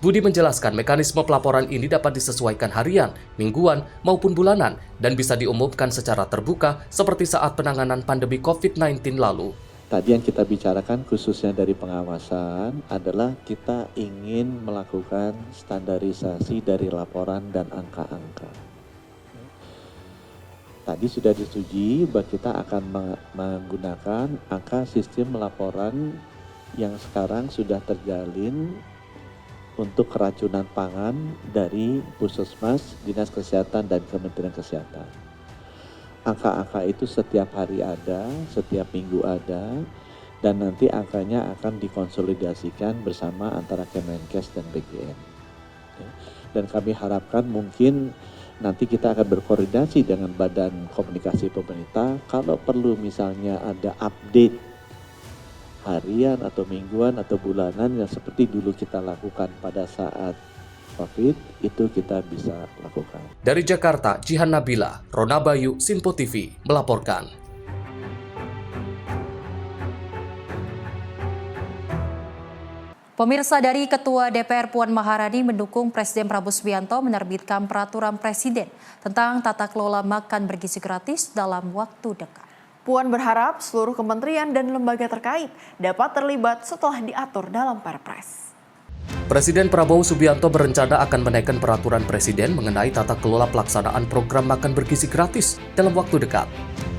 Budi menjelaskan mekanisme pelaporan ini dapat disesuaikan harian, mingguan, maupun bulanan dan bisa diumumkan secara terbuka seperti saat penanganan pandemi COVID-19 lalu. Tadi yang kita bicarakan khususnya dari pengawasan adalah kita ingin melakukan standarisasi dari laporan dan angka-angka. Tadi sudah disetujui bahwa kita akan menggunakan angka sistem laporan yang sekarang sudah terjalin untuk keracunan pangan dari Puskesmas, Dinas Kesehatan, dan Kementerian Kesehatan. Angka-angka itu setiap hari ada, setiap minggu ada, dan nanti angkanya akan dikonsolidasikan bersama antara Kemenkes dan BGN. Dan kami harapkan mungkin nanti kita akan berkoordinasi dengan Badan Komunikasi Pemerintah, kalau perlu misalnya ada update harian atau mingguan atau bulanan yang seperti dulu kita lakukan pada saat COVID, itu kita bisa lakukan. Dari Jakarta, Jihan Nabila, Rona Bayu, Simpo TV melaporkan. Pemirsa, dari Ketua DPR Puan Maharani mendukung Presiden Prabowo Subianto menerbitkan peraturan Presiden tentang tata kelola makan bergizi gratis dalam waktu dekat. Puan berharap seluruh kementerian dan lembaga terkait dapat terlibat setelah diatur dalam Perpres. Presiden Prabowo Subianto berencana akan menaikkan peraturan Presiden mengenai tata kelola pelaksanaan program makan bergizi gratis dalam waktu dekat.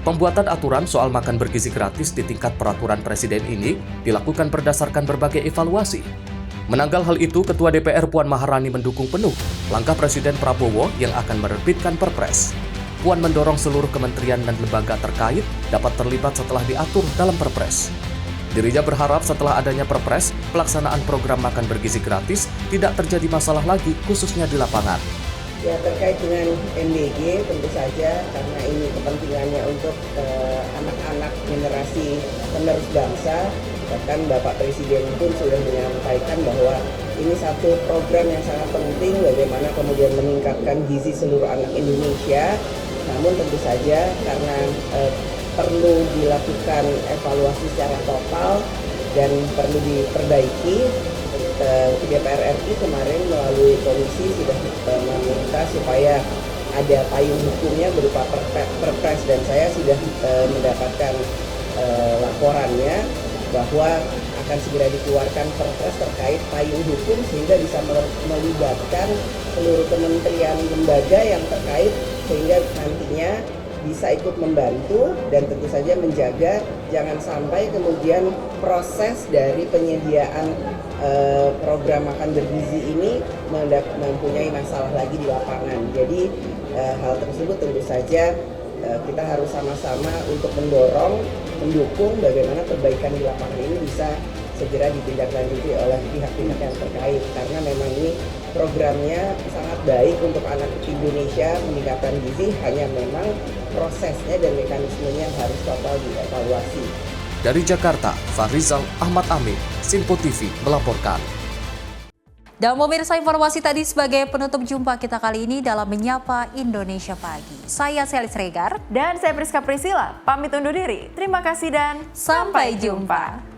Pembuatan aturan soal makan bergizi gratis di tingkat peraturan Presiden ini dilakukan berdasarkan berbagai evaluasi. Menanggal hal itu, Ketua DPR Puan Maharani mendukung penuh langkah Presiden Prabowo yang akan menerbitkan Perpres. Puan mendorong seluruh kementerian dan lembaga terkait dapat terlibat setelah diatur dalam Perpres. Dirinya berharap setelah adanya Perpres, pelaksanaan program makan bergizi gratis tidak terjadi masalah lagi, khususnya di lapangan. Ya, terkait dengan MBG tentu saja karena ini kepentingannya untuk anak-anak generasi penerus bangsa. Bahkan Bapak Presiden pun sudah menyampaikan bahwa ini satu program yang sangat penting bagaimana kemudian meningkatkan gizi seluruh anak Indonesia. Namun tentu saja karena perlu dilakukan evaluasi secara total dan perlu diperbaiki, DPR RI kemarin melalui komisi sudah meminta supaya ada payung hukumnya berupa Perpres dan saya sudah mendapatkan laporannya bahwa akan segera dikeluarkan Perpres terkait payung hukum sehingga bisa melibatkan seluruh kementerian lembaga yang terkait sehingga nantinya bisa ikut membantu dan tentu saja menjaga jangan sampai kemudian proses dari penyediaan program makan bergizi ini mempunyai masalah lagi di lapangan. Jadi hal tersebut tentu saja kita harus sama-sama untuk mendukung bagaimana perbaikan di lapangan ini bisa segera ditindaklanjuti oleh pihak-pihak yang terkait, karena memang ini programnya sangat baik untuk anak Indonesia meningkatkan gizi, hanya memang prosesnya dan mekanismenya harus total dievaluasi. Dari Jakarta, Fahrizal Ahmad Amin, Simpo TV melaporkan. Dan pemirsa, informasi tadi sebagai penutup jumpa kita kali ini dalam Menyapa Indonesia Pagi. Saya Selis Regar. Dan saya Priska Priscilla, pamit undur diri. Terima kasih dan sampai jumpa.